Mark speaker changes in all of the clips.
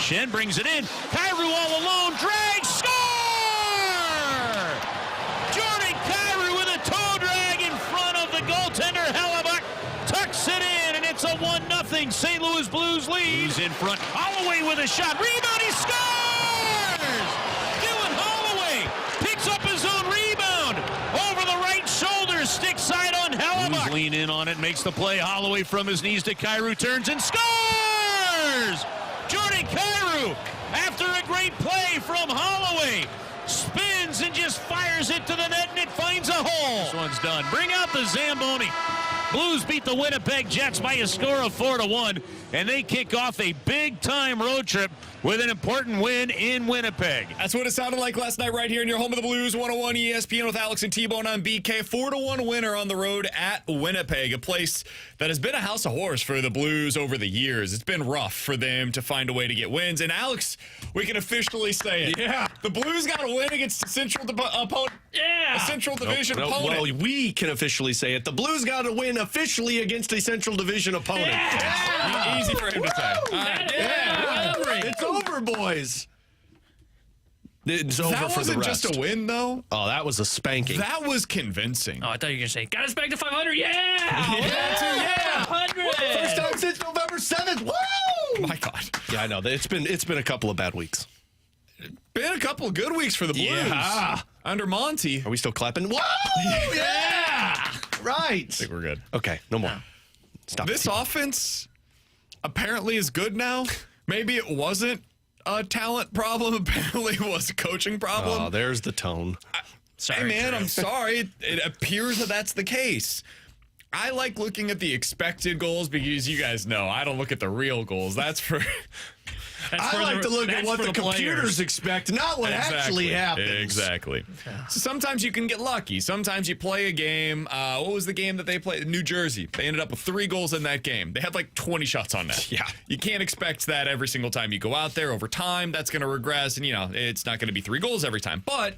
Speaker 1: Schenn brings it in. Kyrou all alone. Drag. Score! Jordan Kyrou with a toe drag in front of the goaltender. Hellebuck tucks it in, and it's a 1-0 St. Louis Blues lead. Blues in front. Holloway with a shot. Rebound. He scores! Dylan Holloway picks up his own rebound over the right shoulder. Stick side on Hellebuck. Blues lean in on it. Makes the play. Holloway from his knees to Kyrou. Turns and scores! Jordan Kyrou, after a great play from Holloway, spins and just fires it to the net, and it finds a hole. This one's done. Bring out the Zamboni. Blues beat the Winnipeg Jets by a score of 4-1, and they kick off a big-time road trip with an important win in Winnipeg.
Speaker 2: That's what it sounded like last night right here in your home of the Blues, 101 ESPN with Alex and T-Bone on BK. 4-1 winner on the road at Winnipeg, a place that has been a house of horrors for the Blues over the years. It's been rough for them to find a way to get wins. And Alex, we can officially say it.
Speaker 3: Yeah.
Speaker 2: The Blues got a win against a Central opponent.
Speaker 3: Yeah.
Speaker 2: A Central Division opponent.
Speaker 4: Well, we can officially say it. The Blues got a win officially against a Central Division opponent.
Speaker 2: Yeah. Easy for him to say. All right.
Speaker 4: Yeah. It's over, boys. It's over
Speaker 2: That
Speaker 4: for the
Speaker 2: wasn't
Speaker 4: rest.
Speaker 2: just a win, though.
Speaker 4: Oh, that was a spanking.
Speaker 2: That was convincing.
Speaker 3: Oh, I thought you were going to say, got us back to 500. Yeah.
Speaker 2: Yeah.
Speaker 3: 100.
Speaker 4: First time since November 7th. Woo!
Speaker 2: My God.
Speaker 4: Yeah, I know. It's been a couple of bad weeks.
Speaker 2: Been a couple of good weeks for the Blues.
Speaker 4: Yeah.
Speaker 2: Under Monty.
Speaker 4: Are we still clapping? Whoa! Yeah! Right.
Speaker 2: I think we're good.
Speaker 4: Okay, no more. Stop.
Speaker 2: This offense apparently is good now. Maybe it wasn't a talent problem. Apparently it was a coaching problem.
Speaker 4: Oh, there's the tone.
Speaker 2: Hey, man, I'm sorry. It appears that that's the case. I like looking at the expected goals because you guys know I don't look at the real goals. That's for...
Speaker 4: I like to look at what the computers expect, not what actually happens.
Speaker 2: Exactly. So sometimes you can get lucky. Sometimes you play a game. What was the game that they played? New Jersey. They ended up with 3 goals in that game. They had like 20 shots on net.
Speaker 4: Yeah.
Speaker 2: You can't expect that every single time you go out there. Over time, that's going to regress, and, it's not going to be 3 goals every time. But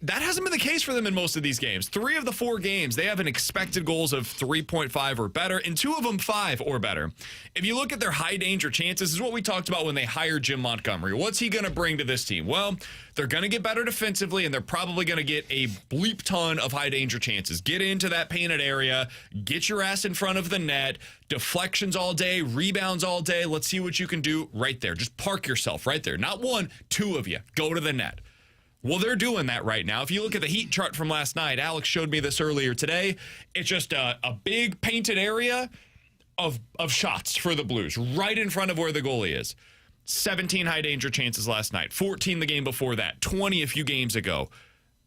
Speaker 2: that hasn't been the case for them in most of these games. 3 of the 4 games, they have an expected goals of 3.5 or better, and 2 of them 5 or better. If you look at their high danger chances, this is what we talked about when they hired Jim Montgomery. What's he going to bring to this team? Well, they're going to get better defensively, and they're probably going to get a bleep ton of high danger chances. Get into that painted area, get your ass in front of the net, deflections all day, rebounds all day. Let's see what you can do right there. Just park yourself right there. Not 1, 2 of you. Go to the net. Well, they're doing that right now. If you look at the heat chart from last night, Alex showed me this earlier today. It's just a big painted area of shots for the Blues right in front of where the goalie is. 17 high danger chances last night, 14 the game before that, 20 a few games ago.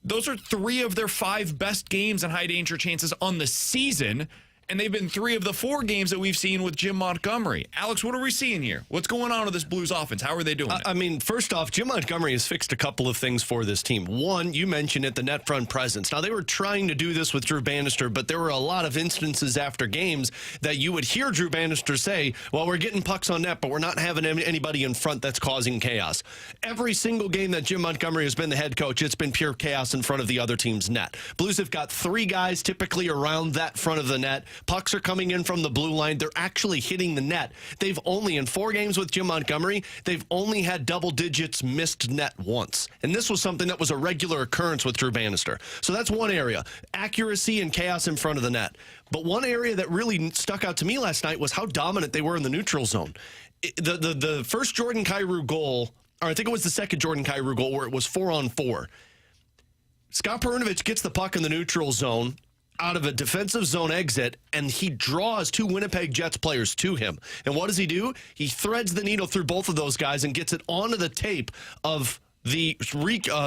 Speaker 2: Those are 3 of their 5 best games in high danger chances on the season. And they've been 3 of the 4 games that we've seen with Jim Montgomery. Alex, what are we seeing here? What's going on with this Blues offense? How are they doing it?
Speaker 4: I mean, first off, Jim Montgomery has fixed a couple of things for this team. One, you mentioned it, the net front presence. Now, they were trying to do this with Drew Bannister, but there were a lot of instances after games that you would hear Drew Bannister say, well, we're getting pucks on net, but we're not having anybody in front that's causing chaos. Every single game that Jim Montgomery has been the head coach, it's been pure chaos in front of the other team's net. Blues have got 3 guys typically around that front of the net. Pucks are coming in from the blue line. They're actually hitting the net. They've only, in 4 games with Jim Montgomery, they've only had double digits missed net once. And this was something that was a regular occurrence with Drew Bannister. So that's one area. Accuracy and chaos in front of the net. But one area that really stuck out to me last night was how dominant they were in the neutral zone. The first Jordan Kyrou goal, or I think it was the second Jordan Kyrou goal where it was 4-on-4. Scott Perunovich gets the puck in the neutral zone out of a defensive zone exit, and he draws 2 Winnipeg Jets players to him. And what does he do? He threads the needle through both of those guys and gets it onto the tape of the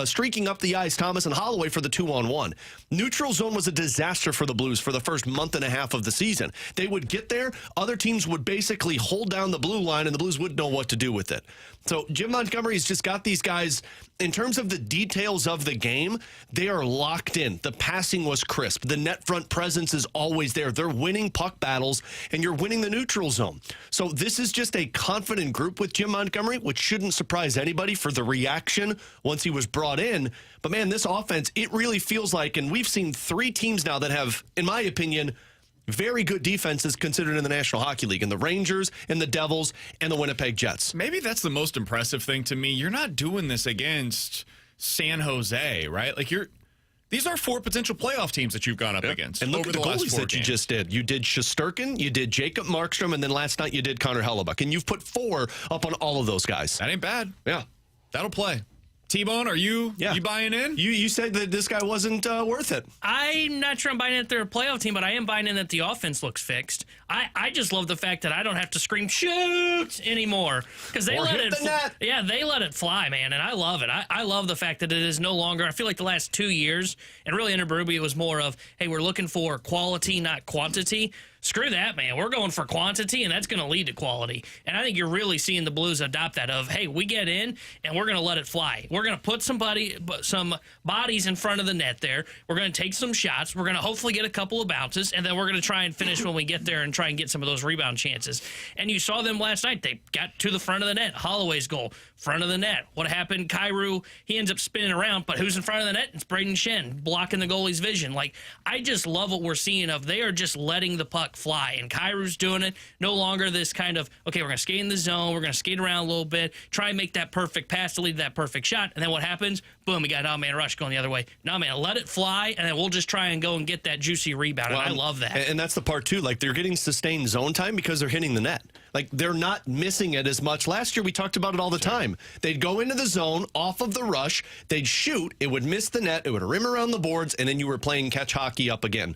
Speaker 4: streaking up the ice, Thomas and Holloway for the 2-on-1. Neutral zone was a disaster for the Blues for the first month and a half of the season. They would get there, other teams would basically hold down the blue line, and the Blues wouldn't know what to do with it. So Jim Montgomery's just got these guys, in terms of the details of the game, they are locked in. The passing was crisp. The net front presence is always there. They're winning puck battles, and you're winning the neutral zone. So this is just a confident group with Jim Montgomery, which shouldn't surprise anybody for the reaction once he was brought in. But, man, this offense, it really feels like, and we've seen 3 teams now that have, in my opinion, very good defenses considered in the National Hockey League, and the Rangers and the Devils and the Winnipeg Jets.
Speaker 2: Maybe that's the most impressive thing to me. You're not doing this against San Jose, right? Like these are 4 potential playoff teams that you've gone up against.
Speaker 4: And look
Speaker 2: over
Speaker 4: at the
Speaker 2: last
Speaker 4: goalies
Speaker 2: 4
Speaker 4: that you
Speaker 2: games.
Speaker 4: just did. You did Shesterkin, you did Jacob Markstrom, and then last night you did Connor Hellebuck. And you've put 4 up on all of those guys.
Speaker 2: That ain't bad.
Speaker 4: Yeah.
Speaker 2: That'll play. T-Bone, are you buying in?
Speaker 4: You said that this guy wasn't worth it.
Speaker 3: I'm not sure I'm buying in that they're a playoff team, but I am buying in that the offense looks fixed. I just love the fact that I don't have to scream shoot anymore because they let it. Yeah, they let it fly, man, and I love it. I love the fact that it is no longer. I feel like the last 2 years, and really under Berube, it was more of, hey, we're looking for quality, not quantity. Screw that, man. We're going for quantity, and that's going to lead to quality. And I think you're really seeing the Blues adopt that of, hey, we get in, and we're going to let it fly. We're going to put some bodies in front of the net there. We're going to take some shots. We're going to hopefully get a couple of bounces, and then we're going to try and finish when we get there and try and get some of those rebound chances. And you saw them last night. They got to the front of the net. Holloway's goal, front of the net. What happened? Kyrou, he ends up spinning around, but who's in front of the net? It's Braden Shen blocking the goalie's vision. Like, I just love what we're seeing of they are just letting the puck fly, and Kyrou's doing it. No longer this kind of, okay, we're going to skate in the zone, we're going to skate around a little bit, try and make that perfect pass to lead to that perfect shot, and then what happens? Boom, we got an man rush going the other way. No, man, let it fly, and then we'll just try and go and get that juicy rebound, and I love that.
Speaker 4: And that's the part, too. Like, they're getting sustained zone time because they're hitting the net. Like, they're not missing it as much. Last year, we talked about it all the time. They'd go into the zone, off of the rush, they'd shoot, it would miss the net, it would rim around the boards, and then you were playing catch hockey up again.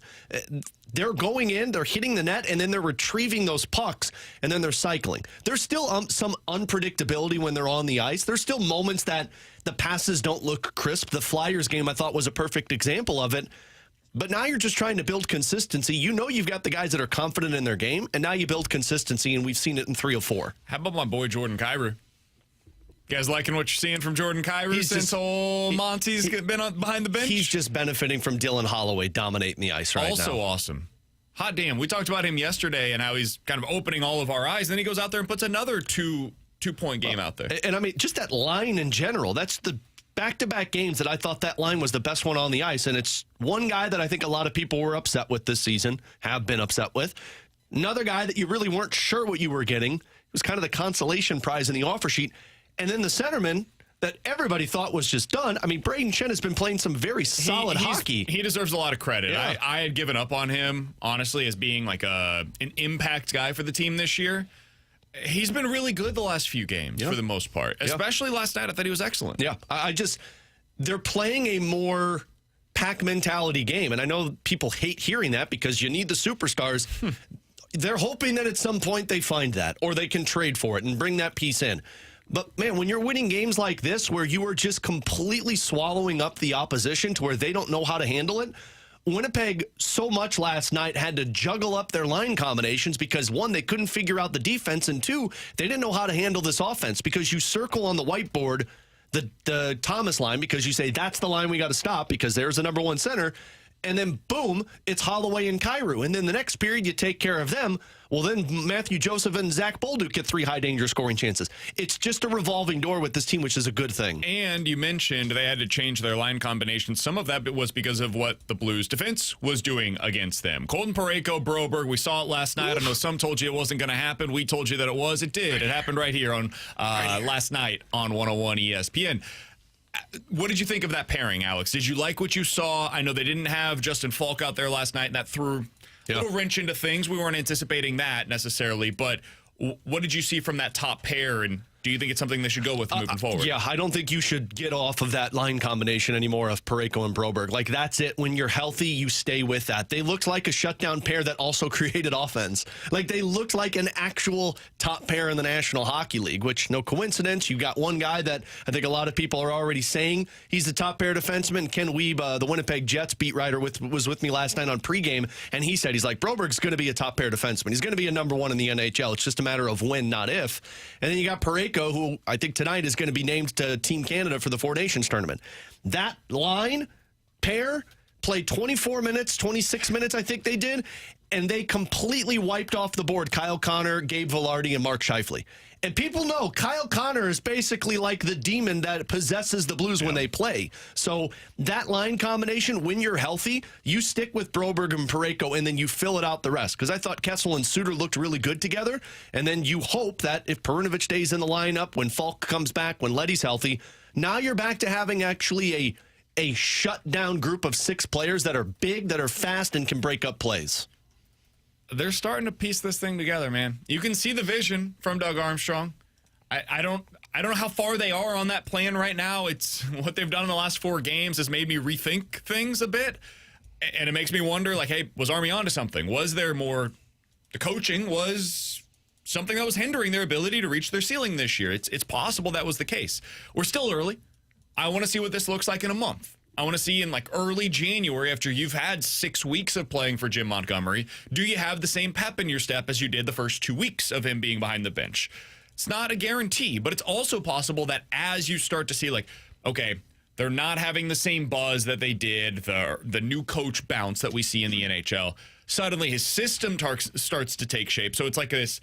Speaker 4: They're going in, they're hitting the net, and then they're retrieving those pucks, and then they're cycling. There's still some unpredictability when they're on the ice. There's still moments that the passes don't look crisp. The Flyers game, I thought, was a perfect example of it. But now you're just trying to build consistency. You know you've got the guys that are confident in their game, and now you build consistency, and we've seen it in 3 or 4.
Speaker 2: How about my boy Jordan Kyrou? You guys liking what you're seeing from Jordan Kyrou since old Monty's been behind the bench?
Speaker 4: He's just benefiting from Dylan Holloway dominating the ice right now.
Speaker 2: Also awesome. Hot damn. We talked about him yesterday and how he's kind of opening all of our eyes. Then he goes out there and puts another two-point game out there.
Speaker 4: And I mean, just that line in general, that's the back-to-back games that I thought that line was the best one on the ice. And it's one guy that I think a lot of people were upset with this season, have been upset with. Another guy that you really weren't sure what you were getting. It was kind of the consolation prize in the offer sheet. And then the centerman that everybody thought was just done. I mean, Braden Shen has been playing some very solid hockey.
Speaker 2: He deserves a lot of credit.
Speaker 4: Yeah.
Speaker 2: I had given up on him, honestly, as being like an impact guy for the team this year. He's been really good the last few games for the most part. Especially last night, I thought he was excellent.
Speaker 4: Yeah, they're playing a more pack mentality game. And I know people hate hearing that because you need the superstars. They're hoping that at some point they find that or they can trade for it and bring that piece in. But, man, when you're winning games like this where you are just completely swallowing up the opposition to where they don't know how to handle it, Winnipeg so much last night had to juggle up their line combinations because, 1, they couldn't figure out the defense, and 2, they didn't know how to handle this offense because you circle on the whiteboard the Thomas line because you say that's the line we got to stop because there's a number 1 center. And then, boom, it's Holloway and Kyrou. And then the next period, you take care of them. Well, then Matthew Joseph and Zach Bolduc get 3 high-danger scoring chances. It's just a revolving door with this team, which is a good thing.
Speaker 2: And you mentioned they had to change their line combination. Some of that was because of what the Blues defense was doing against them. Colton Parayko, Broberg, we saw it last night. I know some told you it wasn't going to happen. We told you that it was. It did. It happened right here on last night on 101 ESPN. What did you think of that pairing, Alex? Did you like what you saw? I know they didn't have Justin Falk out there last night, and that threw a little wrench into things. We weren't anticipating that necessarily, but what did you see from that top pair, and do you think it's something they should go with moving forward?
Speaker 4: Yeah, I don't think you should get off of that line combination anymore of Parayko and Broberg. Like, that's it. When you're healthy, you stay with that. They looked like a shutdown pair that also created offense. Like, they looked like an actual top pair in the National Hockey League, which, no coincidence, you got one guy that I think a lot of people are already saying he's the top pair defenseman. Ken Wiebe, the Winnipeg Jets beat writer, was with me last night on pregame, and he said, he's like, Broberg's going to be a top pair defenseman. He's going to be a number 1 in the NHL. It's just a matter of when, not if. And then you got Parayko, who I think tonight is going to be named to Team Canada for the Four Nations tournament. That line pair played 24 minutes, 26 minutes, I think they did. and they completely wiped off the board Kyle Connor, Gabe Velarde, and Mark Scheifele. And people know Kyle Connor is basically like the demon that possesses the Blues when they play. So that line combination, when you're healthy, you stick with Broberg and Parayko, and then you fill it out the rest. Because I thought Kessel and Suter looked really good together. And then you hope that if Perunovic stays in the lineup, when Falk comes back, when Leddy's healthy, now you're back to having actually a shut-down group of 6 players that are big, that are fast, and can break up plays.
Speaker 2: They're starting to piece this thing together, man. You can see the vision from Doug Armstrong. I don't know how far they are on that plan right now. It's what they've done in the last 4 games has made me rethink things a bit. And it makes me wonder, like, hey, was Army onto something? Was there more? The coaching was something that was hindering their ability to reach their ceiling this year. It's possible that was the case. We're still early. I want to see what this looks like in a month. I want to see in like early January, after you've had 6 weeks of playing for Jim Montgomery, do you have the same pep in your step as you did the first 2 weeks of him being behind the bench? It's not a guarantee, but it's also possible that as you start to see like, okay, they're not having the same buzz that they did, the new coach bounce that we see in the NHL, suddenly his system starts to take shape. So it's like this,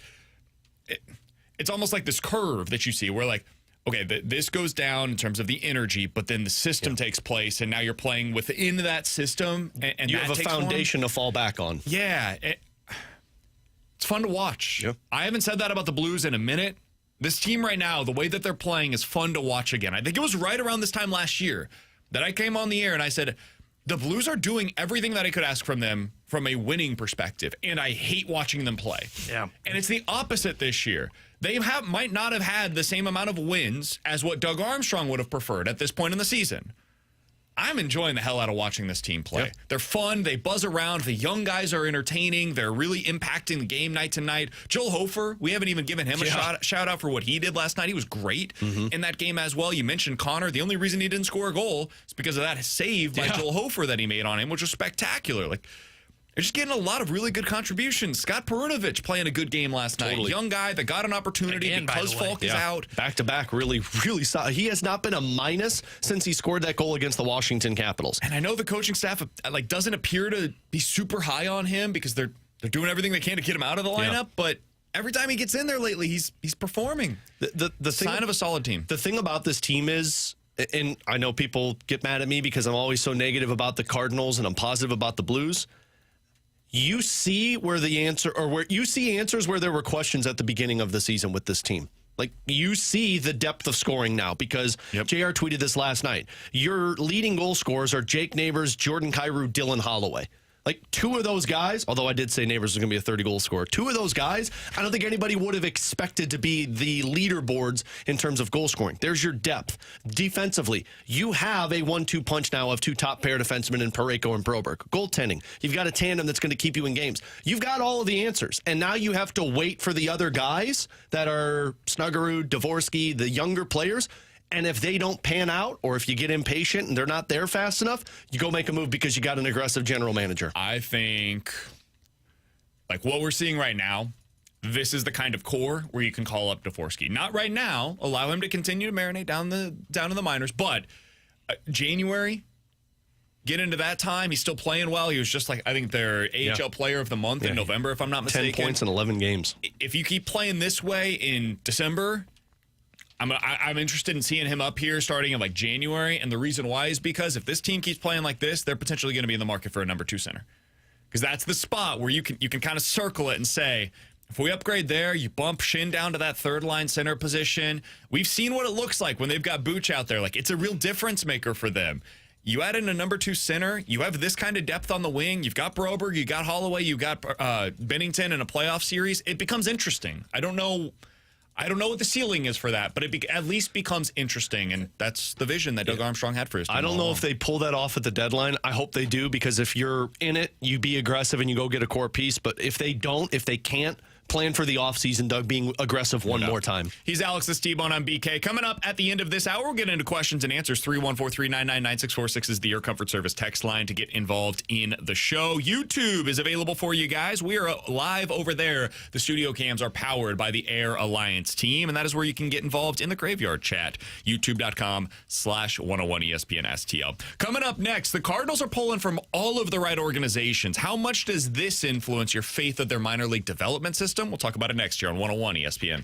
Speaker 2: it's almost like this curve that you see where like, okay, this goes down in terms of the energy, but then the system takes place, and now you're playing within that system. And
Speaker 4: you
Speaker 2: that
Speaker 4: have a foundation to fall back on.
Speaker 2: Yeah. It's fun to watch.
Speaker 4: Yep.
Speaker 2: I haven't said that about the Blues in a minute. This team right now, the way that they're playing is fun to watch again. I think it was right around this time last year that I came on the air and I said, the Blues are doing everything that I could ask from them from a winning perspective, and I hate watching them play.
Speaker 3: Yeah.
Speaker 2: And it's the opposite this year. They might not have had the same amount of wins as what Doug Armstrong would have preferred at this point in the season. I'm enjoying the hell out of watching this team play.
Speaker 4: Yep.
Speaker 2: They're fun. They buzz around. The young guys are entertaining. They're really impacting the game night to night. Joel Hofer, we haven't even given him a shout out for what he did last night. He was great in that game as well. You mentioned Connor. The only reason he didn't score a goal is because of that save by Joel Hofer that he made on him, which was spectacular. Like, they're just getting a lot of really good contributions. Scott Perunovic playing a good game last night. Young guy that got an opportunity because Falk is out.
Speaker 4: Back-to-back, really solid. He has not been a minus since he scored that goal against the Washington Capitals.
Speaker 2: And I know the coaching staff like doesn't appear to be super high on him because they're doing everything they can to get him out of the lineup, but every time he gets in there lately, he's performing. The sign of a solid team.
Speaker 4: The thing about this team is, and I know people get mad at me because I'm always so negative about the Cardinals and I'm positive about the Blues. You see where the answer, or where you see answers where there were questions at the beginning of the season with this team. Like, you see the depth of scoring now because JR tweeted this last night. Your leading goal scorers are Jake Neighbors, Jordan Kyrou, Dylan Holloway. Like, 2 of those guys, although I did say Neighbors was going to be a 30-goal scorer, 2 of those guys, I don't think anybody would have expected to be the leaderboards in terms of goal scoring. There's your depth. Defensively, you have a 1-2 punch now of 2 top-pair defensemen in Parayko and Broberg. Goaltending, you've got a tandem that's going to keep you in games. You've got all of the answers, and now you have to wait for the other guys that are Snuggerud, Dvorsky, the younger players. And if they don't pan out, or if you get impatient and they're not there fast enough, you go make a move because you got an aggressive general manager.
Speaker 2: I think, like what we're seeing right now, this is the kind of core where you can call up Dvorsky. Not right now. Allow him to continue to marinate down to the minors. But January, get into that time. He's still playing well. He was just like, I think their AHL player of the month in November, if I'm not mistaken.
Speaker 4: 10 points in 11 games.
Speaker 2: If you keep playing this way in December, I'm interested in seeing him up here starting in like January, and the reason why is because if this team keeps playing like this, they're potentially going to be in the market for a number 2 center, because that's the spot where you can kind of circle it and say, if we upgrade there, you bump Shin down to that 3rd-line center position. We've seen what it looks like when they've got Booch out there. Like, it's a real difference maker for them. You add in a number 2 center, you have this kind of depth on the wing. You've got Broberg, you got Holloway, you got Bennington in a playoff series. It becomes interesting. I don't know what the ceiling is for that, but it at least becomes interesting, and that's the vision that Doug Armstrong had for his team.
Speaker 4: I don't know if they pull that off at the deadline. I hope they do, because if you're in it, you be aggressive and you go get a core piece. But if they don't, if they can't plan for the offseason, Doug, being aggressive one more time.
Speaker 2: He's Alex the T-Bone on BK. Coming up at the end of this hour, we'll get into questions and answers. 314-399-9646 is the Your Comfort Service text line to get involved in the show. YouTube is available for you guys. We are live over there. The studio cams are powered by the Air Alliance team, and that is where you can get involved in the Graveyard Chat. YouTube.com/101ESPN STL. Coming up next, the Cardinals are pulling from all of the right organizations. How much does this influence your faith of their minor league development system? We'll talk about it next year on 101 ESPN.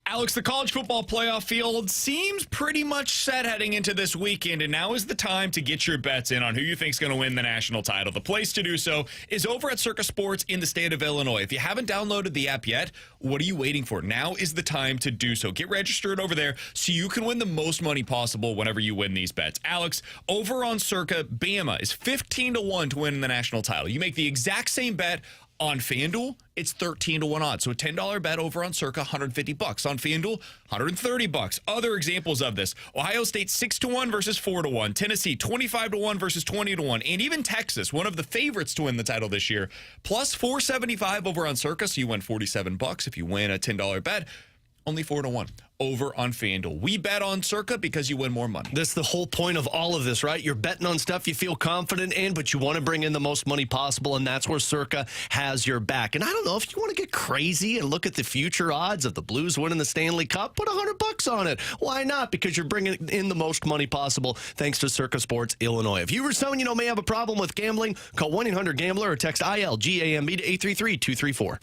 Speaker 2: Alex, the college football playoff field seems pretty much set heading into this weekend, and now is the time to get your bets in on who you think is going to win the national title. The place to do so is over at Circa Sports in the state of Illinois. If you haven't downloaded the app yet, what are you waiting for? Now is the time to do so. Get registered over there so you can win the most money possible whenever you win these bets. Alex, over on Circa, Bama is 15-1 to win the national title. You make the exact same bet on FanDuel, it's 13-1 odds. So a $10 bet over on Circa, $150. On FanDuel, $130. Other examples of this: Ohio State 6-1 versus 4-1. Tennessee 25-1 versus 20-1. And even Texas, one of the favorites to win the title this year, plus 475 over on Circa. So you win $47 if you win a $10 bet. Only 4-1 over on FanDuel. We bet on Circa because you win more money.
Speaker 4: That's the whole point of all of this, right? You're betting on stuff you feel confident in, but you want to bring in the most money possible, and that's where Circa has your back. And I don't know, if you want to get crazy and look at the future odds of the Blues winning the Stanley Cup, put $100 on it. Why not? Because you're bringing in the most money possible thanks to Circa Sports Illinois. If you or someone you know may have a problem with gambling, call 1-800-GAMBLER or text ILGAMB to 833-234.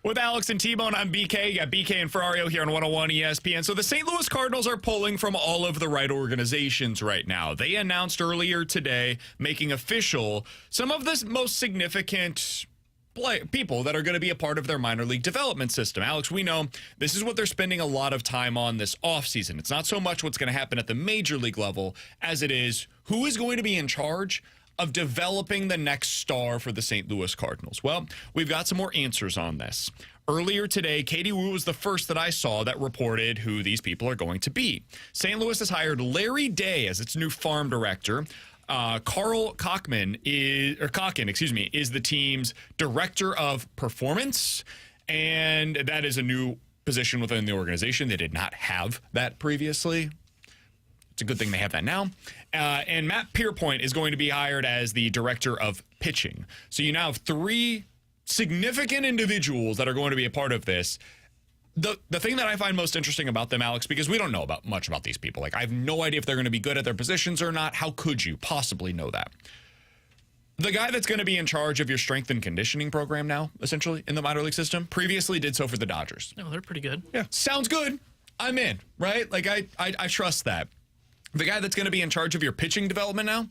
Speaker 2: With Alex and T-Bone, I'm BK. You got BK and Ferrario here on 101 ESPN. So the St. Louis Cardinals are pulling from all of the right organizations right now. They announced earlier today, making official some of the most significant people that are going to be a part of their minor league development system. Alex, we know this is what they're spending a lot of time on this offseason. It's not so much what's going to happen at the major league level as it is who is going to be in charge of developing the next star for the St. Louis Cardinals? Well, we've got some more answers on this. Earlier today, Katie Wu was the first that I saw that reported who these people are going to be. St. Louis has hired Larry Day as its new farm director. Carl Cocken is the team's director of performance, and that is a new position within the organization. They did not have that previously. It's a good thing they have that now. And Matt Pierpoint is going to be hired as the director of pitching. So you now have 3 significant individuals that are going to be a part of this. The thing that I find most interesting about them, Alex, because we don't know much about these people. Like, I have no idea if they're going to be good at their positions or not. How could you possibly know that? The guy that's going to be in charge of your strength and conditioning program now, essentially, in the minor league system, previously did so for the Dodgers.
Speaker 3: No, they're pretty good.
Speaker 2: Yeah. Sounds good. I'm in, right? Like, I trust that. The guy that's going to be in charge of your pitching development now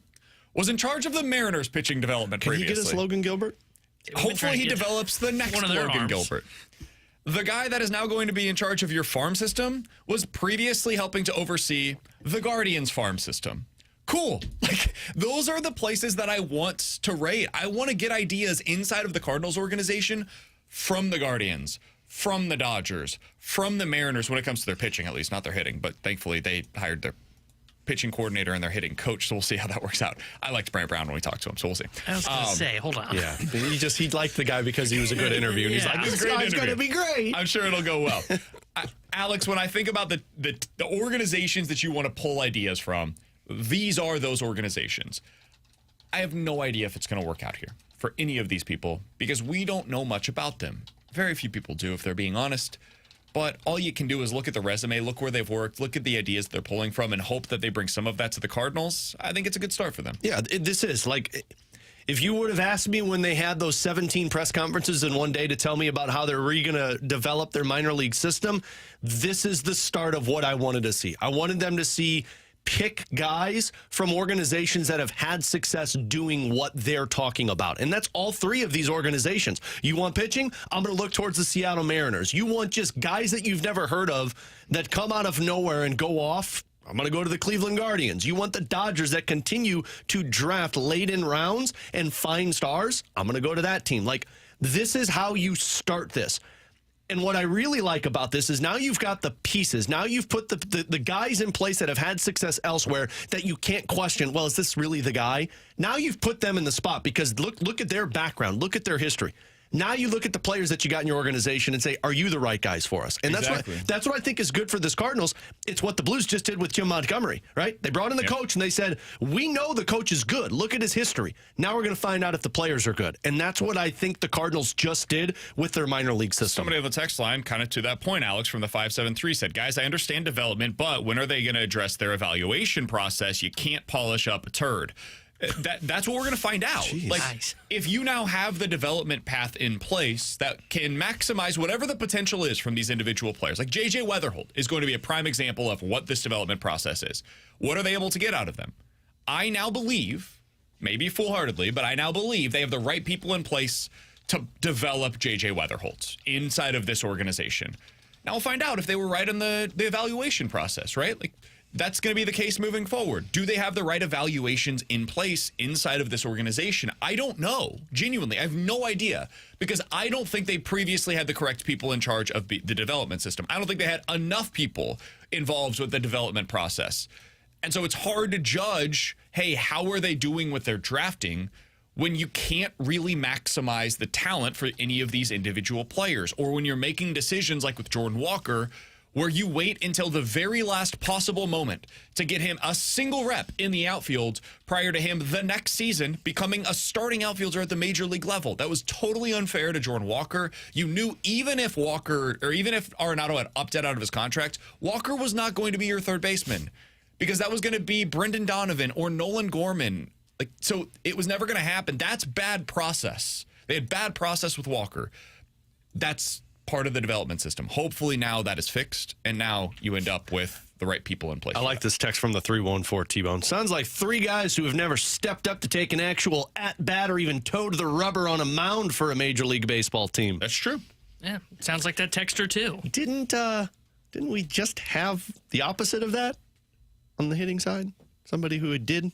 Speaker 2: was in charge of the Mariners pitching development previously.
Speaker 4: Can he get us Logan Gilbert?
Speaker 2: Hopefully he develops the next Logan Gilbert. The guy that is now going to be in charge of your farm system was previously helping to oversee the Guardians farm system. Cool. Like, those are the places that I want to rate. I want to get ideas inside of the Cardinals organization from the Guardians, from the Dodgers, from the Mariners when it comes to their pitching, at least, not their hitting. But thankfully they hired their pitching coordinator and their hitting coach, so we'll see how that works out. I liked Brant Brown when we talked to him, so we'll see.
Speaker 3: I was going to say, hold on.
Speaker 4: Yeah, he liked the guy because he was a good interview, and he's like, this guy's going to be great.
Speaker 2: I'm sure it'll go well. Alex, when I think about the organizations that you want to pull ideas from, these are those organizations. I have no idea if it's going to work out here for any of these people because we don't know much about them. Very few people do, if they're being honest. But all you can do is look at the resume, look where they've worked, look at the ideas they're pulling from, and hope that they bring some of that to the Cardinals. I think it's a good start for them.
Speaker 4: Yeah, this is like, if you would have asked me when they had those 17 press conferences in one day to tell me about how they're going to develop their minor league system, this is the start of what I wanted to see. I wanted them to pick guys from organizations that have had success doing what they're talking about. And that's all 3 of these organizations. You want pitching? I'm going to look towards the Seattle Mariners. You want just guys that you've never heard of that come out of nowhere and go off? I'm going to go to the Cleveland Guardians. You want the Dodgers that continue to draft late in rounds and find stars? I'm going to go to that team. Like, this is how you start this. And what I really like about this is now you've got the pieces. Now you've put the guys in place that have had success elsewhere that you can't question, well, is this really the guy? Now you've put them in the spot because look at their background. Look at their history. Now you look at the players that you got in your organization and say, are you the right guys for us? And that's what I think is good for this Cardinals. It's what the Blues just did with Jim Montgomery, right? They brought in the coach and they said, we know the coach is good. Look at his history. Now we're going to find out if the players are good. And that's what I think the Cardinals just did with their minor league system.
Speaker 2: Somebody on the text line, kind of to that point, Alex, from the 573 said, guys, I understand development, but when are they going to address their evaluation process? You can't polish up a turd. That's what we're going to find out.
Speaker 4: Jeez.
Speaker 2: Like,
Speaker 3: Nice.
Speaker 2: if you now have the development path in place that can maximize whatever the potential is from these individual players, like J.J. Weatherholt is going to be a prime example of what this development process is. What are they able to get out of them? I now believe, maybe foolhardily, but I now believe they have the right people in place to develop J.J. Weatherholt inside of this organization. Now we'll find out if they were right in the evaluation process, right? Like, that's going to be the case moving forward. Do they have the right evaluations in place inside of this organization? I don't know. Genuinely, I have no idea because I don't think they previously had the correct people in charge of the development system. I don't think they had enough people involved with the development process. And so it's hard to judge, hey, how are they doing with their drafting when you can't really maximize the talent for any of these individual players, or when you're making decisions like with Jordan Walker, where you wait until the very last possible moment to get him a single rep in the outfield prior to him the next season becoming a starting outfielder at the major league level. That was totally unfair to Jordan Walker. You knew even if Arenado had opted out of his contract, Walker was not going to be your third baseman because that was going to be Brendan Donovan or Nolan Gorman. So it was never going to happen. That's bad process. They had bad process with Walker. That's part of the development system. Hopefully now that is fixed, and now you end up with the right people in place.
Speaker 4: I like this text from the 314 T-Bone. Sounds like 3 guys who have never stepped up to take an actual at-bat or even toed the rubber on a mound for a Major League Baseball team.
Speaker 2: That's true.
Speaker 3: Yeah, sounds like that texter too.
Speaker 4: Didn't we just have the opposite of that on the hitting side? Somebody who did?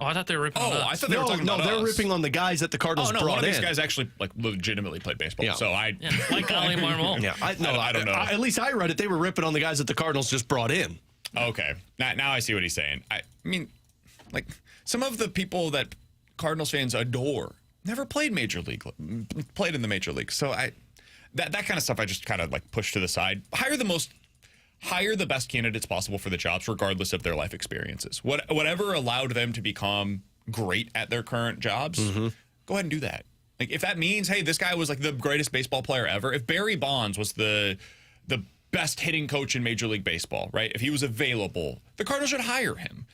Speaker 3: Oh, I thought they were ripping on us.
Speaker 2: I thought they were talking about
Speaker 4: they're
Speaker 2: us.
Speaker 4: ripping on the guys that the Cardinals brought in.
Speaker 2: One of these guys actually legitimately played baseball.
Speaker 4: Yeah.
Speaker 2: So
Speaker 3: like Kiley Marmol.
Speaker 4: Yeah, I don't know. At least I read it. They were ripping on the guys that the Cardinals just brought in.
Speaker 2: Okay, now I see what he's saying. I mean, like some of the people that Cardinals fans adore never played played in the major league. So that kind of stuff I just kind of like push to the side. Hire the best candidates possible for the jobs, regardless of their life experiences. Whatever allowed them to become great at their current jobs, go ahead and do that. Like if that means, hey, this guy was like the greatest baseball player ever. If Barry Bonds was the best hitting coach in Major League Baseball, right? If he was available, the Cardinals should hire him.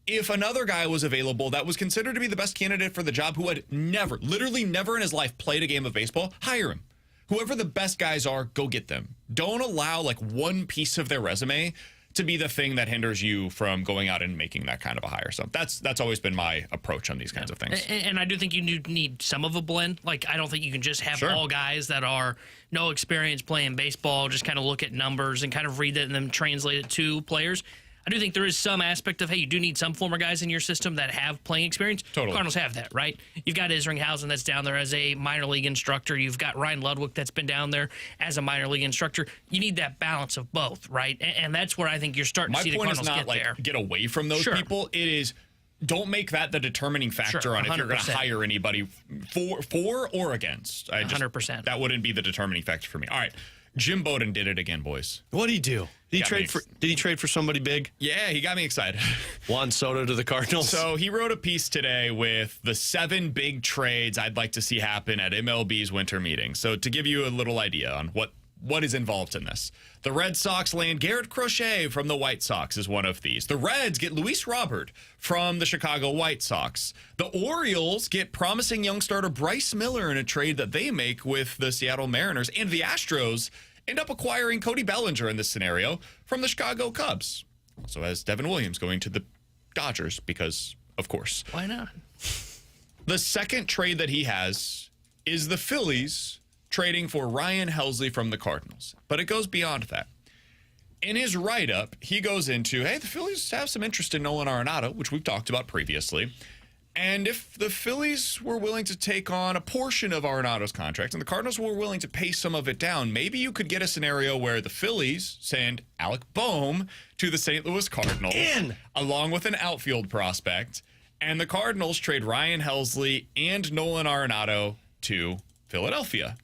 Speaker 2: If another guy was available that was considered to be the best candidate for the job who had literally never in his life played a game of baseball, hire him. Whoever the best guys are, go get them. Don't allow like one piece of their resume to be the thing that hinders you from going out and making that kind of a hire. So that's always been my approach on these kinds of things.
Speaker 3: And I do think you need some of a blend. Like, I don't think you can just have all guys that are no experience playing baseball, just kind of look at numbers and kind of read it and then translate it to players. I do think there is some aspect of, hey, you do need some former guys in your system that have playing experience.
Speaker 2: Totally.
Speaker 3: Cardinals have that, right? You've got Isringhausen that's down there as a minor league instructor. You've got Ryan Ludwig that's been down there as a minor league instructor. You need that balance of both, right? And that's where I think you're starting to see the Cardinals get there.
Speaker 2: My point is not like get away from those people. It is don't make that the determining factor on if you're going to hire anybody for or against.
Speaker 3: 100%.
Speaker 2: That wouldn't be the determining factor for me. All right. Jim Bowden did it again, boys.
Speaker 4: What did he do? Did he trade for somebody big?
Speaker 2: Yeah, he got me excited.
Speaker 4: Juan Soto to the Cardinals.
Speaker 2: So he wrote a piece today with the 7 big trades I'd like to see happen at MLB's winter meeting. So to give you a little idea on what is involved in this. The Red Sox land Garrett Crochet from the White Sox is one of these. The Reds get Luis Robert from the Chicago White Sox. The Orioles get promising young starter Bryce Miller in a trade that they make with the Seattle Mariners. And the Astros end up acquiring Cody Bellinger in this scenario from the Chicago Cubs. Also has Devin Williams going to the Dodgers because, of course.
Speaker 3: Why not?
Speaker 2: The second trade that he has is the Phillies trading for Ryan Helsley from the Cardinals. But it goes beyond that. In his write-up, he goes into, hey, the Phillies have some interest in Nolan Arenado, which we've talked about previously. And if the Phillies were willing to take on a portion of Arenado's contract and the Cardinals were willing to pay some of it down, maybe you could get a scenario where the Phillies send Alec Boehm to the St. Louis Cardinals along with an outfield prospect, and the Cardinals trade Ryan Helsley and Nolan Arenado to Philadelphia.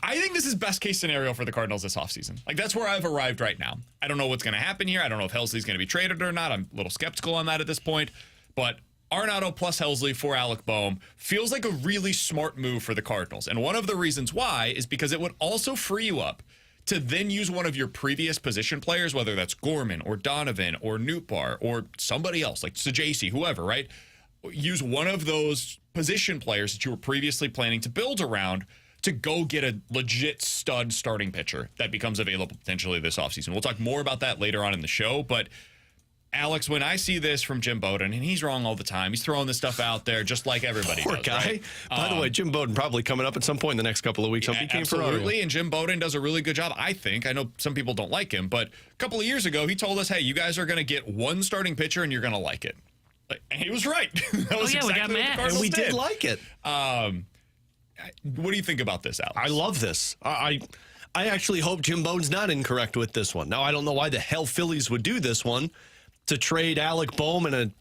Speaker 2: I think this is best case scenario for the Cardinals this offseason. Like, that's where I've arrived right now. I don't know what's going to happen here. I don't know if Helsley's going to be traded or not. I'm a little skeptical on that at this point. But Arenado plus Helsley for Alec Boehm feels like a really smart move for the Cardinals. And one of the reasons why is because it would also free you up to then use one of your previous position players, whether that's Gorman or Donovan or Nootbaar or somebody else, like Sajaci, whoever, right? Use one of those position players that you were previously planning to build around to go get a legit stud starting pitcher that becomes available potentially this offseason. We'll talk more about that later on in the show, but Alex, when I see this from Jim Bowden, and he's wrong all the time, he's throwing this stuff out there just like everybody
Speaker 4: Poor
Speaker 2: does.
Speaker 4: guy.
Speaker 2: Right?
Speaker 4: By the way, Jim Bowden probably coming up at some point in the next couple of weeks.
Speaker 2: Absolutely, and Jim Bowden does a really good job, I think. I know some people don't like him, but a couple of years ago, he told us, hey, you guys are going to get one starting pitcher and you're going to like it. And he was right. That was
Speaker 3: we got mad.
Speaker 4: And we did like it.
Speaker 2: What do you think about this, Alex?
Speaker 4: I love this. I actually hope Jim Bowden's not incorrect with this one. Now, I don't know why the hell Phillies would do this one to trade Alec Boehm and a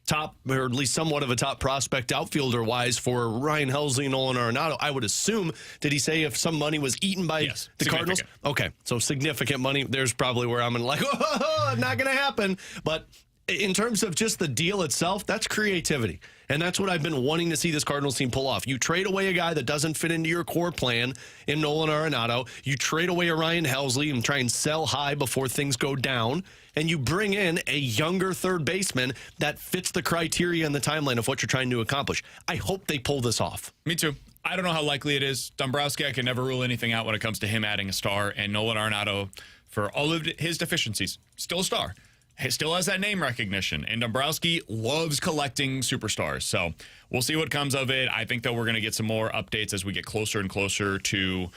Speaker 4: top, or at least somewhat of a top prospect outfielder-wise for Ryan Helsley and Nolan Arenado. I would assume, did he say if some money was eaten by the Cardinals? Okay, so significant money. There's probably where I'm like, oh, not going to happen. But in terms of just the deal itself, that's creativity. And that's what I've been wanting to see this Cardinals team pull off. You trade away a guy that doesn't fit into your core plan in Nolan Arenado. You trade away a Ryan Helsley and try and sell high before things go down. And you bring in a younger third baseman that fits the criteria and the timeline of what you're trying to accomplish. I hope they pull this off.
Speaker 2: Me too. I don't know how likely it is. Dombrowski, I can never rule anything out when it comes to him adding a star. And Nolan Arenado, for all of his deficiencies, still a star. He still has that name recognition, and Dombrowski loves collecting superstars. So we'll see what comes of it. I think that we're going to get some more updates as we get closer and closer to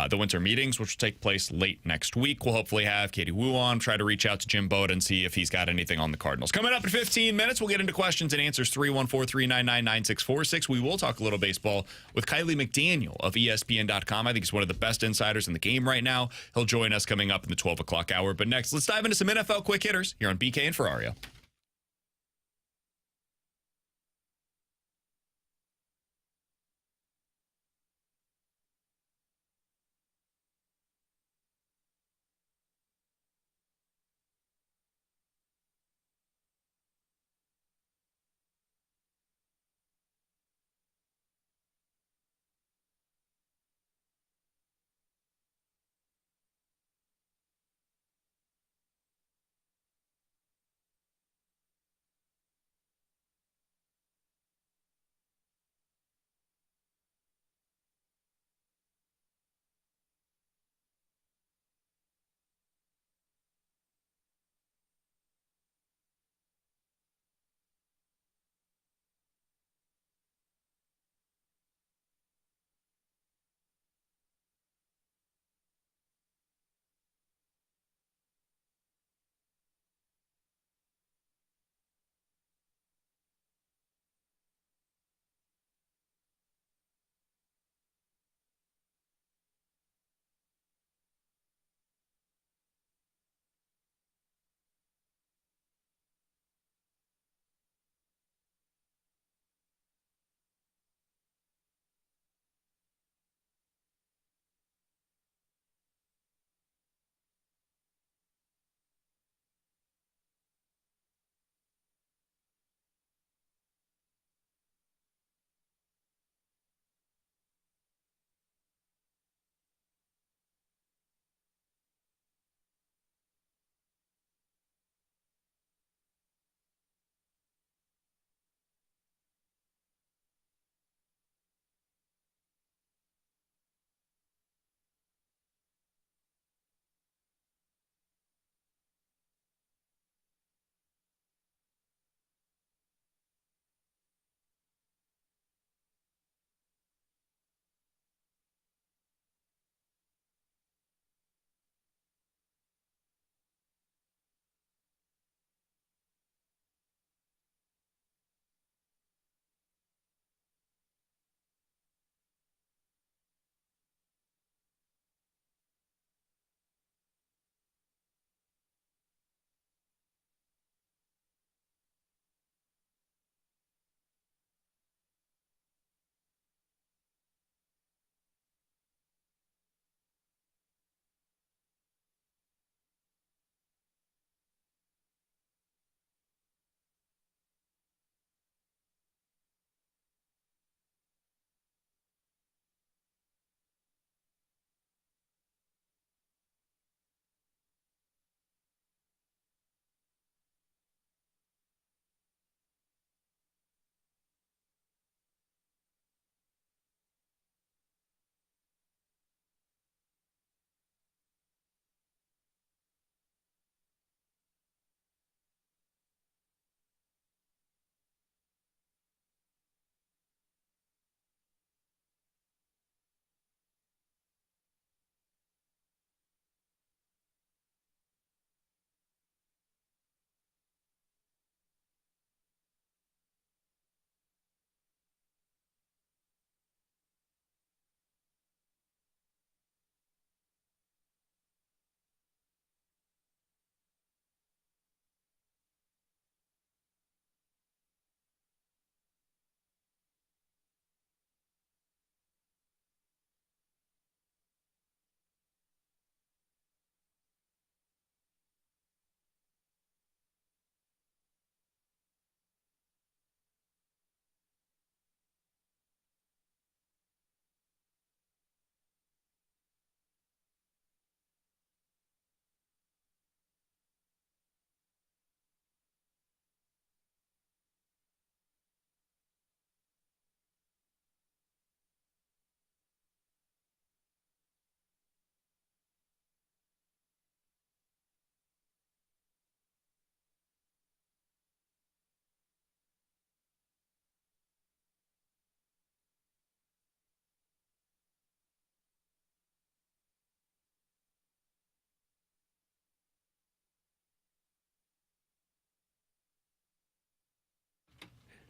Speaker 2: the winter meetings, which will take place late next week. We'll hopefully have Katie Wu on, try to reach out to Jim Bowden and see if he's got anything on the Cardinals. Coming up in 15 minutes, we'll get into questions and answers. 314-399-9646. We will talk a little baseball with Kiley McDaniel of ESPN.com. I think he's one of the best insiders in the game right now. He'll join us coming up in the 12 o'clock hour. But next, let's dive into some NFL quick hitters here on BK and Ferrario.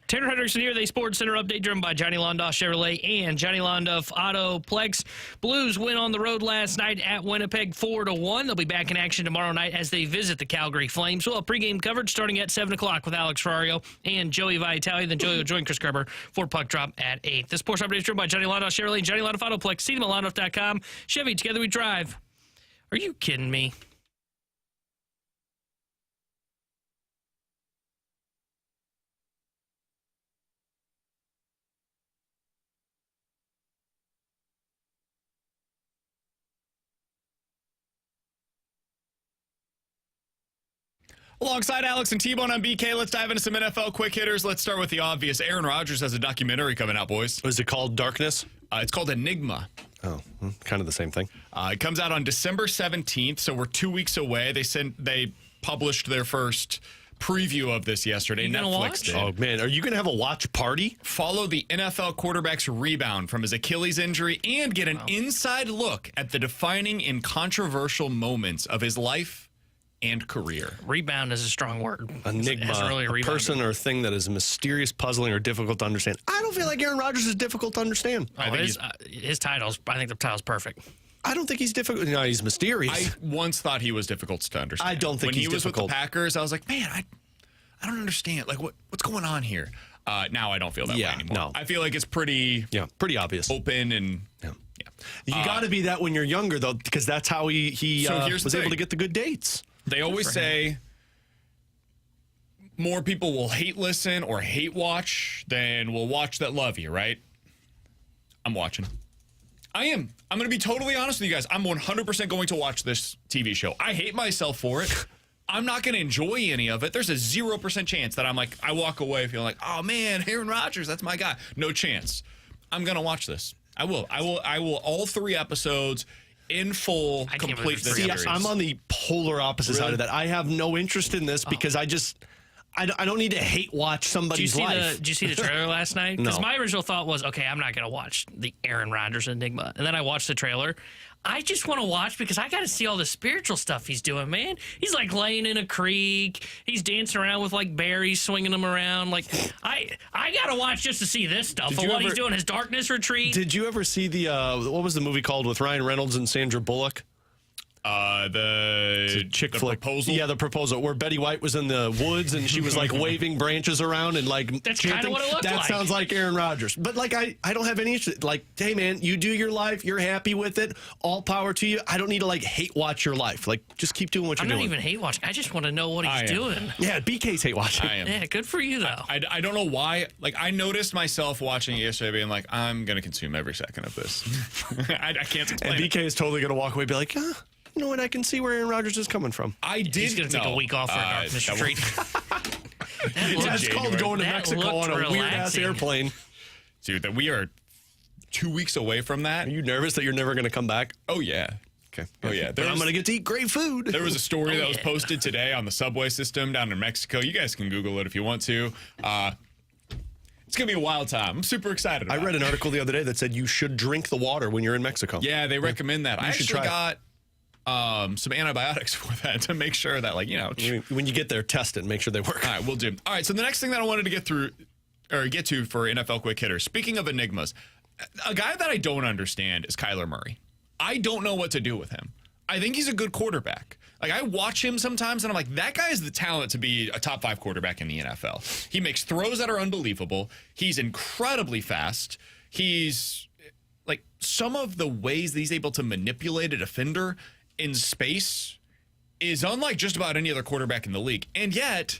Speaker 3: Tanner Hendrickson here, the Sports Center update driven by Johnny Londoff Chevrolet and Johnny Londoff Autoplex. Blues win on the road last night at Winnipeg 4-1. They'll be back in action tomorrow night as they visit the Calgary Flames. We'll have pregame coverage starting at 7 o'clock with Alex Ferrario and Joey Vitale. Then Joey will join Chris Kerber for puck drop at 8. The Sports update is driven by Johnny Londoff Chevrolet and Johnny Londoff Autoplex. See them at londoff.com. Chevy, together we drive. Are you kidding me?
Speaker 2: Alongside Alex and T-Bone on BK, let's dive into some NFL quick hitters. Let's start with the obvious. Aaron Rodgers has a documentary coming out, boys.
Speaker 4: Was it called Darkness?
Speaker 2: It's called Enigma.
Speaker 4: Oh, kind of the same thing.
Speaker 2: It comes out on December 17th, so we're 2 weeks away. They published their first preview of this yesterday.
Speaker 3: You gonna
Speaker 2: Netflix
Speaker 3: watch?
Speaker 2: did.
Speaker 4: Oh, man. Are you going to have a watch party?
Speaker 2: Follow the NFL quarterback's rebound from his Achilles injury and get an inside look at the defining and controversial moments of his life and career.
Speaker 3: Rebound is a strong word.
Speaker 4: Enigma,
Speaker 3: really
Speaker 4: a person or thing that is mysterious, puzzling, or difficult to understand. I don't feel like Aaron Rodgers is difficult to understand.
Speaker 3: I think his titles, I think the title's perfect.
Speaker 4: I don't think he's difficult. No, he's mysterious.
Speaker 2: I once thought he was difficult to understand.
Speaker 4: I don't think
Speaker 2: when
Speaker 4: he's
Speaker 2: he was
Speaker 4: difficult.
Speaker 2: with the Packers, I was like, man, I don't understand. Like, what's going on here? Now I don't feel that way anymore.
Speaker 4: No.
Speaker 2: I feel like it's pretty
Speaker 4: obvious.
Speaker 2: open and
Speaker 4: You got to be that when you're younger, though, because that's how he was able to get the good dates.
Speaker 2: They always say more people will hate listen or hate watch than will watch that love you, right? I'm watching. I am. I'm going to be totally honest with you guys. I'm 100% going to watch this TV show. I hate myself for it. I'm not going to enjoy any of it. There's a 0% chance that I walk away feeling like, oh man, Aaron Rodgers, that's my guy. No chance. I'm going to watch this. I will all 3 episodes in full, complete this series.
Speaker 4: I'm on the polar opposite side of that. I have no interest in this because I don't need to hate watch somebody's life.
Speaker 3: Did you see the trailer last night? Because
Speaker 4: No.
Speaker 3: my original thought was, okay, I'm not going to watch the Aaron Rodgers Enigma. And then I watched the trailer. I just want to watch because I got to see all the spiritual stuff he's doing, man. He's like laying in a creek. He's dancing around with like berries, swinging them around. Like I got to watch just to see this stuff. And what he's doing, his darkness retreat.
Speaker 4: Did you ever see the what was the movie called with Ryan Reynolds and Sandra Bullock?
Speaker 2: The
Speaker 4: chick
Speaker 2: the
Speaker 4: flick.
Speaker 2: proposal.
Speaker 4: Yeah, the proposal where Betty White was in the woods and she was like waving branches around and like
Speaker 3: That's kind of what it looked like.
Speaker 4: That sounds like Aaron Rodgers. But like I don't have any interest. Like, hey man, you do your life, you're happy with it, all power to you. I don't need to like hate watch your life. Like just keep doing what you're doing.
Speaker 3: I'm not even hate watching. I just want to know what he's doing.
Speaker 4: Yeah, BK's hate watching.
Speaker 2: I am.
Speaker 3: Yeah, good for you though.
Speaker 2: I don't know why. Like I noticed myself watching it yesterday, being like, I'm gonna consume every second of this. I can't explain.
Speaker 4: And
Speaker 2: it.
Speaker 4: BK is totally gonna walk away and be like, you know what? I can see where Aaron Rodgers is coming from.
Speaker 3: He's going to take a week off for a darkness retreat.
Speaker 4: It's called going to Mexico on a weird-ass airplane.
Speaker 2: Dude, that we are 2 weeks away from that.
Speaker 4: Are you nervous that you're never going to come back?
Speaker 2: Oh, yeah.
Speaker 4: Okay.
Speaker 2: Oh, yeah.
Speaker 4: But I'm going to get to eat great food.
Speaker 2: There was a story that was posted today on the subway system down in Mexico. You guys can Google it if you want to. It's going to be a wild time. I'm super excited about
Speaker 4: I read an article the other day that said you should drink the water when you're in Mexico.
Speaker 2: Yeah, they recommend that. I actually got some antibiotics for that to make sure that,
Speaker 4: when you get there, test it and make sure they work.
Speaker 2: All right, we'll do. All right, so the next thing that I wanted to get to for NFL quick hitters. Speaking of enigmas, a guy that I don't understand is Kyler Murray. I don't know what to do with him. I think he's a good quarterback. Like, I watch him sometimes, and I'm like, that guy has the talent to be a top 5 quarterback in the NFL. He makes throws that are unbelievable. He's incredibly fast. He's, like, some of the ways that he's able to manipulate a defender in space is unlike just about any other quarterback in the league. And yet,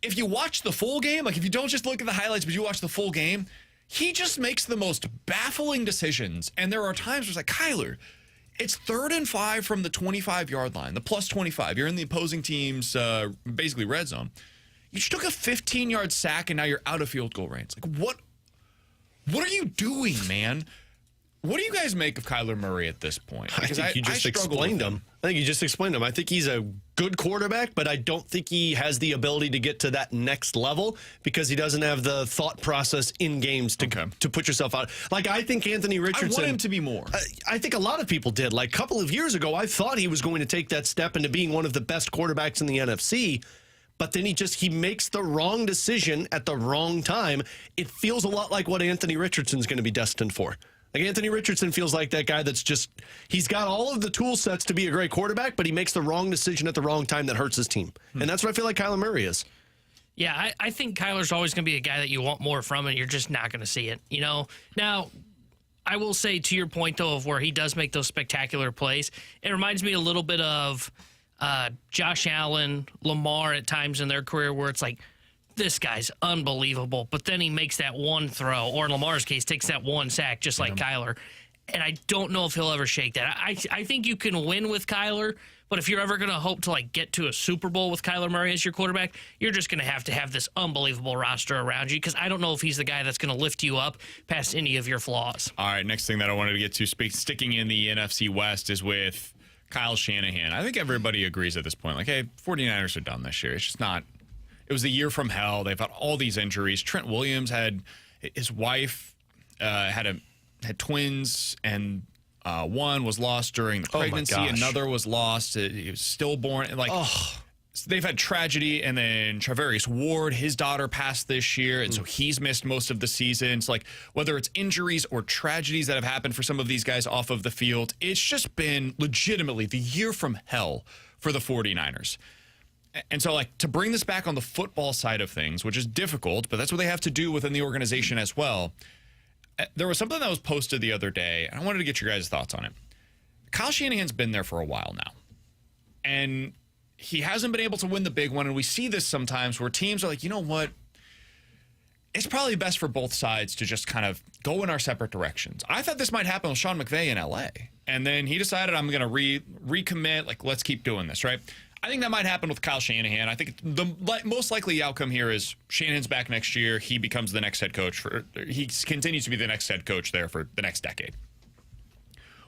Speaker 2: if you watch the full game, like if you don't just look at the highlights, but you watch the full game, he just makes the most baffling decisions. And there are times where it's like, Kyler, it's 3rd and 5 from the 25-yard line, the plus 25. You're in the opposing team's basically red zone. You just took a 15-yard sack, and now you're out of field goal range. Like, what are you doing, man? What do you guys make of Kyler Murray at this point?
Speaker 4: Because I think you just explained him. I think you just explained him. I think he's a good quarterback, but I don't think he has the ability to get to that next level because he doesn't have the thought process in games to put yourself out. Like, I think Anthony Richardson...
Speaker 2: I want him to be more.
Speaker 4: I think a lot of people did. Like, a couple of years ago, I thought he was going to take that step into being one of the best quarterbacks in the NFC, but then he makes the wrong decision at the wrong time. It feels a lot like what Anthony Richardson's going to be destined for. Like Anthony Richardson feels like that guy he's got all of the tool sets to be a great quarterback, but he makes the wrong decision at the wrong time that hurts his team. And that's what I feel like Kyler Murray is.
Speaker 3: Yeah, I think Kyler's always going to be a guy that you want more from, and you're just not going to see it. Now, I will say to your point, though, of where he does make those spectacular plays, it reminds me a little bit of Josh Allen, Lamar at times in their career where it's like, this guy's unbelievable, but then he makes that one throw, or in Lamar's case, takes that one sack just like Kyler. And I don't know if he'll ever shake that. I think you can win with Kyler, but if you're ever going to hope to get to a Super Bowl with Kyler Murray as your quarterback, you're just going to have this unbelievable roster around you, because I don't know if he's the guy that's going to lift you up past any of your flaws.
Speaker 2: All right, next thing that I wanted to get to, sticking in the NFC West, is with Kyle Shanahan. I think everybody agrees at this point, hey, 49ers are done this year. It's just not. It was the year from hell. They've had all these injuries. Trent Williams his wife had twins, and one was lost during the pregnancy. Another was lost. He was stillborn. They've had tragedy, and then Travarius Ward, his daughter, passed this year, and so he's missed most of the season. It's whether it's injuries or tragedies that have happened for some of these guys off of the field, it's just been legitimately the year from hell for the 49ers. And so, to bring this back on the football side of things, which is difficult, but that's what they have to do within the organization as well. There was something that was posted the other day, and I wanted to get your guys' thoughts on it. Kyle Shanahan's been there for a while now, and he hasn't been able to win the big one, and we see this sometimes where teams are like, you know what? It's probably best for both sides to just kind of go in our separate directions. I thought this might happen with Sean McVay in L.A., and then he decided, I'm going to recommit, let's keep doing this, right? I think that might happen with Kyle Shanahan. I think the most likely outcome here is Shanahan's back next year. He becomes the next head coach. He continues to be the next head coach there for the next decade.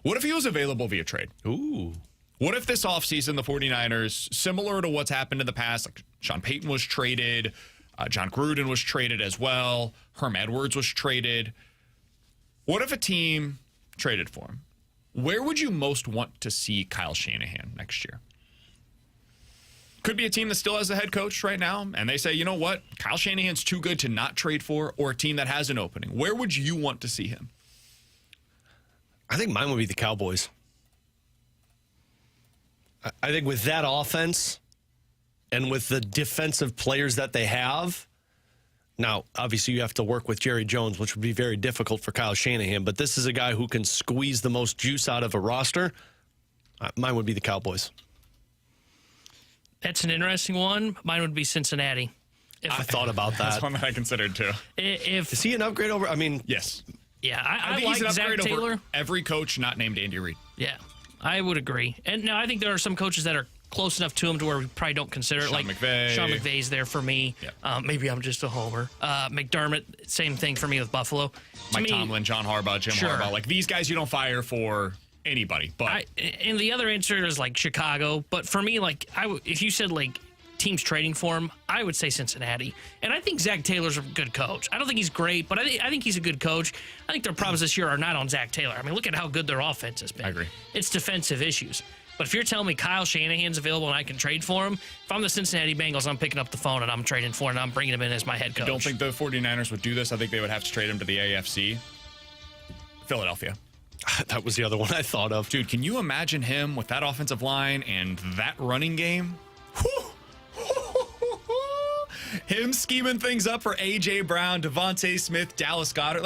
Speaker 2: What if he was available via trade?
Speaker 4: Ooh.
Speaker 2: What if this offseason the 49ers, similar to what's happened in the past, Sean Payton was traded, John Gruden was traded as well, Herm Edwards was traded. What if a team traded for him? Where would you most want to see Kyle Shanahan next year? Could be a team that still has a head coach right now, and they say, you know what, Kyle Shanahan's too good to not trade for, or a team that has an opening. Where would you want to see him?
Speaker 4: I think mine would be the Cowboys. I think with that offense and with the defensive players that they have, now, obviously you have to work with Jerry Jones, which would be very difficult for Kyle Shanahan, but this is a guy who can squeeze the most juice out of a roster. Mine would be the Cowboys.
Speaker 3: That's an interesting one. Mine would be Cincinnati.
Speaker 4: I thought about that.
Speaker 2: That's one that I considered too.
Speaker 4: Is he an upgrade over?
Speaker 2: Yes.
Speaker 3: Yeah, I
Speaker 2: think
Speaker 3: like
Speaker 2: he's an
Speaker 3: Zach
Speaker 2: upgrade
Speaker 3: Taylor.
Speaker 2: over every coach not named Andy Reid.
Speaker 3: Yeah, I would agree. And now I think there are some coaches that are close enough to him to where we probably don't consider it.
Speaker 2: Sean McVay.
Speaker 3: Sean McVay's there for me.
Speaker 2: Yeah.
Speaker 3: Maybe I'm just a homer. McDermott, same thing for me with Buffalo.
Speaker 2: Mike Tomlin, John Harbaugh, Jim
Speaker 3: Sure.
Speaker 2: Harbaugh. These guys you don't fire for anybody. But
Speaker 3: and the other answer is Chicago. But for me, if you said teams trading for him, I would say Cincinnati. And I think Zach Taylor's a good coach. I don't think he's great, but I think he's a good coach. I think their problems this year are not on Zach Taylor. Look at how good their offense has been.
Speaker 2: I agree.
Speaker 3: It's defensive issues. But if you're telling me Kyle Shanahan's available and I can trade for him, if I'm the Cincinnati Bengals, I'm picking up the phone and I'm trading for him and I'm bringing him in as my head coach.
Speaker 2: I don't think the 49ers would do this. I think they would have to trade him to the AFC. Philadelphia.
Speaker 4: That was the other one I thought of.
Speaker 2: Dude, can you imagine him with that offensive line and that running game? Him scheming things up for A.J. Brown, Devontae Smith, Dallas Goedert.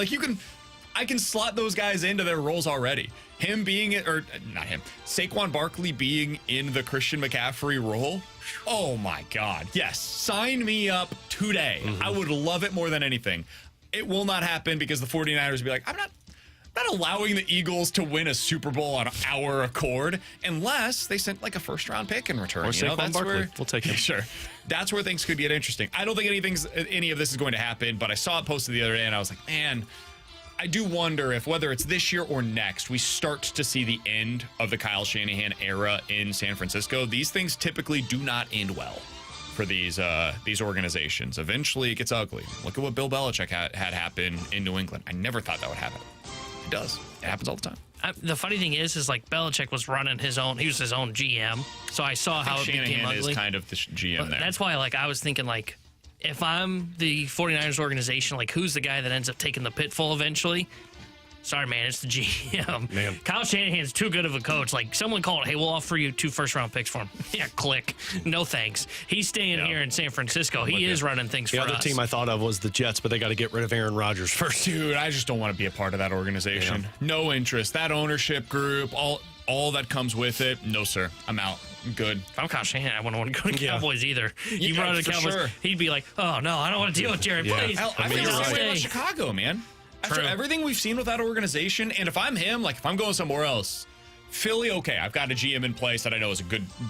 Speaker 2: I can slot those guys into their roles already. Him being, or not him, Saquon Barkley being in the Christian McCaffrey role. Oh my God. Yes. Sign me up today. Mm-hmm. I would love it more than anything. It will not happen because the 49ers will be like, I'm not allowing the Eagles to win a Super Bowl on our accord unless they sent a first-round pick in return.
Speaker 4: Or Saquon Barkley. We'll take it.
Speaker 2: Sure. That's where things could get interesting. I don't think any of this is going to happen, but I saw it posted the other day, and I was like, man, I do wonder if whether it's this year or next, we start to see the end of the Kyle Shanahan era in San Francisco. These things typically do not end well for these organizations. Eventually, it gets ugly. Look at what Bill Belichick had happen in New England. I never thought that would happen. It does. It happens all the time.
Speaker 3: The funny thing is like Belichick was running his own. He was his own GM, so I saw how it became
Speaker 2: Shanahan
Speaker 3: ugly.
Speaker 2: is kind of the GM there.
Speaker 3: That's why, like, I was thinking, like, if I'm the 49ers organization, like, who's the guy that ends up taking the pitfall eventually? Sorry, man, it's the GM.
Speaker 4: Man.
Speaker 3: Kyle Shanahan's too good of a coach. Like, someone called, hey, we'll offer you 2 first-round picks for him. Yeah, click. No thanks. He's staying here in San Francisco. He is running things for us.
Speaker 4: The other team I thought of was the Jets, but they got to get rid of Aaron Rodgers first.
Speaker 2: Dude, I just don't want to be a part of that organization.
Speaker 4: Yeah.
Speaker 2: No interest. That ownership group, all that comes with it. No, sir. I'm out. I'm good.
Speaker 3: If I'm Kyle Shanahan, I wouldn't want to go to Cowboys either. You run to
Speaker 2: for
Speaker 3: Cowboys,
Speaker 2: sure.
Speaker 3: he'd be like, oh, no, I don't want to deal with Jared. Please.
Speaker 2: I feel the same way about Chicago, man. After
Speaker 3: True.
Speaker 2: everything we've seen with that organization, and if I'm him, like if I'm going somewhere else, Philly, okay, I've got a GM in place that I know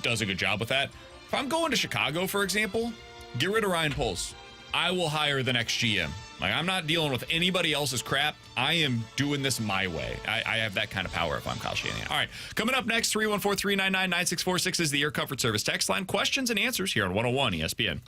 Speaker 2: does a good job with that. If I'm going to Chicago, for example, get rid of Ryan Poles. I will hire the next GM. Like, I'm not dealing with anybody else's crap. I am doing this my way. I have that kind of power if I'm Kyle Shanahan. All right, coming up next, 314-399-9646 is the Air Comfort Service text line. Questions and answers here on 101 ESPN.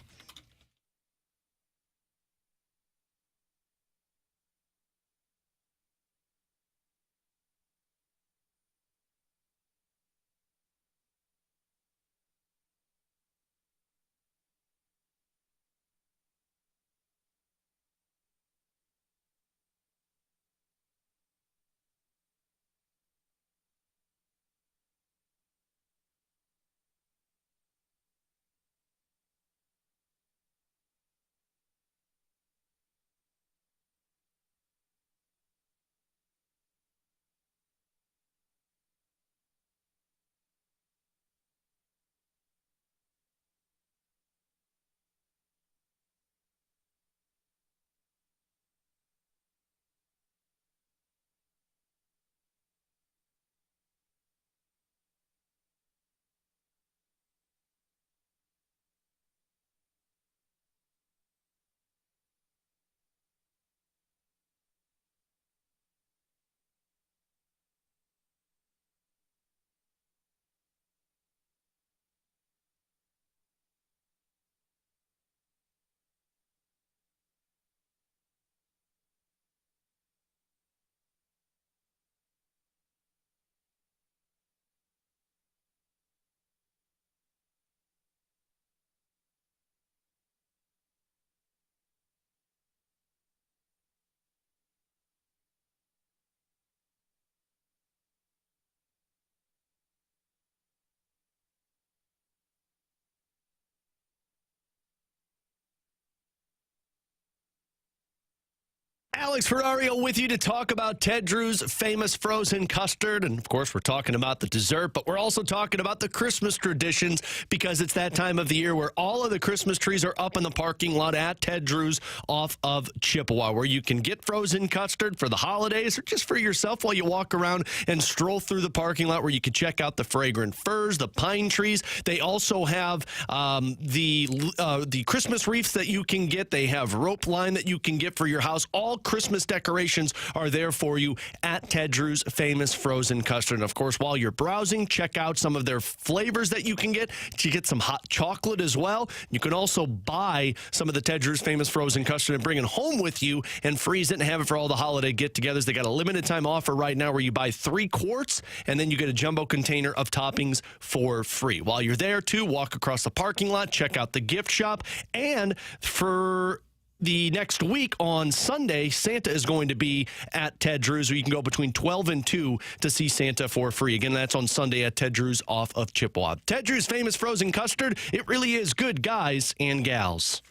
Speaker 4: Alex Ferrario with you to talk about Ted Drew's famous frozen custard. And, of course, we're talking about the dessert, but we're also talking about the Christmas traditions because it's that time of the year where all of the Christmas trees are up in the parking lot at Ted Drew's off of Chippewa, where you can get frozen custard for the holidays or just for yourself while you walk around and stroll through the parking lot, where you can check out the fragrant firs, the pine trees. They also have the Christmas wreaths that you can get. They have rope line that you can get for your house. All Christmas decorations are there for you at Ted Drew's famous frozen custard. And of course, while you're browsing, check out some of their flavors that you can get. You get some hot chocolate as well. You can also buy some of the Ted Drew's famous frozen custard and bring it home with you and freeze it and have it for all the holiday get-togethers. They got a limited time offer right now where you buy 3 quarts and then you get a jumbo container of toppings for free. While you're there, too, walk across the parking lot, check out the gift shop, and for the next week on Sunday, Santa is going to be at Ted Drew's, where you can go between 12 and 2 to see Santa for free. Again, that's on Sunday at Ted Drew's off of Chippewa. Ted Drew's famous frozen custard. It really is good, guys and gals.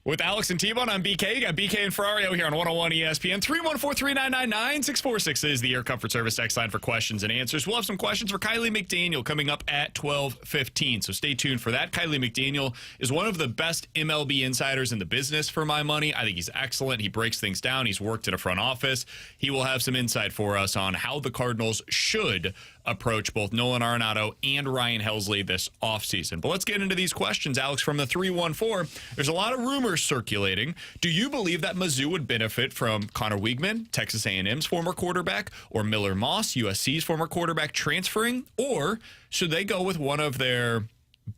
Speaker 2: With Alex and T-Bone, I'm BK. You got BK and Ferrario here on 101 ESPN. 314-3999-6466 is the Air Comfort Service text line for questions and answers. We'll have some questions for Kiley McDaniel coming up at 12:15, so stay tuned for that. Kiley McDaniel is one of the best MLB insiders in the business for my money. I think he's excellent. He breaks things down. He's worked in a front office. He will have some insight for us on how the Cardinals should approach both Nolan Arenado and Ryan Helsley this offseason. But let's get into these questions, Alex, from the 314. There's a lot of rumors circulating. Do you believe that Mizzou would benefit from Connor Weigman, Texas A&M's former quarterback, or Miller Moss, USC's former quarterback, transferring? Or should they go with one of their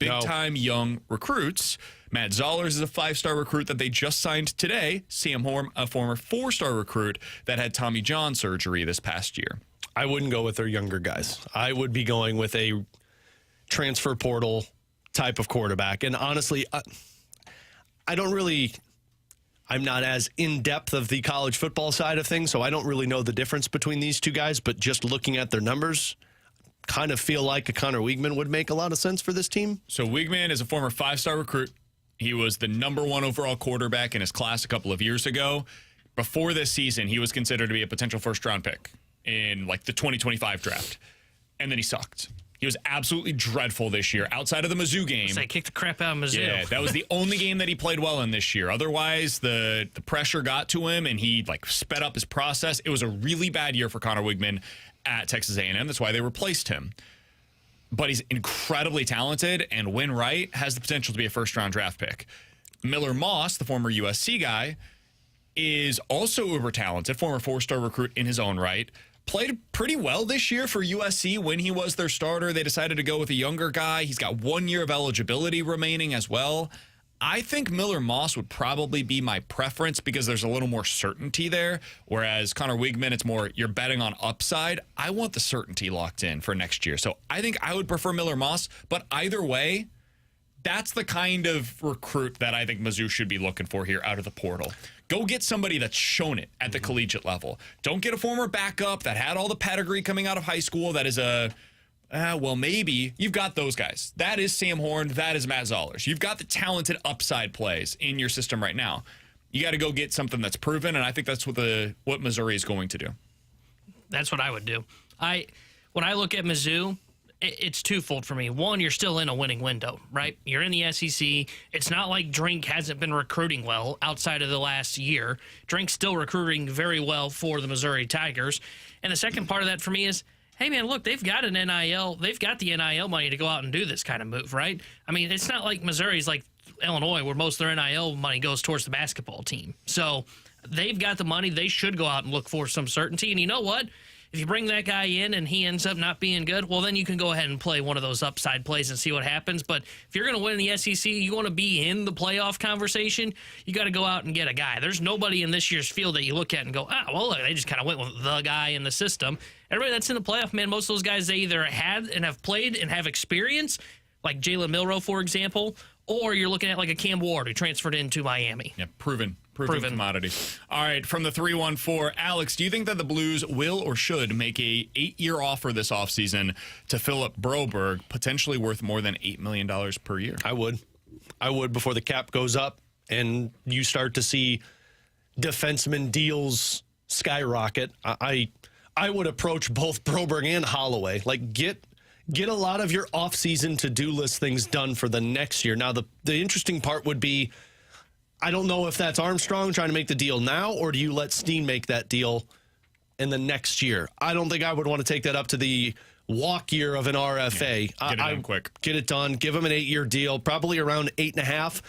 Speaker 2: big-time young recruits? Matt Zollers is a 5-star recruit that they just signed today. Sam Horn, a former 4-star recruit that had Tommy John surgery this past year.
Speaker 4: I wouldn't go with their younger guys. I would be going with a transfer portal type of quarterback. And honestly, I'm not as in-depth of the college football side of things, so I don't really know the difference between these two guys, but just looking at their numbers, kind of feel like a Connor Weigman would make a lot of sense for this team.
Speaker 2: So Weigman is a former 5-star recruit. He was the #1 overall quarterback in his class a couple of years ago. Before this season, he was considered to be a potential first-round pick in like the 2025 draft. And then he sucked. He was absolutely dreadful this year outside of the Mizzou game.
Speaker 3: They kicked the crap out of Mizzou.
Speaker 2: Yeah, that was the only game that he played well in this year. Otherwise, the pressure got to him and he like sped up his process. It was a really bad year for Connor Weigman at Texas A&M. That's why they replaced him. But he's incredibly talented and when right, has the potential to be a first-round draft pick. Miller Moss, the former USC guy, is also uber talented, former 4-star recruit in his own right. Played pretty well this year for USC when he was their starter. They decided to go with a younger guy. He's got 1 year of eligibility remaining as well. I think Miller Moss would probably be my preference because there's a little more certainty there, whereas Connor Weigman, it's more you're betting on upside. I want the certainty locked in for next year. So I think I would prefer Miller Moss, but either way, that's the kind of recruit that I think Mizzou should be looking for here out of the portal. Go get somebody that's shown it at the collegiate level. Don't get a former backup that had all the pedigree coming out of high school that is well, maybe. You've got those guys. That is Sam Horn. That is Matt Zollers. You've got the talented upside plays in your system right now. You got to go get something that's proven, and I think that's what Missouri is going to do.
Speaker 3: That's what I would do. When I look at Mizzou, it's twofold for me. One, you're still in a winning window, right? You're in the SEC. It's not like Drink hasn't been recruiting well outside of the last year. Drink's still recruiting very well for the Missouri Tigers. And the second part of that for me is, hey, man, look, they've got an NIL. They've got the NIL money to go out and do this kind of move, right? I mean, it's not like Missouri's like Illinois where most of their NIL money goes towards the basketball team. So they've got the money. They should go out and look for some certainty. And you know what? If you bring that guy in and he ends up not being good, well, then you can go ahead and play one of those upside plays and see what happens. But if you're going to win the SEC, you want to be in the playoff conversation, you got to go out and get a guy. There's nobody in this year's field that you look at and go, well, look, they just kind of went with the guy in the system. Everybody that's in the playoff, man, most of those guys, they either had and have played and have experience, like Jalen Milroe, for example, or you're looking at like a Cam Ward who transferred into Miami.
Speaker 2: Yeah, proven commodity. All right, from the 314, Alex, do you think that the Blues will or should make a 8-year offer this offseason to Philip Broberg, potentially worth more than $8 million per year?
Speaker 4: I would before the cap goes up and you start to see defenseman deals skyrocket. I would approach both Broberg and Holloway. Like, get a lot of your off-season to-do list things done for the next year. Now, the interesting part would be, I don't know if that's Armstrong trying to make the deal now, or do you let Steen make that deal in the next year? I don't think I would want to take that up to the walk year of an RFA.
Speaker 2: Yeah, get it done quick.
Speaker 4: Get it done. Give him an 8-year deal, probably around 8.5,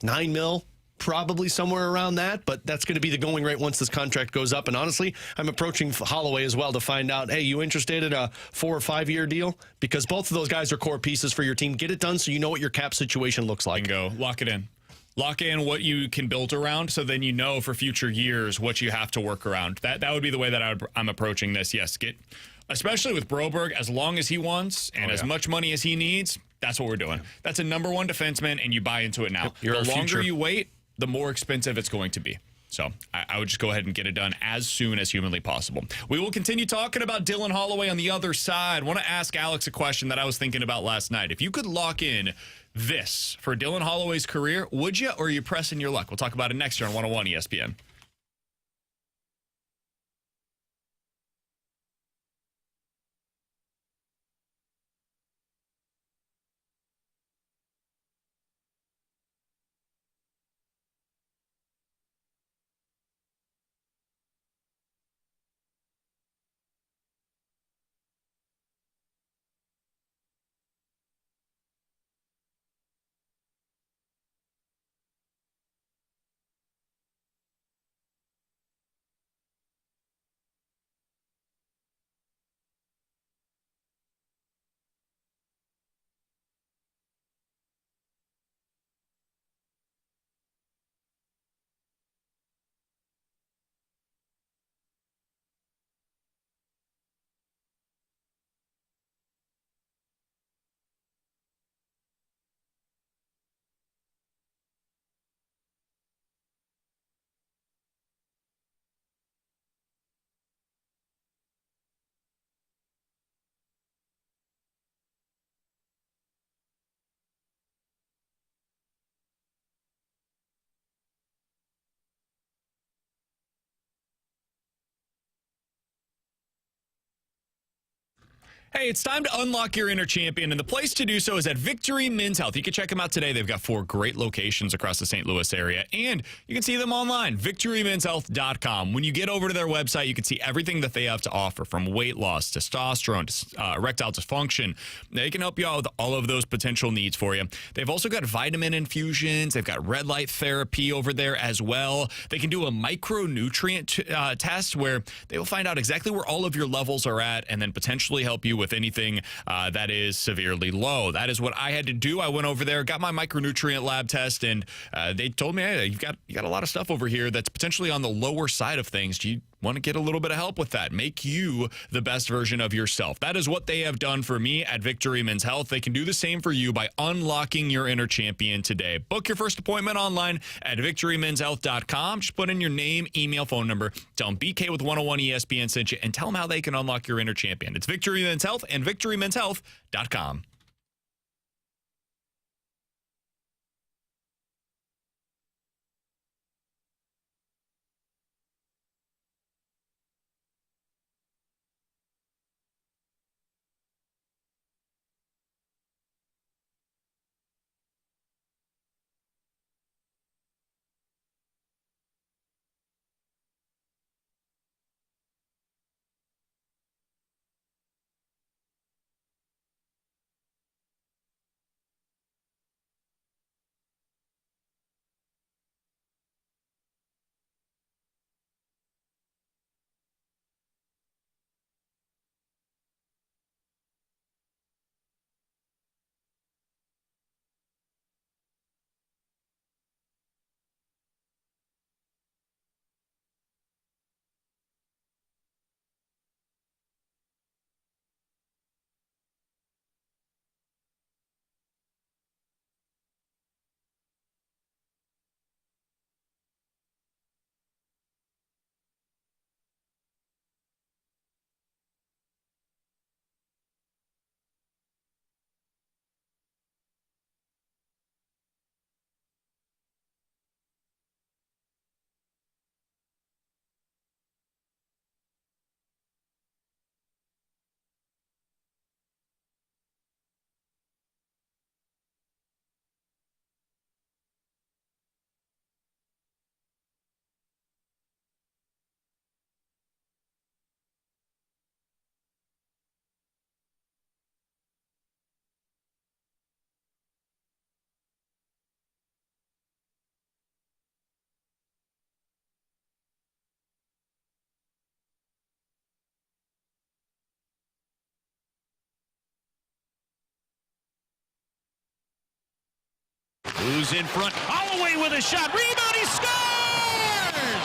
Speaker 4: $9 million. Probably somewhere around that, but that's going to be the going rate once this contract goes up. And honestly, I'm approaching Holloway as well to find out, hey, you interested in a 4 or 5 year deal? Because both of those guys are core pieces for your team. Get it done so you know what your cap situation looks like.
Speaker 2: Bingo. Lock it in. Lock in what you can build around so then you know for future years what you have to work around. That would be the way that I'm approaching this. Yes, especially with Broberg, as long as he wants and as much money as he needs, that's what we're doing. That's a #1 defenseman, and you buy into it now.
Speaker 4: The
Speaker 2: longer you wait, the more expensive it's going to be. So I would just go ahead and get it done as soon as humanly possible. We will continue talking about Dylan Holloway on the other side. I want to ask Alex a question that I was thinking about last night. If you could lock in this for Dylan Holloway's career, would you, or are you pressing your luck? We'll talk about it next year on 101 ESPN. Hey, it's time to unlock your inner champion, and the place to do so is at Victory Men's Health. You can check them out today. They've got 4 great locations across the St. Louis area, and you can see them online, victorymenshealth.com. When you get over to their website, you can see everything that they have to offer, from weight loss, testosterone, to erectile dysfunction. They can help you out with all of those potential needs for you. They've also got vitamin infusions. They've got red light therapy over there as well. They can do a micronutrient test where they will find out exactly where all of your levels are at and then potentially help you with anything that is severely low. That is what I had to do. I went over there, got my micronutrient lab test, and they told me, hey, you got a lot of stuff over here that's potentially on the lower side of things. Do you want to get a little bit of help with that? Make you the best version of yourself. That is what they have done for me at Victory Men's Health. They can do the same for you by unlocking your inner champion today. Book your first appointment online at victorymenshealth.com. Just put in your name, email, phone number. Tell them BK with 101 ESPN sent you, and tell them how they can unlock your inner champion. It's Victory Men's Health and victorymenshealth.com.
Speaker 1: Who's in front? Holloway with a shot. Rebound, he scores!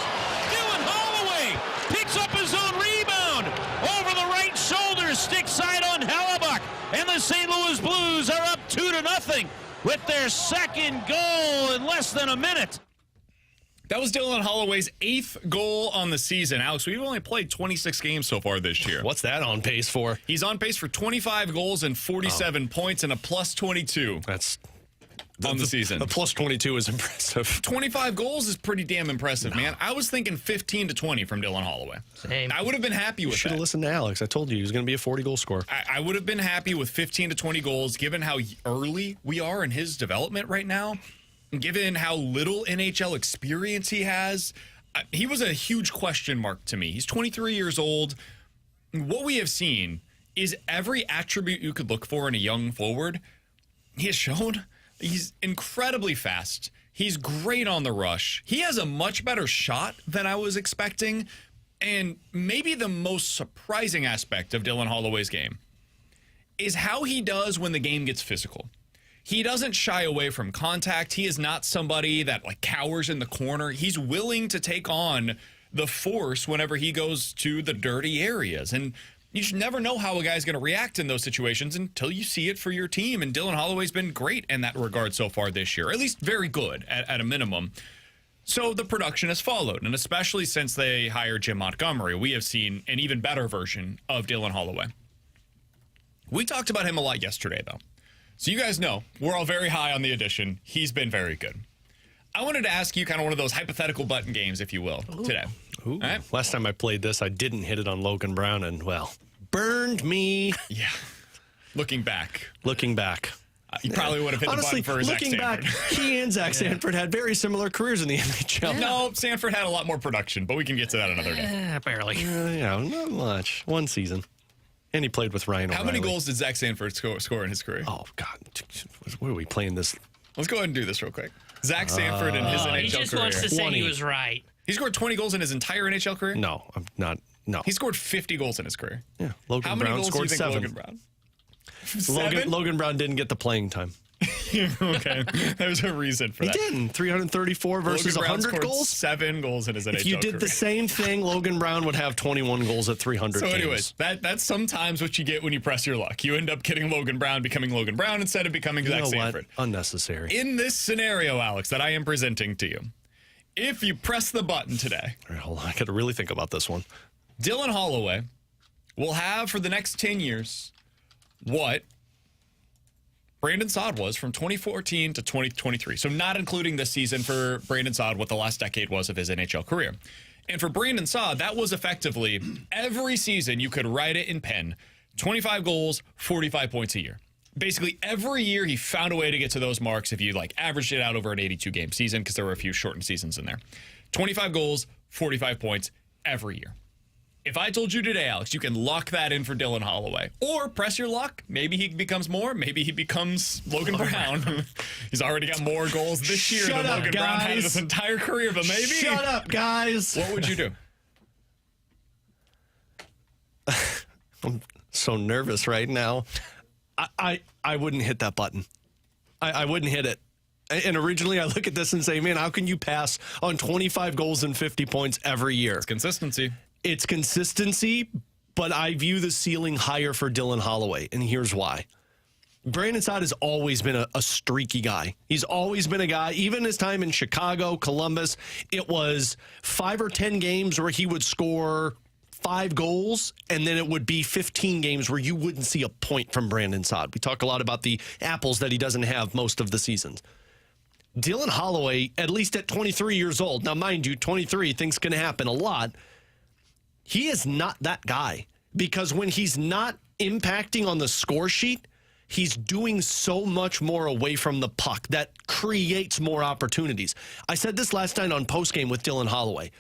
Speaker 1: Dylan Holloway picks up his own rebound over the right shoulder, stick side on Hellebuck. And the St. Louis Blues are up 2-0 with their second goal in less than a minute.
Speaker 2: That was Dylan Holloway's 8th goal on the season. Alex, we've only played 26 games so far this year.
Speaker 4: What's that on pace for?
Speaker 2: He's on pace for 25 goals and 47 points and a plus 22.
Speaker 4: That's
Speaker 2: on the season.
Speaker 4: The plus 22 is impressive.
Speaker 2: 25 goals is pretty damn impressive, man. I was thinking 15 to 20 from Dylan Holloway.
Speaker 3: Same.
Speaker 2: I would have been happy with that.
Speaker 4: Should have listened to Alex. I told you he was going to be a 40-goal scorer.
Speaker 2: I would have been happy with 15 to 20 goals, given how early we are in his development right now, given how little NHL experience he has. He was a huge question mark to me. He's 23 years old. What we have seen is every attribute you could look for in a young forward. He has shown. He's incredibly fast. He's great on the rush. He has a much better shot than I was expecting. And maybe the most surprising aspect of Dylan Holloway's game is how he does when the game gets physical. He doesn't shy away from contact. He is not somebody that cowers in the corner. He's willing to take on the force whenever he goes to the dirty areas. And you should never know how a guy's going to react in those situations until you see it for your team. And Dylan Holloway's been great in that regard so far this year, at least very good at a minimum. So the production has followed, and especially since they hired Jim Montgomery, we have seen an even better version of Dylan Holloway. We talked about him a lot yesterday, though. So you guys know, we're all very high on the addition. He's been very good. I wanted to ask you kind of one of those hypothetical button games, if you will, today.
Speaker 4: Ooh.
Speaker 2: All right?
Speaker 4: Last time I played this, I didn't hit it on Logan Brown, and, well, burned me.
Speaker 2: Yeah. Looking back. You probably would have hit
Speaker 4: Honestly,
Speaker 2: the button for Zach
Speaker 4: looking back,
Speaker 2: Sanford.
Speaker 4: he and Zach Sanford had very similar careers in the NHL.
Speaker 2: No, Sanford had a lot more production, but we can get to that another day.
Speaker 3: Barely.
Speaker 4: Yeah, not much. One season. And he played with Ryan O'Reilly.
Speaker 2: How many goals did Zach Sanford score in his career?
Speaker 4: Oh, God. What are we playing this?
Speaker 2: Let's go ahead and do this real quick. Zach Sanford in his NHL career.
Speaker 3: He just wants to say
Speaker 4: 20.
Speaker 3: he was right.
Speaker 2: He scored 20 goals in his entire NHL career?
Speaker 4: No, I'm not. No.
Speaker 2: He scored 50 goals in his career.
Speaker 4: Yeah, Logan
Speaker 2: How many
Speaker 4: Brown
Speaker 2: goals
Speaker 4: scored
Speaker 2: do you think
Speaker 4: 7.
Speaker 2: Logan Brown?
Speaker 4: Logan Brown didn't get the playing time.
Speaker 2: Okay. There's a reason for
Speaker 4: He
Speaker 2: that.
Speaker 4: didn't. 334 versus
Speaker 2: Logan Brown
Speaker 4: 100
Speaker 2: scored
Speaker 4: goals?
Speaker 2: 7 goals in his NHL career.
Speaker 4: If you did the same thing, Logan Brown would have 21 goals at 300
Speaker 2: So
Speaker 4: games.
Speaker 2: anyways, that's sometimes what you get when you press your luck. You end up getting Logan Brown becoming Logan Brown instead of becoming
Speaker 4: You
Speaker 2: Zach
Speaker 4: know
Speaker 2: Sanford.
Speaker 4: what? Unnecessary.
Speaker 2: In this scenario, Alex, that I am presenting to you, if you press the button today,
Speaker 4: All right, hold on. I got to really think about this one.
Speaker 2: Dylan Holloway will have for the next 10 years what Brandon Saad was from 2014 to 2023. So not including this season for Brandon Saad, what the last decade was of his NHL career. And for Brandon Saad, that was effectively every season you could write it in pen, 25 goals, 45 points a year. Basically every year he found a way to get to those marks if you averaged it out over an 82-game season, because there were a few shortened seasons in there. 25 goals, 45 points every year. If I told you today, Alex, you can lock that in for Dylan Holloway, or press your luck. Maybe he becomes more. Maybe he becomes Logan Brown. He's already got more goals this year than Logan Brown had his entire career, but maybe.
Speaker 4: Shut up, guys.
Speaker 2: What would you do?
Speaker 4: I'm so nervous right now. I wouldn't hit that button. I wouldn't hit it. And originally I look at this and say, man, how can you pass on 25 goals and 50 points every year?
Speaker 2: It's consistency.
Speaker 4: It's consistency, but I view the ceiling higher for Dylan Holloway, and here's why. Brandon Saad has always been a streaky guy. He's always been a guy, even his time in Chicago, Columbus, it was 5 or 10 games where he would score 5 goals, and then it would be 15 games where you wouldn't see a point from Brandon Saad. We talk a lot about the apples that he doesn't have most of the seasons. Dylan Holloway, at least at 23 years old, now mind you, 23, things can happen a lot. He is not that guy, because when he's not impacting on the score sheet, he's doing so much more away from the puck that creates more opportunities. I said this last night on postgame with Dylan Holloway.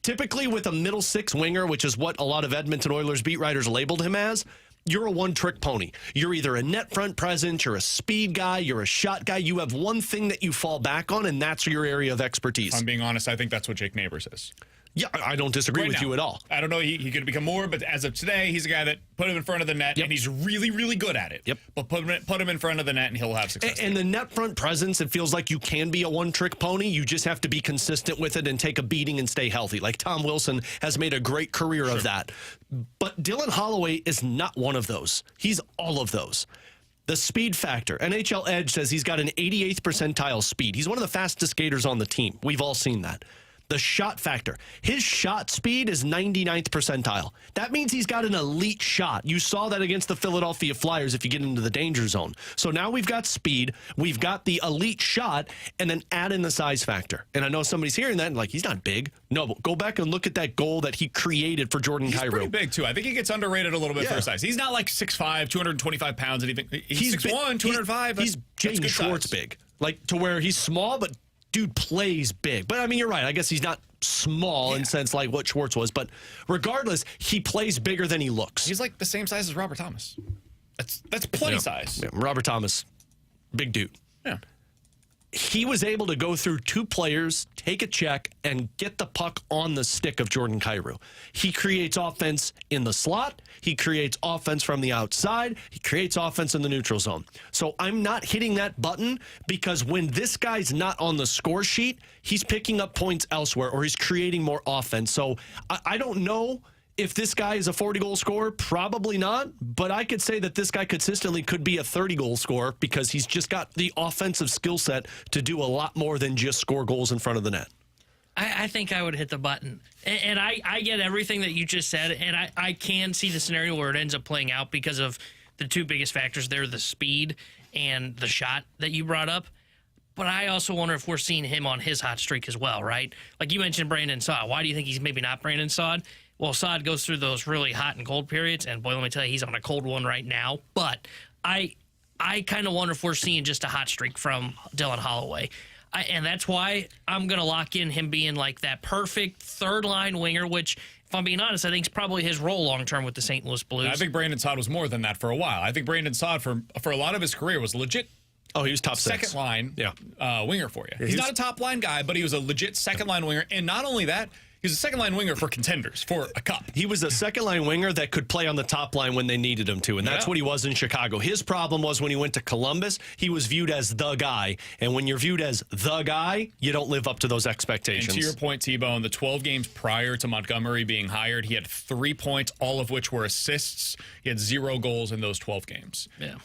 Speaker 4: Typically with a middle six winger, which is what a lot of Edmonton Oilers beat writers labeled him as, you're a one-trick pony. You're either a net front presence, you're a speed guy, you're a shot guy. You have one thing that you fall back on, and that's your area of expertise.
Speaker 2: If I'm being honest, I think that's what Jake Neighbors is.
Speaker 4: Yeah, I don't disagree with you at all.
Speaker 2: I don't know. He could become more, but as of today, he's a guy that put him in front of the net, and he's really, really good at it.
Speaker 4: Yep.
Speaker 2: But put him in front of the net, and he'll have success.
Speaker 4: And the net front presence, it feels like you can be a one-trick pony. You just have to be consistent with it and take a beating and stay healthy. Like Tom Wilson has made a great career of that. But Dylan Holloway is not one of those. He's all of those. The speed factor. NHL Edge says he's got an 88th percentile speed. He's one of the fastest skaters on the team. We've all seen that. the shot factor. His shot speed is 99th percentile. That means he's got an elite shot. You saw that against the Philadelphia Flyers if you get into the danger zone. So now we've got speed, we've got the elite shot, and then add in the size factor. And I know somebody's hearing that and like, he's not big. No, but go back and look at that goal that he created for Jordan Kyrou.
Speaker 2: He's pretty big, too. I think he gets underrated a little bit for his size. He's not like 6'5", 225 pounds, anything. He's 6'1", 205.
Speaker 4: He's Jaden Schwartz big. Like, to where he's small, but dude plays big. But, I mean, you're right. I guess he's not small in sense like what Schwartz was. But regardless, he plays bigger than he looks.
Speaker 2: He's like the same size as Robert Thomas. That's plenty size.
Speaker 4: Yeah, Robert Thomas, big dude.
Speaker 2: Yeah.
Speaker 4: He was able to go through two players, take a check, and get the puck on the stick of Jordan Kyrou. He creates offense in the slot. He creates offense from the outside. He creates offense in the neutral zone. So I'm not hitting that button because when this guy's not on the score sheet, he's picking up points elsewhere or he's creating more offense. So I don't know if this guy is a 40-goal scorer. Probably not, but I could say that this guy consistently could be a 30-goal scorer because he's just got the offensive skill set to do a lot more than just score goals in front of the net.
Speaker 3: I think I would hit the button. And I get everything that you just said, and I can see the scenario where it ends up playing out because of the two biggest factors there, the speed and the shot that you brought up. But I also wonder if we're seeing him on his hot streak as well, right? Like you mentioned Brandon Saad. Why do you think he's maybe not Brandon Saad? Well, Saad goes through those really hot and cold periods, and boy, let me tell you, he's on a cold one right now. But I kind of wonder if we're seeing just a hot streak from Dylan Holloway. And that's why I'm going to lock in him being like that perfect third-line winger, which, if I'm being honest, I think is probably his role long-term with the St. Louis Blues.
Speaker 2: I think Brandon Saad was more than that for a while. I think Brandon Saad, for a lot of his career, was legit.
Speaker 4: Oh, he was top six.
Speaker 2: Second-line winger for you. He's not a top-line guy, but he was a legit second-line winger. And not only that, he was a second-line winger for contenders, for a cup.
Speaker 4: He was a second-line winger that could play on the top line when they needed him to, and that's what he was in Chicago. His problem was when he went to Columbus, he was viewed as the guy, and when you're viewed as the guy, you don't live up to those expectations.
Speaker 2: And to your point, T-Bone, the 12 games prior to Montgomery being hired, he had 3 points, all of which were assists. He had 0 goals in those 12 games.
Speaker 3: Yeah.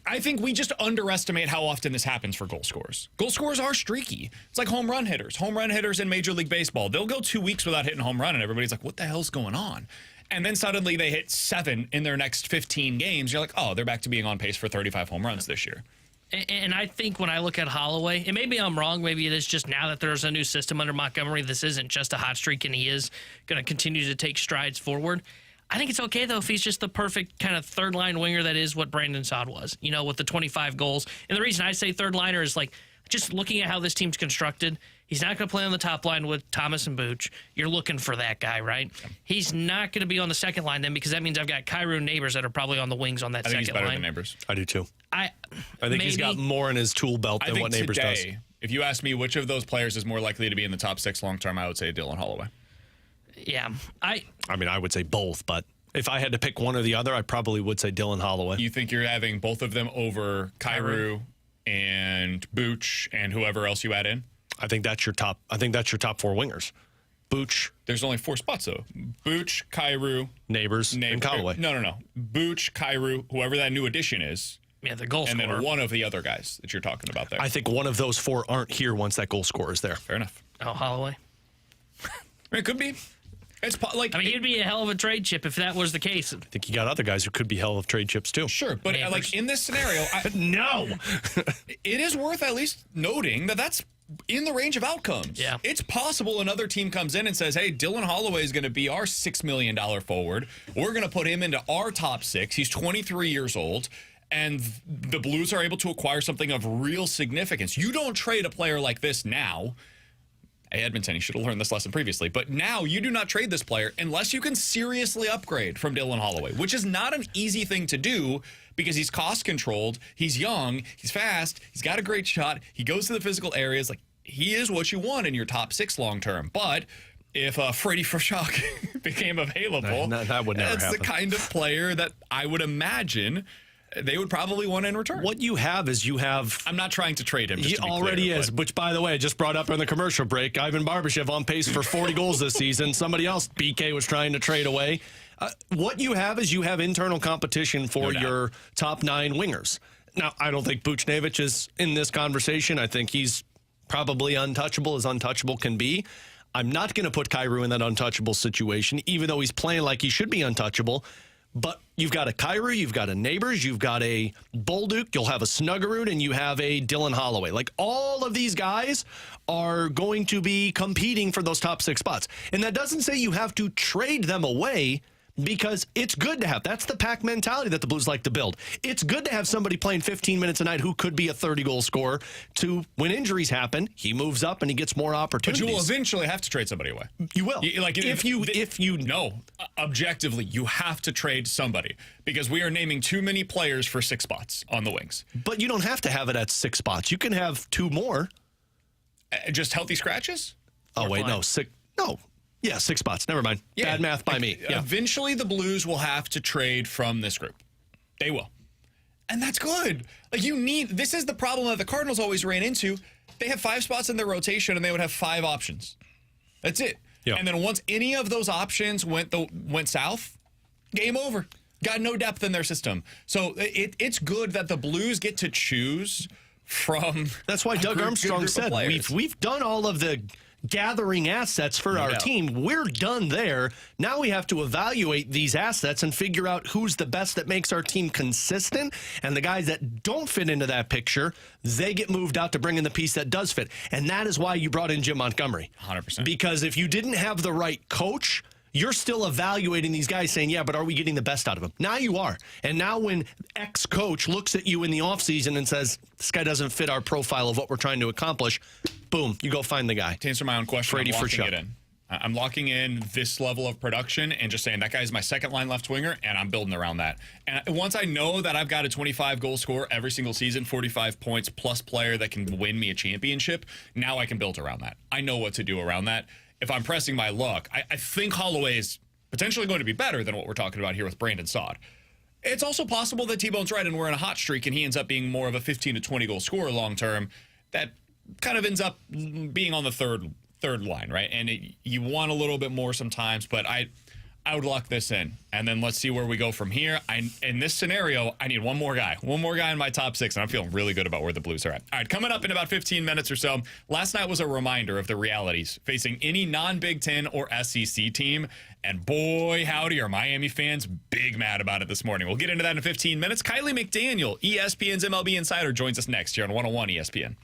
Speaker 2: I think we just underestimate how often this happens for goal scorers. Goal scorers are streaky. It's like home run hitters. Home run hitters in Major League Baseball. They'll go 2 weeks without hitting a home run, and everybody's like, what the hell's going on? And then suddenly they hit 7 in their next 15 games. You're like, oh, they're back to being on pace for 35 home runs this year.
Speaker 3: And I think when I look at Holloway, and maybe I'm wrong, maybe it is just now that there's a new system under Montgomery, this isn't just a hot streak and he is going to continue to take strides forward. I think it's okay, though, if he's just the perfect kind of third-line winger that is what Brandon Saad was, you know, with the 25 goals. And the reason I say third-liner is, like, just looking at how this team's constructed, he's not going to play on the top line with Thomas and Booch. You're looking for that guy, right? He's not going to be on the second line then because that means I've got Kyrou and Neighbors that are probably on the wings on that second line.
Speaker 2: I think he's better than Neighbors.
Speaker 4: I do, too.
Speaker 3: I
Speaker 4: think he's got more in his tool belt than what Neighbors does.
Speaker 2: If you ask me which of those players is more likely to be in the top 6 long-term, I would say Dylan Holloway.
Speaker 3: Yeah.
Speaker 4: I mean, I would say both, but if I had to pick one or the other, I probably would say Dylan Holloway.
Speaker 2: You think you're having both of them over Kyrou and Booch and whoever else you add in?
Speaker 4: I think that's your top 4 wingers. Booch.
Speaker 2: There's only 4 spots, though. Booch, Kyrou,
Speaker 4: Neighbors, and Holloway.
Speaker 2: No. Booch, Kyrou, whoever that new addition is.
Speaker 3: Yeah, the goal scorer.
Speaker 2: And then one of the other guys that you're talking about there.
Speaker 4: I think one of those 4 aren't here once that goal scorer is there.
Speaker 2: Fair enough.
Speaker 3: Oh, Holloway?
Speaker 2: It could be.
Speaker 3: He'd be a hell of a trade chip if that was the case.
Speaker 4: I think you got other guys who could be hell of trade chips too.
Speaker 2: Sure, but like in this scenario,
Speaker 4: no,
Speaker 2: it is worth at least noting that that's in the range of outcomes.
Speaker 3: Yeah,
Speaker 2: it's possible another team comes in and says, "Hey, Dylan Holloway is going to be our $6 million forward. We're going to put him into our top 6. He's 23 years old." And the Blues are able to acquire something of real significance. You don't trade a player like this now. Hey, Edmonton, you should have learned this lesson previously. But now you do not trade this player unless you can seriously upgrade from Dylan Holloway, which is not an easy thing to do because he's cost-controlled, he's young, he's fast, he's got a great shot, he goes to the physical areas. Like, he is what you want in your top 6 long-term. But if Freddie Frechuk became available,
Speaker 4: that would never
Speaker 2: that's
Speaker 4: happen.
Speaker 2: The kind of player that I would imagine they would probably want in return.
Speaker 4: What you have is
Speaker 2: I'm not trying to trade him.
Speaker 4: He already is, which, by the way, I just brought up in the commercial break. Ivan Barbashev on pace for 40 goals this season. Somebody else BK was trying to trade away. What you have is you have internal competition for your top 9 wingers. Now, I don't think Buchnevich is in this conversation. I think he's probably untouchable, as untouchable can be. I'm not going to put Kyrie in that untouchable situation, even though he's playing like he should be untouchable. But you've got a Kyrie, you've got a Neighbors, you've got a Bolduc, you'll have a Snuggerud, and you have a Dylan Holloway. Like, all of these guys are going to be competing for those top 6 spots. And that doesn't say you have to trade them away, because it's good to have. That's the pack mentality that the Blues like to build. It's good to have somebody playing 15 minutes a night who could be a 30-goal scorer to, when injuries happen, he moves up and he gets more opportunities.
Speaker 2: But you will eventually have to trade somebody away.
Speaker 4: You will.
Speaker 2: If you know, objectively, you have to trade somebody, because we are naming too many players for 6 spots on the wings.
Speaker 4: But you don't have to have it at 6 spots. You can have 2 more.
Speaker 2: Just healthy scratches?
Speaker 4: Oh, wait, no. 6. No. Yeah, 6 spots. Never mind.
Speaker 2: Yeah,
Speaker 4: bad math by me. Yeah.
Speaker 2: Eventually, the Blues will have to trade from this group. They will. And that's good. Like, this is the problem that the Cardinals always ran into. They have 5 spots in their rotation, and they would have 5 options. That's it. Yeah. And then once any of those options went south, game over. Got no depth in their system. So it's good that the Blues get to choose from.
Speaker 4: That's why Doug Armstrong said we've done all of the gathering assets for our team. We're done there. Now we have to evaluate these assets and figure out who's the best that makes our team consistent. And the guys that don't fit into that picture, they get moved out to bring in the piece that does fit. And that is why you brought in Jim Montgomery.
Speaker 2: 100%.
Speaker 4: Because if you didn't have the right coach, you're still evaluating these guys saying, yeah, but are we getting the best out of them? Now you are. And now when ex-coach looks at you in the offseason and says, this guy doesn't fit our profile of what we're trying to accomplish, boom, you go find the guy.
Speaker 2: To answer my own question,
Speaker 4: Brady
Speaker 2: I'm locking it in. I'm locking in this level of production and just saying that guy's my second-line left winger, and I'm building around that. And once I know that I've got a 25-goal scorer every single season, 45 points plus player that can win me a championship, now I can build around that. I know what to do around that. If I'm pressing my luck, I think Holloway is potentially going to be better than what we're talking about here with Brandon Saad. It's also possible that T-Bone's right and we're in a hot streak and he ends up being more of a 15 to 20 goal scorer long term. That kind of ends up being on the third line, right? And you want a little bit more sometimes, but I would lock this in, and then let's see where we go from here. In this scenario, I need one more guy in my top 6, and I'm feeling really good about where the Blues are at. All right, coming up in about 15 minutes or so, last night was a reminder of the realities facing any non-Big Ten or SEC team, and boy, howdy, are Miami fans big mad about it this morning. We'll get into that in 15 minutes. Kiley McDaniel, ESPN's MLB Insider, joins us next here on 101 ESPN.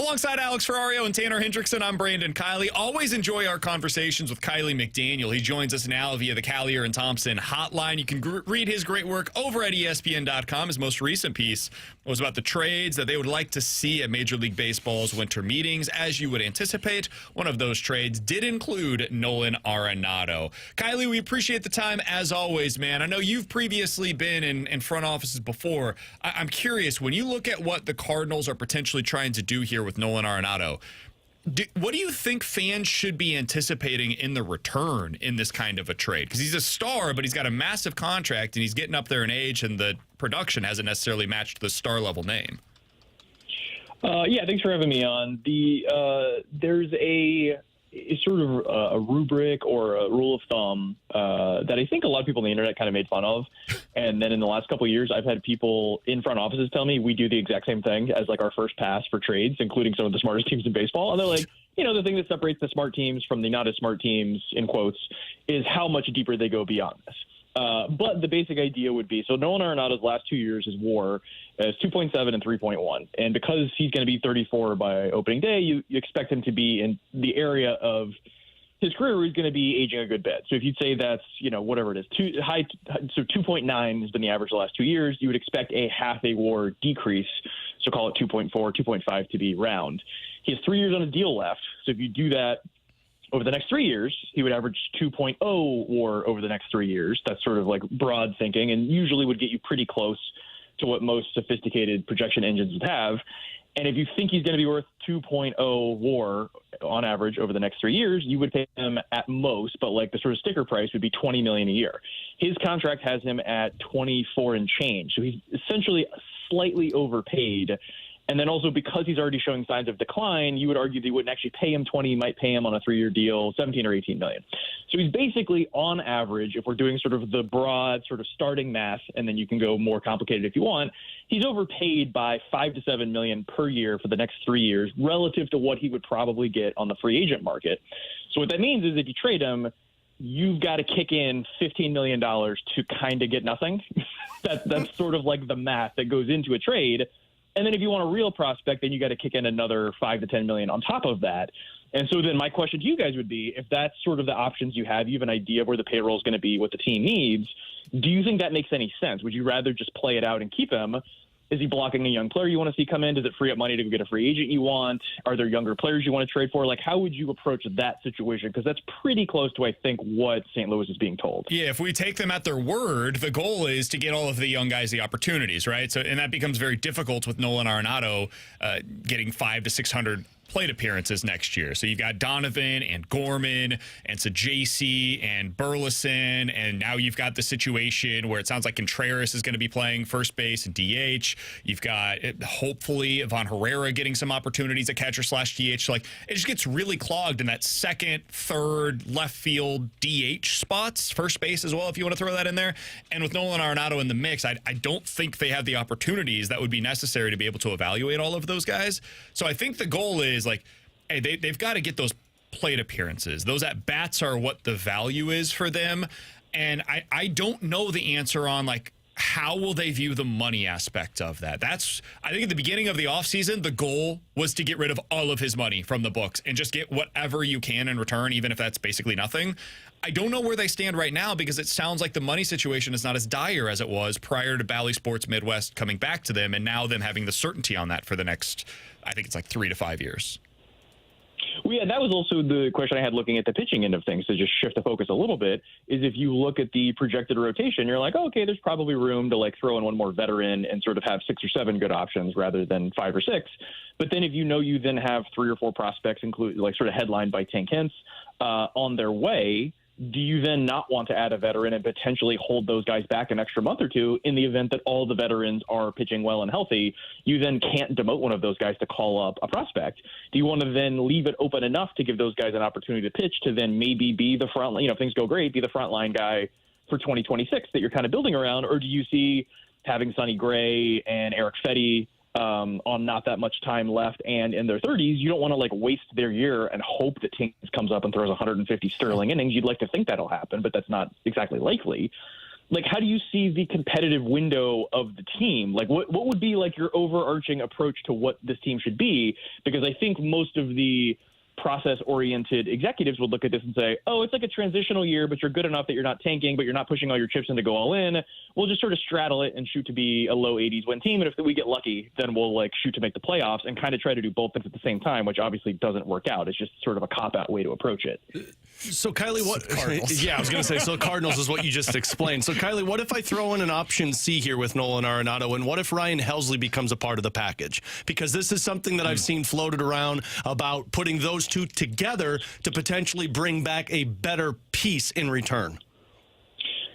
Speaker 2: Alongside Alex Ferrario and Tanner Hendrickson, I'm Brandon Kiley. Always enjoy our conversations with Kiley McDaniel. He joins us now via the Callier and Thompson hotline. You can read his great work over at ESPN.com. His most recent piece was about the trades that they would like to see at Major League Baseball's winter meetings. As you would anticipate, one of those trades did include Nolan Arenado. Kiley, we appreciate the time as always, man. I know you've previously been in front offices before. I'm curious, when you look at what the Cardinals are potentially trying to do here with Nolan Arenado, what do you think fans should be anticipating in the return in this kind of a trade? Because he's a star, but he's got a massive contract, and he's getting up there in age, and the production hasn't necessarily matched the star-level name.
Speaker 5: Yeah, thanks for having me on. There's a sort of a rubric or a rule of thumb that I think a lot of people on the internet kind of made fun of. And then in the last couple of years, I've had people in front offices tell me we do the exact same thing as like our first pass for trades, including some of the smartest teams in baseball. And they're like, the thing that separates the smart teams from the not as smart teams, in quotes, is how much deeper they go beyond this. But the basic idea would be, so Nolan Arenado's last 2 years, his WAR is 2.7 and 3.1. And because he's going to be 34 by opening day, you expect him to be in the area of his career where he's going to be aging a good bit. So if you'd say that's, whatever it is, so 2.9 has been the average the last 2 years, you would expect a half a WAR decrease. So call it 2.4, 2.5 to be round. He has 3 years on a deal left. So if you do that over the next 3 years, he would average 2.0 WAR over the next 3 years. That's sort of like broad thinking, and usually would get you pretty close to what most sophisticated projection engines would have. And if you think he's going to be worth 2.0 WAR on average over the next 3 years, you would pay him at most, but like the sort of sticker price would be $20 million a year. His contract has him at 24 and change, so he's essentially slightly overpaid. And then also because he's already showing signs of decline, you would argue that you wouldn't actually pay him 20, you might pay him on a 3-year deal, 17 or 18 million. So he's basically on average, if we're doing sort of the broad sort of starting math, and then you can go more complicated if you want, he's overpaid by 5 to 7 million per year for the next 3 years relative to what he would probably get on the free agent market. So what that means is if you trade him, you've got to kick in $15 million to kind of get nothing. That's sort of like the math that goes into a trade. And then if you want a real prospect, then you got to kick in another 5 to 10 million on top of that. And so then my question to you guys would be, if that's sort of the options you have an idea of where the payroll is going to be, what the team needs, do you think that makes any sense? Would you rather just play it out and keep him? Is he blocking a young player you want to see come in? Does it free up money to go get a free agent you want? Are there younger players you want to trade for? Like, how would you approach that situation? Because that's pretty close to, I think, what St. Louis is being told.
Speaker 2: Yeah, if we take them at their word, the goal is to get all of the young guys the opportunities, right? So, and that becomes very difficult with Nolan Arenado getting 500 to 600 plate appearances next year. So you've got Donovan and Gorman and Sajasi and Burleson, and now you've got the situation where it sounds like Contreras is going to be playing first base and DH. You've got hopefully Ivan Herrera getting some opportunities at catcher / DH. So like it just gets really clogged in that second, third, left field DH spots, first base as well, if you want to throw that in there. And with Nolan Arenado in the mix, I don't think they have the opportunities that would be necessary to be able to evaluate all of those guys. So I think the goal is like, hey, they've got to get those plate appearances. Those at-bats are what the value is for them. And I don't know the answer on, like, how will they view the money aspect of that? That's, I think at the beginning of the offseason, the goal was to get rid of all of his money from the books and just get whatever you can in return, even if that's basically nothing. I don't know where they stand right now because it sounds like the money situation is not as dire as it was prior to Bally Sports Midwest coming back to them and now them having the certainty on that for the next, I think it's like 3 to 5 years.
Speaker 5: Well, yeah, that was also the question I had looking at the pitching end of things, to just shift the focus a little bit, is if you look at the projected rotation, you're like, oh, okay, there's probably room to like throw in one more veteran and sort of have 6 or 7 good options rather than 5 or 6. But then if you then have 3 or 4 prospects, include like sort of headlined by Tank Hintz, on their way, do you then not want to add a veteran and potentially hold those guys back an extra month or two in the event that all the veterans are pitching well and healthy? You then can't demote one of those guys to call up a prospect. Do you want to then leave it open enough to give those guys an opportunity to pitch to then maybe be the front, if things go great, be the frontline guy for 2026 that you're kind of building around? Or do you see having Sonny Gray and Eric Fetty on not that much time left and in their 30s, you don't want to like waste their year and hope that Tinks comes up and throws 150 sterling innings. You'd like to think that'll happen, but that's not exactly likely. like, how do you see the competitive window of the team? Like, what would be like your overarching approach to what this team should be? Because I think most of the process-oriented executives would look at this and say, oh, it's like a transitional year, but you're good enough that you're not tanking, but you're not pushing all your chips in to go all in. We'll just sort of straddle it and shoot to be a low 80s win team. And if we get lucky, then we'll like shoot to make the playoffs and kind of try to do both things at the same time, which obviously doesn't work out. It's just sort of a cop-out way to approach it.
Speaker 4: So, Kylie, what?
Speaker 2: Cardinals.
Speaker 4: Yeah, I was going to say, so Cardinals is what you just explained. So, Kylie, what if I throw in an option C here with Nolan Arenado, and what if Ryan Helsley becomes a part of the package? Because this is something that I've seen floated around about putting those two together to potentially bring back a better piece in return.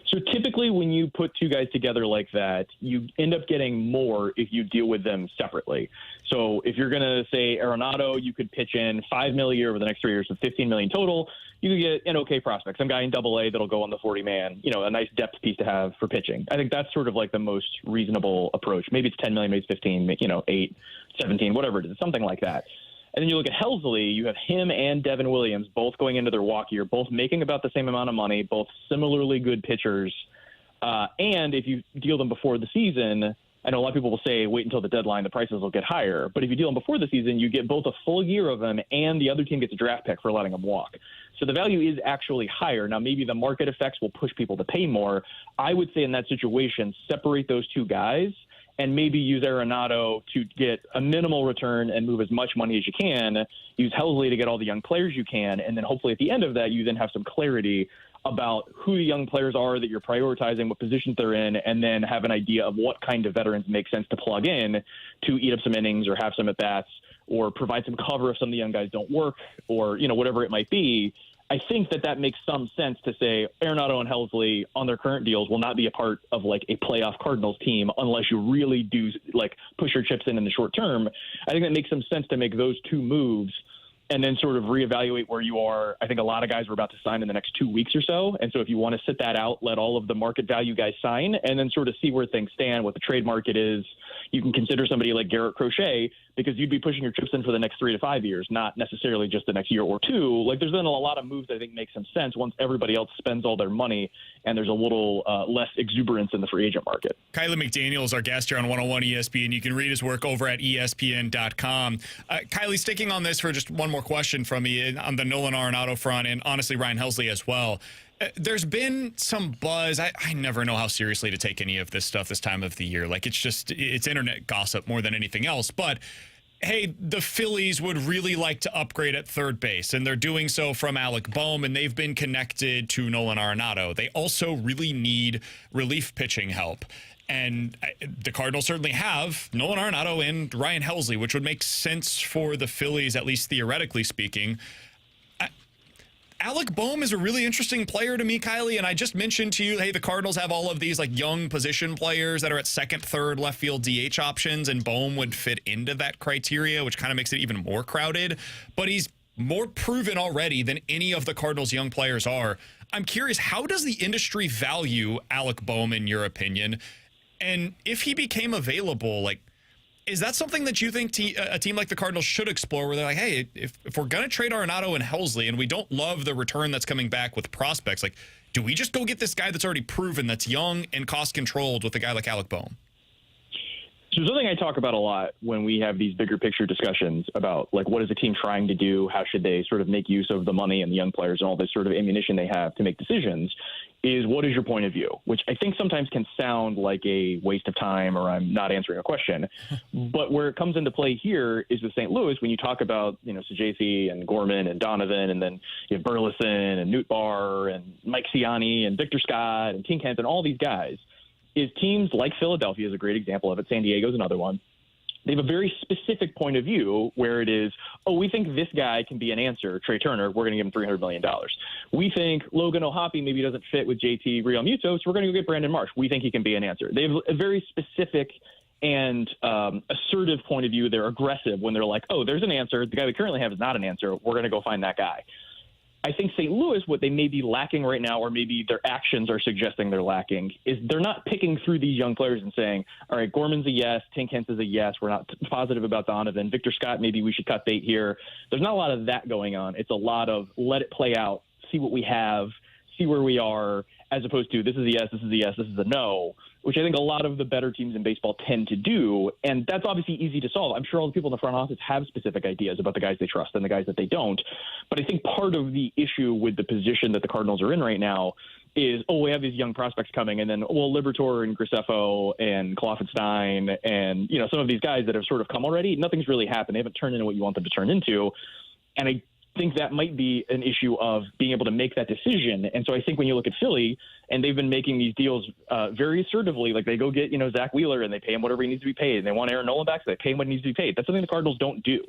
Speaker 5: So typically when you put two guys together like that, you end up getting more if you deal with them separately. So if you're going to say Arenado, you could pitch in $5 million a year over the next 3 years, so $15 million total. You could get an okay prospect, some guy in AA that'll go on the 40-man, a nice depth piece to have for pitching. I think that's sort of like the most reasonable approach. Maybe it's $10 million, maybe it's 15, 8, 17, whatever it is, something like that. And then you look at Helsley, you have him and Devin Williams both going into their walk year, both making about the same amount of money, both similarly good pitchers. And if you deal them before the season, I know a lot of people will say wait until the deadline, the prices will get higher. But if you deal them before the season, you get both a full year of them and the other team gets a draft pick for letting them walk. So the value is actually higher. Now, maybe the market effects will push people to pay more. I would say in that situation, separate those two guys and maybe use Arenado to get a minimal return and move as much money as you can. Use Helsley to get all the young players you can. And then hopefully at the end of that, you then have some clarity about who the young players are that you're prioritizing, what positions they're in, and then have an idea of what kind of veterans make sense to plug in to eat up some innings or have some at-bats or provide some cover if some of the young guys don't work or, whatever it might be. I think that makes some sense to say Arenado and Helsley on their current deals will not be a part of like a playoff Cardinals team unless you really do like push your chips in the short term. I think that makes some sense to make those two moves and then sort of reevaluate where you are. I think a lot of guys are about to sign in the next 2 weeks or so. And so if you want to sit that out, let all of the market value guys sign and then sort of see where things stand, what the trade market is. You can consider somebody like Garrett Crochet because you'd be pushing your chips in for the next 3 to 5 years, not necessarily just the next year or two. Like there's been a lot of moves that I think make some sense once everybody else spends all their money and there's a little less exuberance in the free agent market.
Speaker 2: Kiley McDaniel is our guest here on 101 ESPN. You can read his work over at ESPN.com. Kiley, sticking on this for just one more question from me on the Nolan Arenado front and honestly Ryan Helsley as well. There's been some buzz. I never know how seriously to take any of this stuff this time of the year. Like it's internet gossip more than anything else. But hey, the Phillies would really like to upgrade at third base, and they're doing so from Alec Bohm, and they've been connected to Nolan Arenado. They also really need relief pitching help. And the Cardinals certainly have Nolan Arenado and Ryan Helsley, which would make sense for the Phillies, at least theoretically speaking. Alec Bohm is a really interesting player to me, Kiley, and I just mentioned to you, hey, the Cardinals have all of these like young position players that are at second, third, left field DH options, and Bohm would fit into that criteria, which kind of makes it even more crowded. But he's more proven already than any of the Cardinals' young players are. I'm curious, how does the industry value Alec Bohm, in your opinion? And if he became available, like, is that something that you think a team like the Cardinals should explore where they're like, hey, if we're going to trade Arenado and Helsley and we don't love the return that's coming back with prospects, like, do we just go get this guy that's already proven, that's young and cost-controlled with a guy like Alec Bohm?
Speaker 5: So something I talk about a lot when we have these bigger picture discussions about, like, what is the team trying to do? How should they sort of make use of the money and the young players and all this sort of ammunition they have to make decisions is what is your point of view, which I think sometimes can sound like a waste of time or I'm not answering a question. But where it comes into play here is with St. Louis, when you talk about, Sajaci and Gorman and Donovan, and then you have Burleson and Nootbaar and Mike Ciani and Victor Scott and King Kent and all these guys, is teams like Philadelphia is a great example of it. San Diego is another one. They have a very specific point of view where it is, we think this guy can be an answer, Trey Turner, we're going to give him $300 million. We think Logan O'Hoppe maybe doesn't fit with JT Realmuto, so we're going to go get Brandon Marsh. We think he can be an answer. They have a very specific and assertive point of view. They're aggressive when they're like, there's an answer. The guy we currently have is not an answer. We're going to go find that guy. I think St. Louis, what they may be lacking right now, or maybe their actions are suggesting they're lacking, is they're not picking through these young players and saying, all right, Gorman's a yes, King Kent is a yes, we're not positive about Donovan. Victor Scott, maybe we should cut bait here. There's not a lot of that going on. It's a lot of let it play out, see what we have, see where we are, as opposed to this is a yes, this is a yes, this is a no, which I think a lot of the better teams in baseball tend to do. And that's obviously easy to solve. I'm sure all the people in the front office have specific ideas about the guys they trust and the guys that they don't. But I think part of the issue with the position that the Cardinals are in right now is, we have these young prospects coming, and then, Liberatore and Graceffo and Kloffenstein and, some of these guys that have sort of come already, nothing's really happened. They haven't turned into what you want them to turn into. And I think that might be an issue of being able to make that decision. And so I think when you look at Philly, and they've been making these deals very assertively, like they go get, Zach Wheeler and they pay him whatever he needs to be paid. And they want Aaron Nolan back, so they pay him what he needs to be paid. That's something the Cardinals don't do.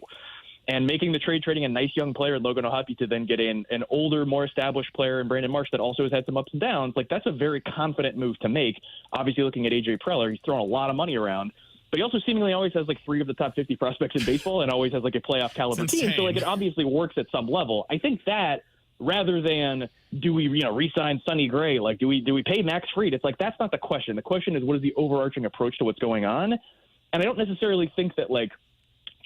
Speaker 5: And making the trade, trading a nice young player in Logan O'Hoppe to then get in an older, more established player in Brandon Marsh that also has had some ups and downs, like that's a very confident move to make. Obviously, looking at A.J. Preller, he's throwing a lot of money around, but he also seemingly always has like 3 of the top 50 prospects in baseball and always has like a playoff caliber team. So like it obviously works at some level. I think that rather than do we, re-sign Sonny Gray, like do we pay Max Fried? It's like that's not the question. The question is what is the overarching approach to what's going on? And I don't necessarily think that like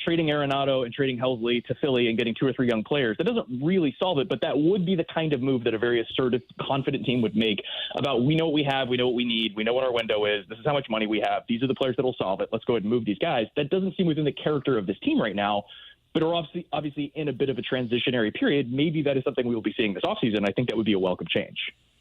Speaker 5: trading Arenado and trading Helsley to Philly and getting 2 or 3 young players, that doesn't really solve it, but that would be the kind of move that a very assertive, confident team would make about, we know what we have, we know what we need, we know what our window is, this is how much money we have, these are the players that will solve it, let's go ahead and move these guys. That doesn't seem within the character of this team right now, but are obviously in a bit of a transitionary period. Maybe that is something we will be seeing this offseason. I think that would be a welcome change.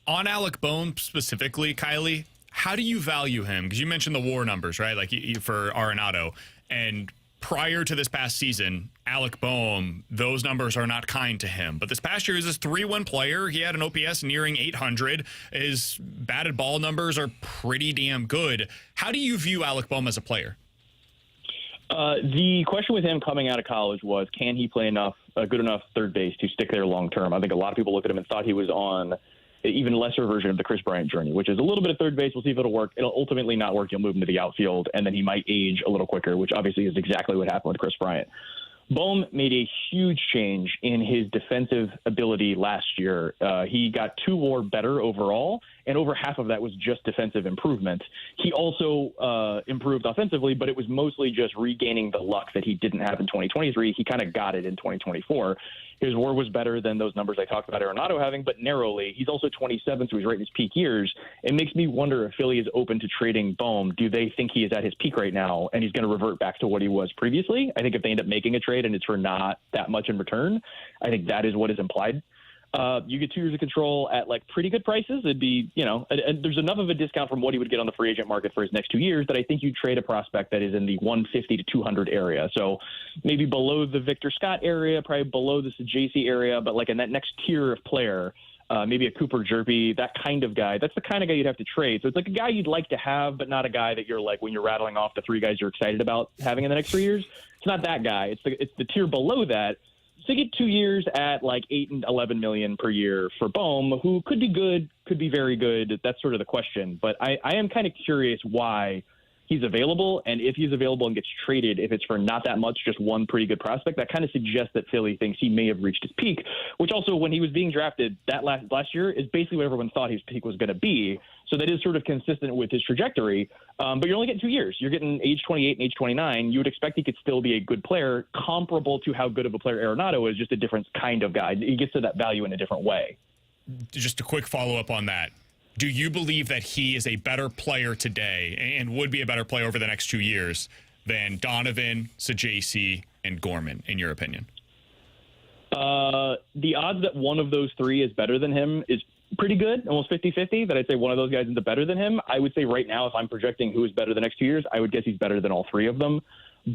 Speaker 2: On Alec Bohm specifically, Kiley, how do you value him? Because you mentioned the WAR numbers, right? Like for Arenado. And prior to this past season, Alec Bohm, those numbers are not kind to him. But this past year, he's this 3-1 player. He had an OPS nearing 800. His batted ball numbers are pretty damn good. How do you view Alec Bohm as a player?
Speaker 5: The question with him coming out of college was, can he play good enough third base to stick there long term? I think a lot of people looked at him and thought he was on an even lesser version of the Chris Bryant journey, which is a little bit of third base. We'll see if it'll work. It'll ultimately not work. You'll move him to the outfield, and then he might age a little quicker, which obviously is exactly what happened with Chris Bryant. Bohm made a huge change in his defensive ability last year. He got 2 WAR better overall, and over half of that was just defensive improvement. He also improved offensively, but it was mostly just regaining the luck that he didn't have in 2023. He kind of got it in 2024. His WAR was better than those numbers I talked about Arenado having, but narrowly. He's also 27, so he's right in his peak years. It makes me wonder if Philly is open to trading Bohm. Do they think he is at his peak right now, and he's going to revert back to what he was previously? I think if they end up making a trade and it's for not that much in return, I think that is what is implied. You get 2 years of control at like pretty good prices. It'd be, and there's enough of a discount from what he would get on the free agent market for his next 2 years that I think you'd trade a prospect that is in the 150 to 200 area. So maybe below the Victor Scott area, probably below the JC area, but like in that next tier of player, maybe a Cooper Jerpy, that kind of guy. That's the kind of guy you'd have to trade. So it's like a guy you'd like to have, but not a guy that you're like, when you're rattling off the 3 guys you're excited about having in the next 3 years. It's not that guy. It's the tier below that. So get 2 years at like $8 and $11 million per year for Bohm, who could be good, could be very good. That's sort of the question. But I am kind of curious why he's available, and if he's available and gets traded, if it's for not that much, just one pretty good prospect, that kind of suggests that Philly thinks he may have reached his peak, which also when he was being drafted that last year is basically what everyone thought his peak was going to be. So that is sort of consistent with his trajectory. But you're only getting 2 years. You're getting age 28 and age 29. You would expect he could still be a good player, comparable to how good of a player Arenado is, just a different kind of guy. He gets to that value in a different way.
Speaker 2: Just a quick follow-up on that. Do you believe that he is a better player today and would be a better player over the next 2 years than Donovan, Sajaci, and Gorman, in your opinion?
Speaker 5: The odds that one of those 3 is better than him is pretty good, almost 50-50, that I'd say one of those guys is better than him. I would say right now, if I'm projecting who is better the next 2 years, I would guess he's better than all 3 of them.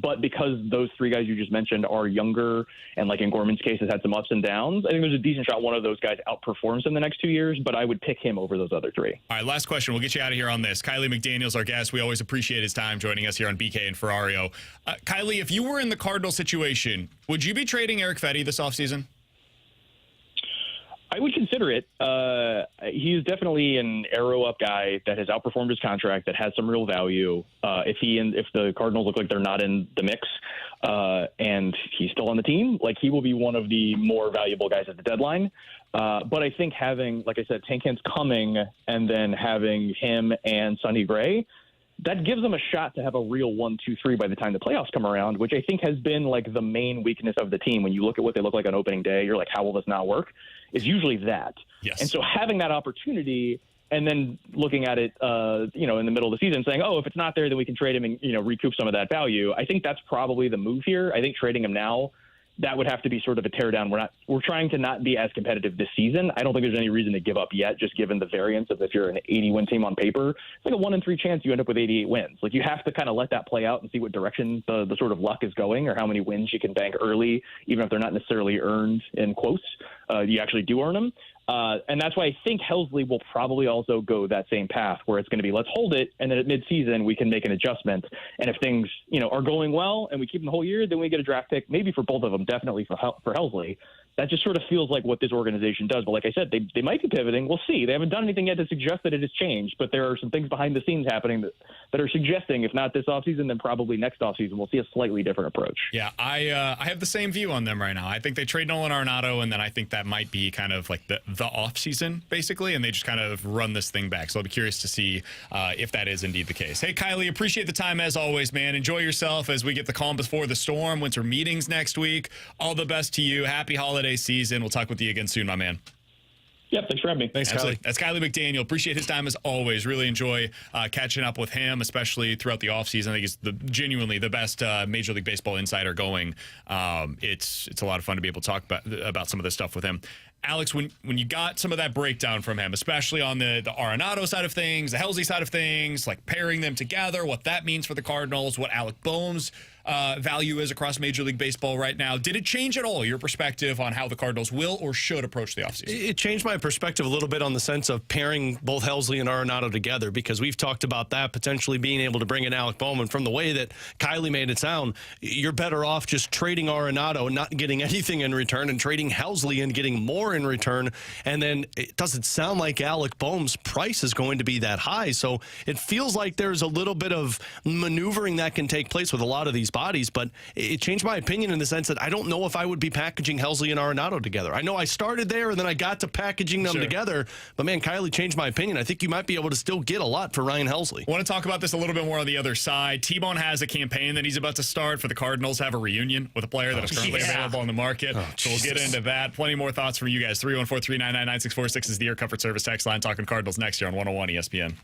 Speaker 5: But because those 3 guys you just mentioned are younger and, like in Gorman's case, has had some ups and downs, I think there's a decent shot one of those guys outperforms in the next 2 years, but I would pick him over those other 3.
Speaker 2: All right, last question. We'll get you out of here on this. Kiley McDaniel's our guest. We always appreciate his time joining us here on BK and Ferrario. Kiley, if you were in the Cardinals situation, would you be trading Eric Fetty this offseason?
Speaker 5: I would consider it. He's definitely an arrow-up guy that has outperformed his contract, that has some real value. If the Cardinals look like they're not in the mix and he's still on the team, like he will be one of the more valuable guys at the deadline. But I think having, like I said, Tankins coming and then having him and Sonny Gray, that gives them a shot to have a real 1-2-3 by the time the playoffs come around, which I think has been like the main weakness of the team. When you look at what they look like on opening day, you're like, how will this not work? Is usually that.
Speaker 2: Yes.
Speaker 5: And so having that opportunity and then looking at it, in the middle of the season saying, oh, if it's not there, then we can trade him and, recoup some of that value. I think that's probably the move here. I think trading him now, that would have to be sort of a teardown. We're trying to not be as competitive this season. I don't think there's any reason to give up yet, just given the variance of if you're an 80-win team on paper, it's like a 1 in 3 chance you end up with 88 wins. Like, you have to kind of let that play out and see what direction the sort of luck is going, or how many wins you can bank early, even if they're not necessarily earned in quotes. You actually do earn them. And that's why I think Helsley will probably also go that same path, where it's going to be, let's hold it, and then at midseason we can make an adjustment. And if things, are going well and we keep them the whole year, then we get a draft pick, maybe for both of them, definitely for Helsley. That just sort of feels like what this organization does. But like I said, they might be pivoting. We'll see. They haven't done anything yet to suggest that it has changed, but there are some things behind the scenes happening that are suggesting, if not this offseason, then probably next offseason, we'll see a slightly different approach.
Speaker 2: Yeah, I have the same view on them right now. I think they trade Nolan Arenado, and then I think that might be kind of like the offseason, basically, and they just kind of run this thing back. So I'll be curious to see if that is indeed the case. Hey, Kiley, appreciate the time as always, man. Enjoy yourself as we get the calm before the storm. Winter meetings next week. All the best to you. Happy holiday season. We'll talk with you again soon, my man.
Speaker 5: Yep, thanks for having me.
Speaker 4: Thanks, Kiley.
Speaker 2: That's Kiley McDaniel. Appreciate his time as always. Really enjoy catching up with him, especially throughout the offseason. I think he's genuinely the best Major League Baseball insider going. It's a lot of fun to be able to talk about some of this stuff with him. Alex, when you got some of that breakdown from him, especially on the Arenado side of things, the Helsley side of things, like pairing them together, what that means for the Cardinals, what Alec Boehm's value is across Major League Baseball right now, did it change at all your perspective on how the Cardinals will or should approach the offseason?
Speaker 4: It changed my perspective a little bit on the sense of pairing both Helsley and Arenado together, because we've talked about that potentially being able to bring in Alec Boehm. And from the way that Kiley made it sound, you're better off just trading Arenado and not getting anything in return, and trading Helsley and getting more in return. And then it doesn't sound like Alec Boehm's price is going to be that high. So it feels like there's a little bit of maneuvering that can take place with a lot of these bodies. But it changed my opinion in the sense that I don't know if I would be packaging Helsley and Arenado together. I know I started there and then I got to packaging them together. But man, Kiley changed my opinion. I think you might be able to still get a lot for Ryan Helsley.
Speaker 2: I want to talk about this a little bit more on the other side. T-Bone has a campaign that he's about to start for the Cardinals, have a reunion with a player that is currently available on the market. So we'll get into that. Plenty more thoughts from you guys. 314-399-9646 is the Air Comfort Service text line. Talking Cardinals next year on 101 ESPN.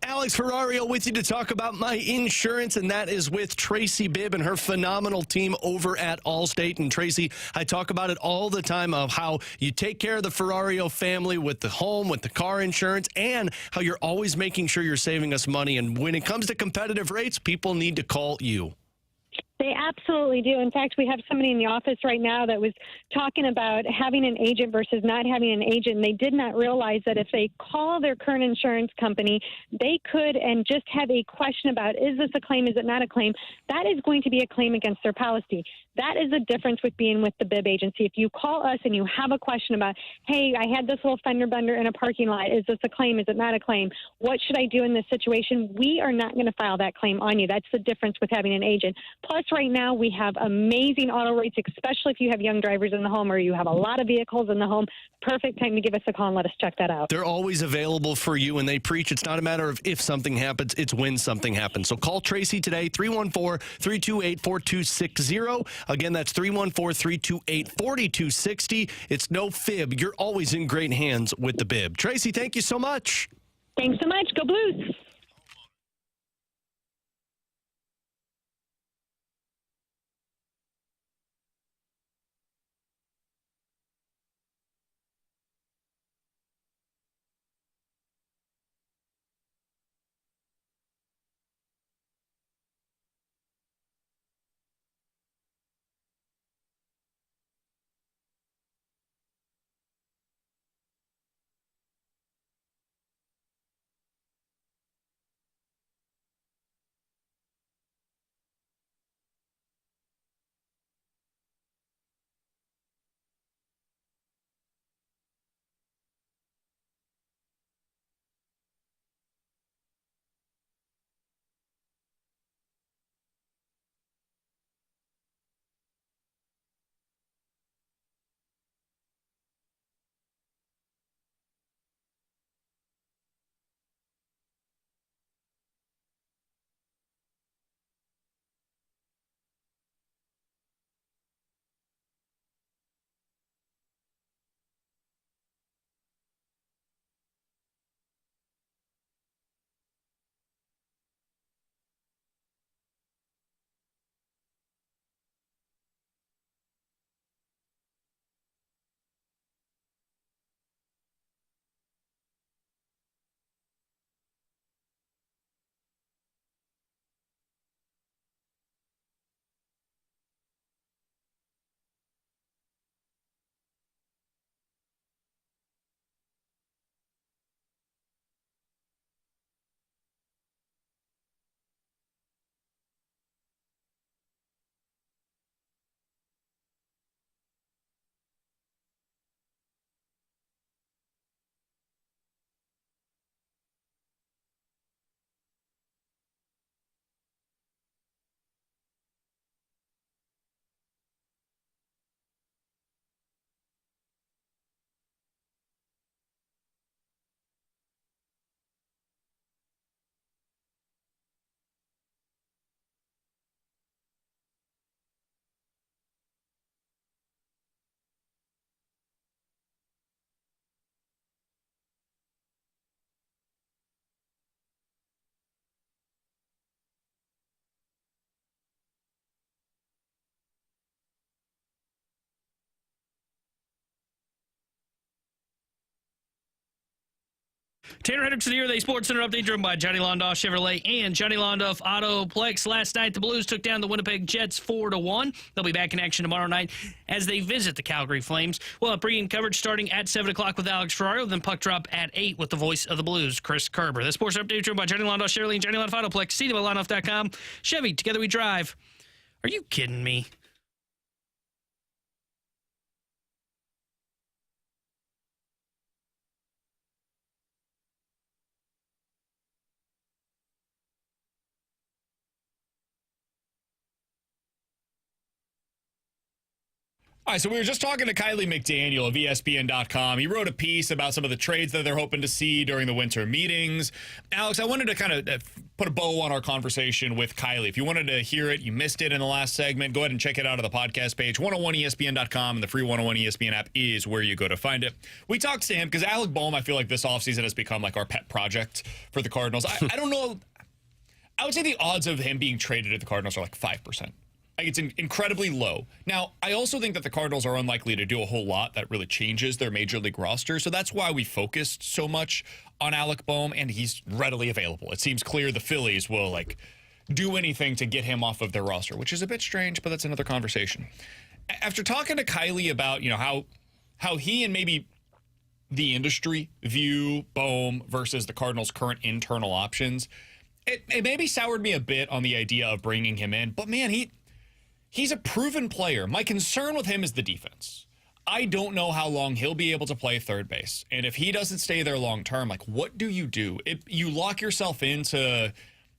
Speaker 4: Alex Ferrario with you to talk about my insurance, and that is with Tracy Bibb and her phenomenal team over at Allstate. And Tracy, I talk about it all the time of how you take care of the Ferrario family with the home, with the car insurance, and how you're always making sure you're saving us money. And when it comes to competitive rates, people need to call you.
Speaker 6: They absolutely do. In fact, we have somebody in the office right now that was talking about having an agent versus not having an agent. They did not realize that if they call their current insurance company, they could and just have a question about, is this a claim, is it not a claim? That is going to be a claim against their policy. That is the difference with being with the Bibb agency. If you call us and you have a question about, hey, I had this little fender bender in a parking lot, is this a claim, is it not a claim? What should I do in this situation? We are not going to file that claim on you. That's the difference with having an agent. Plus, right now, we have amazing auto rates, especially if you have young drivers in the home or you have a lot of vehicles in the home. Perfect time to give us a call and let us check that out.
Speaker 4: They're always available for you, and they preach it's not a matter of if something happens, it's when something happens. So call Tracy today, 314-328-4260. Again, that's 314-328-4260. It's no fib. You're always in great hands with the Bibb. Tracy, thank you so much.
Speaker 6: Thanks so much. Go Blues.
Speaker 3: Tanner Hendrickson here, the Sports Center update driven by Johnny Londoff Chevrolet and Johnny Londoff Autoplex. Last night, the Blues took down the Winnipeg Jets 4-1. They'll be back in action tomorrow night as they visit the Calgary Flames. We'll have pregame coverage starting at 7 o'clock with Alex Ferrario, then puck drop at 8 with the voice of the Blues, Chris Kerber. The Sports Update driven by Johnny Londoff Chevrolet and Johnny Londoff Autoplex. See them at londoff.com. Chevy, together we drive. Are you kidding me?
Speaker 2: All right, so we were just talking to Kiley McDaniel of ESPN.com. He wrote a piece about some of the trades that they're hoping to see during the winter meetings. Alex, I wanted to kind of put a bow on our conversation with Kiley. If you wanted to hear it, you missed it in the last segment, go ahead and check it out on the podcast page. 101ESPN.com and the free 101 ESPN app is where you go to find it. We talked to him because Alec Boehm, I feel like this offseason has become like our pet project for the Cardinals. I don't know. I would say the odds of him being traded at the Cardinals are like 5%. Like it's incredibly low. Now, I also think that the Cardinals are unlikely to do a whole lot that really changes their major league roster. So that's why we focused so much on Alec Boehm, and he's readily available. It seems clear the Phillies will like do anything to get him off of their roster, which is a bit strange, but that's another conversation. After talking to Kiley about, you know, how he and maybe the industry view Boehm versus the Cardinals' current internal options, it maybe soured me a bit on the idea of bringing him in. But man, he's a proven player. My concern with him is the defense. I don't know how long he'll be able to play third base. And if he doesn't stay there long term, like what do? You lock yourself into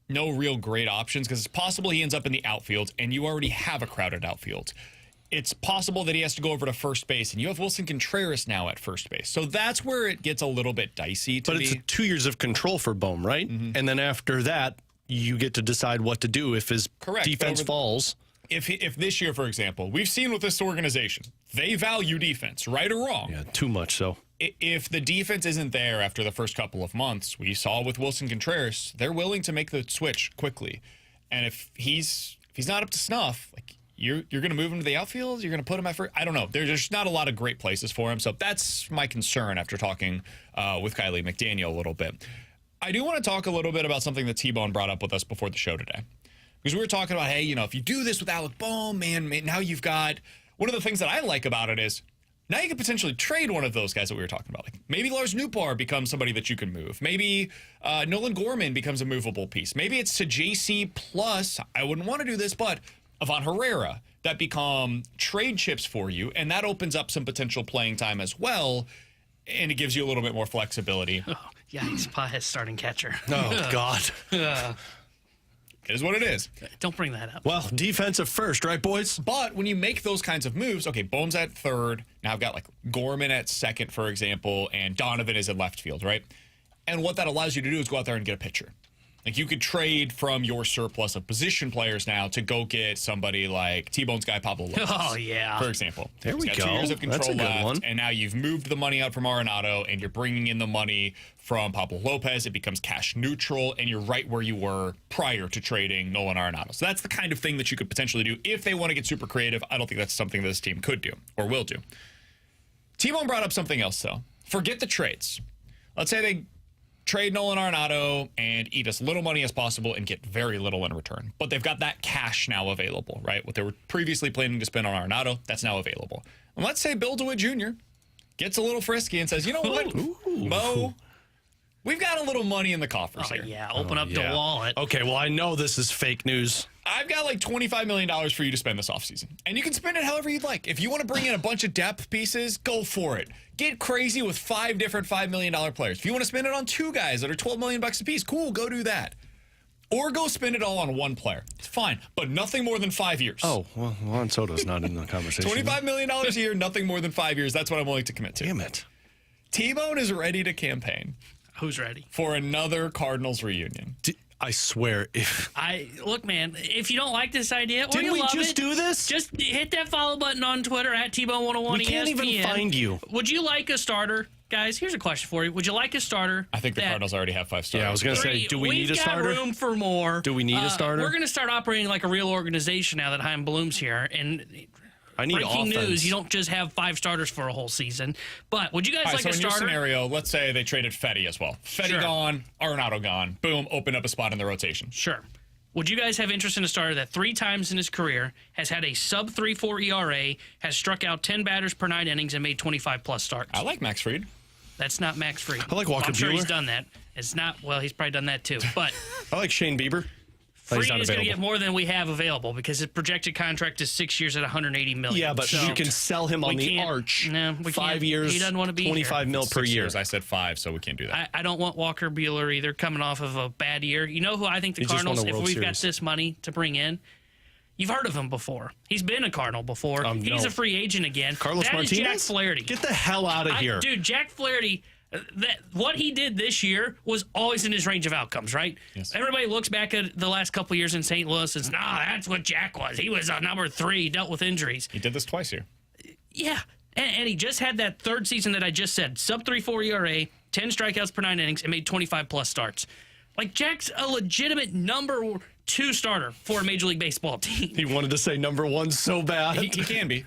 Speaker 2: no real great options because it's possible he ends up in the outfield and you already have a crowded outfield. It's possible that he has to go over to first base and you have Wilson Contreras now at first base. So that's where it gets a little bit dicey to me.
Speaker 4: But it's 2 years of control for Boehm, right? Mm-hmm. And then after that, you get to decide what to do if his defense falls.
Speaker 2: If this year, for example, we've seen with this organization, they value defense, right or wrong.
Speaker 4: Yeah, too much so.
Speaker 2: If the defense isn't there after the first couple of months, we saw with Wilson Contreras, they're willing to make the switch quickly. And if he's not up to snuff, like you're going to move him to the outfield, you're going to put him at first. I don't know. There's just not a lot of great places for him. So that's my concern after talking with Kiley McDaniel a little bit. I do want to talk a little bit about something that T-Bone brought up with us before the show today. Because we were talking about, hey, you know, if you do this with Alec Boehm, man, now you've got one of the things that I like about it is now you could potentially trade one of those guys that we were talking about. Like maybe Lars Nootbaar becomes somebody that you can move. Maybe Nolan Gorman becomes a movable piece. Maybe it's to JC plus, I wouldn't want to do this, but Ivan Herrera that become trade chips for you. And that opens up some potential playing time as well. And it gives you a little bit more flexibility.
Speaker 3: Oh, yikes, Pothead starting catcher.
Speaker 4: Oh, God.
Speaker 2: It is what it is.
Speaker 3: Don't bring that up.
Speaker 4: Well, defensive first, right, boys?
Speaker 2: But when you make those kinds of moves, okay, Boehm's at third. Now I've got like Gorman at second, for example, and Donovan is in left field, right? And what that allows you to do is go out there and get a pitcher. Like you could trade from your surplus of position players now to go get somebody like T-Bone's guy Pablo Lopez.
Speaker 3: Oh, yeah.
Speaker 2: For example.
Speaker 4: There we
Speaker 2: He's
Speaker 4: go.
Speaker 2: got 2 years of control
Speaker 4: That's a good
Speaker 2: left,
Speaker 4: one.
Speaker 2: and now you've moved the money out from Arenado, and you're bringing in the money from Pablo Lopez. It becomes cash neutral, and you're right where you were prior to trading Nolan Arenado. So that's the kind of thing that you could potentially do if they want to get super creative. I don't think that's something this team could do or will do. T-Bone brought up something else, though. Forget the trades. Let's say they trade Nolan Arenado and eat as little money as possible and get very little in return. But they've got that cash now available, right? What they were previously planning to spend on Arenado, that's now available. And let's say Bill DeWitt Jr. gets a little frisky and says, you know what, Mo, we've got a little money in the coffers here.
Speaker 3: Yeah, open up the wallet.
Speaker 4: Okay, well, I know this is fake news.
Speaker 2: I've got like $25 million for you to spend this offseason. And you can spend it however you'd like. If you want to bring in a bunch of depth pieces, go for it. Get crazy with 5 different $5 million players. If you want to spend it on 2 guys that are $12 million a piece, cool, go do that. Or go spend it all on 1 player. It's fine, but nothing more than 5 years.
Speaker 4: Oh, well, Juan Soto's not in the conversation.
Speaker 2: $25 million a year, nothing more than 5 years. That's what I'm willing to commit to.
Speaker 4: Damn it.
Speaker 2: T-Bone is ready to campaign.
Speaker 3: Who's ready?
Speaker 2: For another Cardinals reunion.
Speaker 4: I swear,
Speaker 3: look, man, if you don't like this idea, or
Speaker 4: didn't
Speaker 3: you
Speaker 4: we
Speaker 3: love
Speaker 4: just
Speaker 3: it,
Speaker 4: do this?
Speaker 3: Just hit that follow button on Twitter at T-Bone101
Speaker 4: We can't
Speaker 3: ESPN.
Speaker 4: even find you.
Speaker 3: Would you like a starter? Guys, here's a question for you. Would you like a starter?
Speaker 2: I think the Cardinals already have 5 starters.
Speaker 4: Yeah, I was going to say, do we need a starter?
Speaker 3: We've got room for more.
Speaker 4: Do we need a starter?
Speaker 3: We're going to start operating like a real organization now that Chaim Bloom's here. And
Speaker 4: I need
Speaker 3: breaking
Speaker 4: offense.
Speaker 3: news. You don't just have 5 starters for a whole season. But would you guys like
Speaker 2: so
Speaker 3: a
Speaker 2: in
Speaker 3: starter?
Speaker 2: your scenario, let's say they traded Fetty as well. Fetty
Speaker 3: Sure.
Speaker 2: gone, Arenado gone. Boom, open up a spot in the rotation.
Speaker 3: Sure. Would you guys have interest in a starter that 3 times in his career has had a sub 3.4 ERA, has struck out 10 batters per 9 innings, and made 25-plus starts?
Speaker 2: I like Max Fried.
Speaker 3: That's not Max Fried.
Speaker 4: I like Walker
Speaker 3: I'm sure
Speaker 4: Buehler.
Speaker 3: he's done that. It's not, well, he's probably done that too. But
Speaker 4: I like Shane Bieber. He's
Speaker 3: Fried
Speaker 4: not
Speaker 3: is going to get
Speaker 4: available.
Speaker 3: more than we have available because his projected contract is 6 years at $180 million.
Speaker 4: Yeah, but
Speaker 3: So
Speaker 4: you can sell him on
Speaker 3: we
Speaker 4: the
Speaker 3: can't-
Speaker 4: arch.
Speaker 3: No, we
Speaker 4: 5
Speaker 3: can't.
Speaker 4: years,
Speaker 3: He doesn't want to be
Speaker 4: 25
Speaker 3: here.
Speaker 4: mil per
Speaker 2: 6
Speaker 4: year.
Speaker 2: years. I said 5, so we can't do that.
Speaker 3: I don't want Walker Buehler either coming off of a bad year. You know who I think the
Speaker 4: He just won
Speaker 3: Cardinals,
Speaker 4: a
Speaker 3: if
Speaker 4: World
Speaker 3: we've got
Speaker 4: Series.
Speaker 3: this money to bring in, you've heard of him before. He's been a Cardinal before. He's
Speaker 4: no.
Speaker 3: a free agent again.
Speaker 4: Carlos
Speaker 3: That is
Speaker 4: Martinez?
Speaker 3: Jack Flaherty.
Speaker 4: Get the hell out of here.
Speaker 3: Dude, Jack Flaherty, what he did this year was always in his range of outcomes, right?
Speaker 2: Yes.
Speaker 3: Everybody looks back at the last couple of years in St. Louis and says, nah, that's what Jack was. He was a number 3, dealt with injuries.
Speaker 2: He did this twice here.
Speaker 3: Yeah. And he just had that third season that I just said, sub 3.4 ERA, 10 strikeouts per 9 innings, and made 25-plus starts. Like, Jack's a legitimate number 2 starter for a Major League Baseball team.
Speaker 4: He wanted to say number 1 so bad.
Speaker 2: He can be.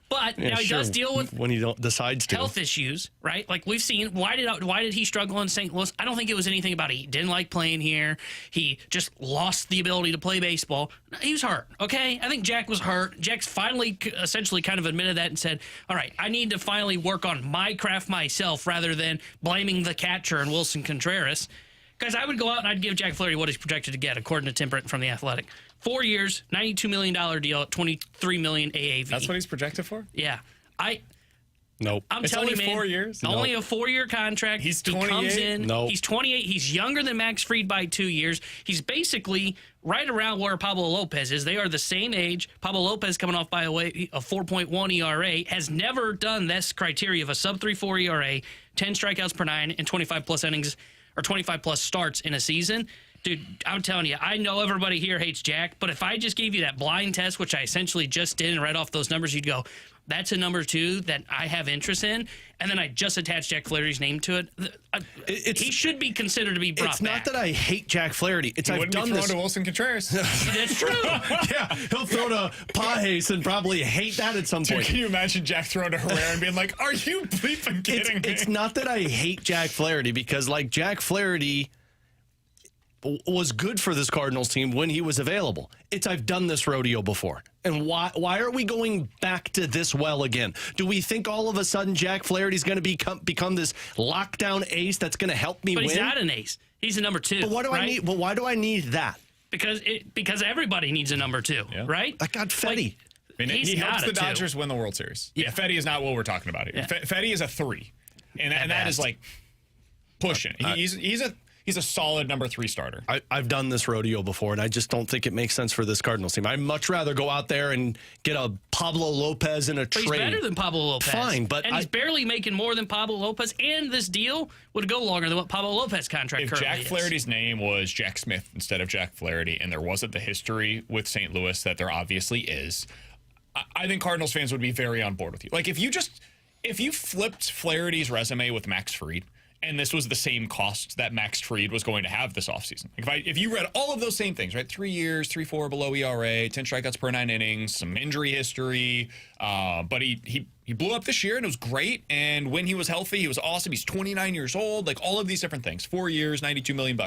Speaker 3: But
Speaker 4: Yeah,
Speaker 3: now he
Speaker 4: sure,
Speaker 3: does deal with
Speaker 4: when he decides to.
Speaker 3: health issues, right? Like we've seen. Why did he struggle in St. Louis? I don't think it was anything about he didn't like playing here. He just lost the ability to play baseball. He was hurt, okay? I think Jack was hurt. Jack's finally essentially kind of admitted that and said, all right, I need to finally work on my craft myself rather than blaming the catcher and Wilson Contreras. Guys, I would go out and I'd give Jack Flaherty what he's projected to get, according to Tim Britton from The Athletic. 4 years, $92 million deal at $23 million AAV.
Speaker 2: That's what he's projected for?
Speaker 3: Yeah.
Speaker 4: Nope.
Speaker 3: I'm
Speaker 2: It's
Speaker 3: telling
Speaker 2: only
Speaker 3: you, man,
Speaker 2: 4 years?
Speaker 3: Only a 4-year contract.
Speaker 2: He's
Speaker 3: He comes
Speaker 2: 28?
Speaker 3: in.
Speaker 4: Nope.
Speaker 3: He's 28. He's younger than Max Fried by 2 years. He's basically right around where Pablo Lopez is. They are the same age. Pablo Lopez, coming off by a 4.1 ERA, has never done this criteria of a sub 3.4 ERA, 10 strikeouts per 9, and 25-plus innings or 25-plus starts in a season. Dude, I'm telling you, I know everybody here hates Jack, but if I just gave you that blind test, which I essentially just did and read off those numbers, you'd go, that's a number 2 that I have interest in. And then I just attached Jack Flaherty's name to it. He should be considered to be brought
Speaker 4: It's
Speaker 3: back.
Speaker 4: not that I hate Jack Flaherty. It's
Speaker 2: He
Speaker 4: I've
Speaker 2: wouldn't
Speaker 4: done
Speaker 2: be thrown
Speaker 4: this.
Speaker 2: to Wilson Contreras.
Speaker 3: That's true.
Speaker 4: Yeah, he'll throw to Pajes and probably hate that at some
Speaker 2: Dude,
Speaker 4: point.
Speaker 2: can you imagine Jack throwing to Herrera and being like, are you bleeping kidding me?
Speaker 4: It's not that I hate Jack Flaherty because, like, Jack Flaherty was good for this Cardinals team when he was available. It's I've done this rodeo before. And why are we going back to this well again? Do we think all of a sudden Jack Flaherty's going to become this lockdown ace that's going to help me
Speaker 3: But
Speaker 4: win?
Speaker 3: he's not an ace. He's a number 2.
Speaker 4: But what do
Speaker 3: right?
Speaker 4: I need? Well, why do I need that?
Speaker 3: Because everybody needs a number 2,
Speaker 2: Yeah.
Speaker 3: right?
Speaker 4: I got Fetty.
Speaker 2: I mean,
Speaker 3: He's
Speaker 2: he helps
Speaker 3: not
Speaker 2: the
Speaker 3: a 2.
Speaker 2: Dodgers win the World Series. Yeah, Fetty is not what we're talking about here.
Speaker 3: Yeah.
Speaker 2: Fetty is a 3. And that is like pushing. He's a solid number 3 starter.
Speaker 4: I've done this rodeo before, and I just don't think it makes sense for this Cardinals team. I'd much rather go out there and get a Pablo Lopez in a
Speaker 3: But
Speaker 4: trade.
Speaker 3: he's better than Pablo Lopez.
Speaker 4: Fine, but
Speaker 3: and he's barely making more than Pablo Lopez. And this deal would go longer than what Pablo Lopez contract
Speaker 2: If
Speaker 3: currently
Speaker 2: Jack
Speaker 3: is.
Speaker 2: Flaherty's name was Jack Smith instead of Jack Flaherty, and there wasn't the history with St. Louis that there obviously is, I think Cardinals fans would be very on board with you. Like if you flipped Flaherty's resume with Max Fried, and this was the same cost that Max Fried was going to have this offseason. If you read all of those same things, right? 3 years, 3.4 below ERA, 10 strikeouts per 9 innings, some injury history, but he blew up this year and it was great. And when he was healthy, he was awesome. He's 29 years old. Like all of these different things. 4 years, $92 million.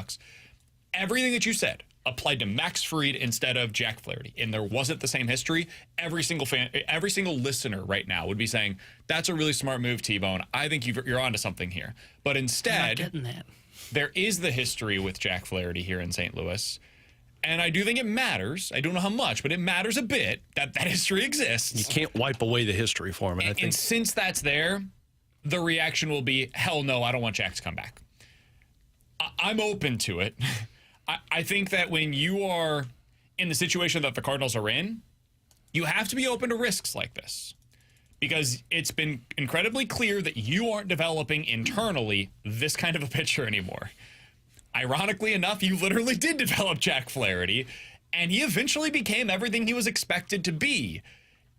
Speaker 2: Everything that you said applied to Max Fried instead of Jack Flaherty, and there wasn't the same history. Every single listener right now would be saying, that's a really smart move, T-Bone. I think you're onto something here. But
Speaker 3: I'm not
Speaker 2: instead,
Speaker 3: getting that.
Speaker 2: there is the history with Jack Flaherty here in St. Louis, and I do think it matters. I don't know how much, but it matters a bit that history exists.
Speaker 4: You can't wipe away the history for him.
Speaker 2: And since that's there, the reaction will be, hell no, I don't want Jack to come back. I'm open to it. I think that when you are in the situation that the Cardinals are in, you have to be open to risks like this. Because it's been incredibly clear that you aren't developing internally this kind of a pitcher anymore. Ironically enough, you literally did develop Jack Flaherty, and he eventually became everything he was expected to be.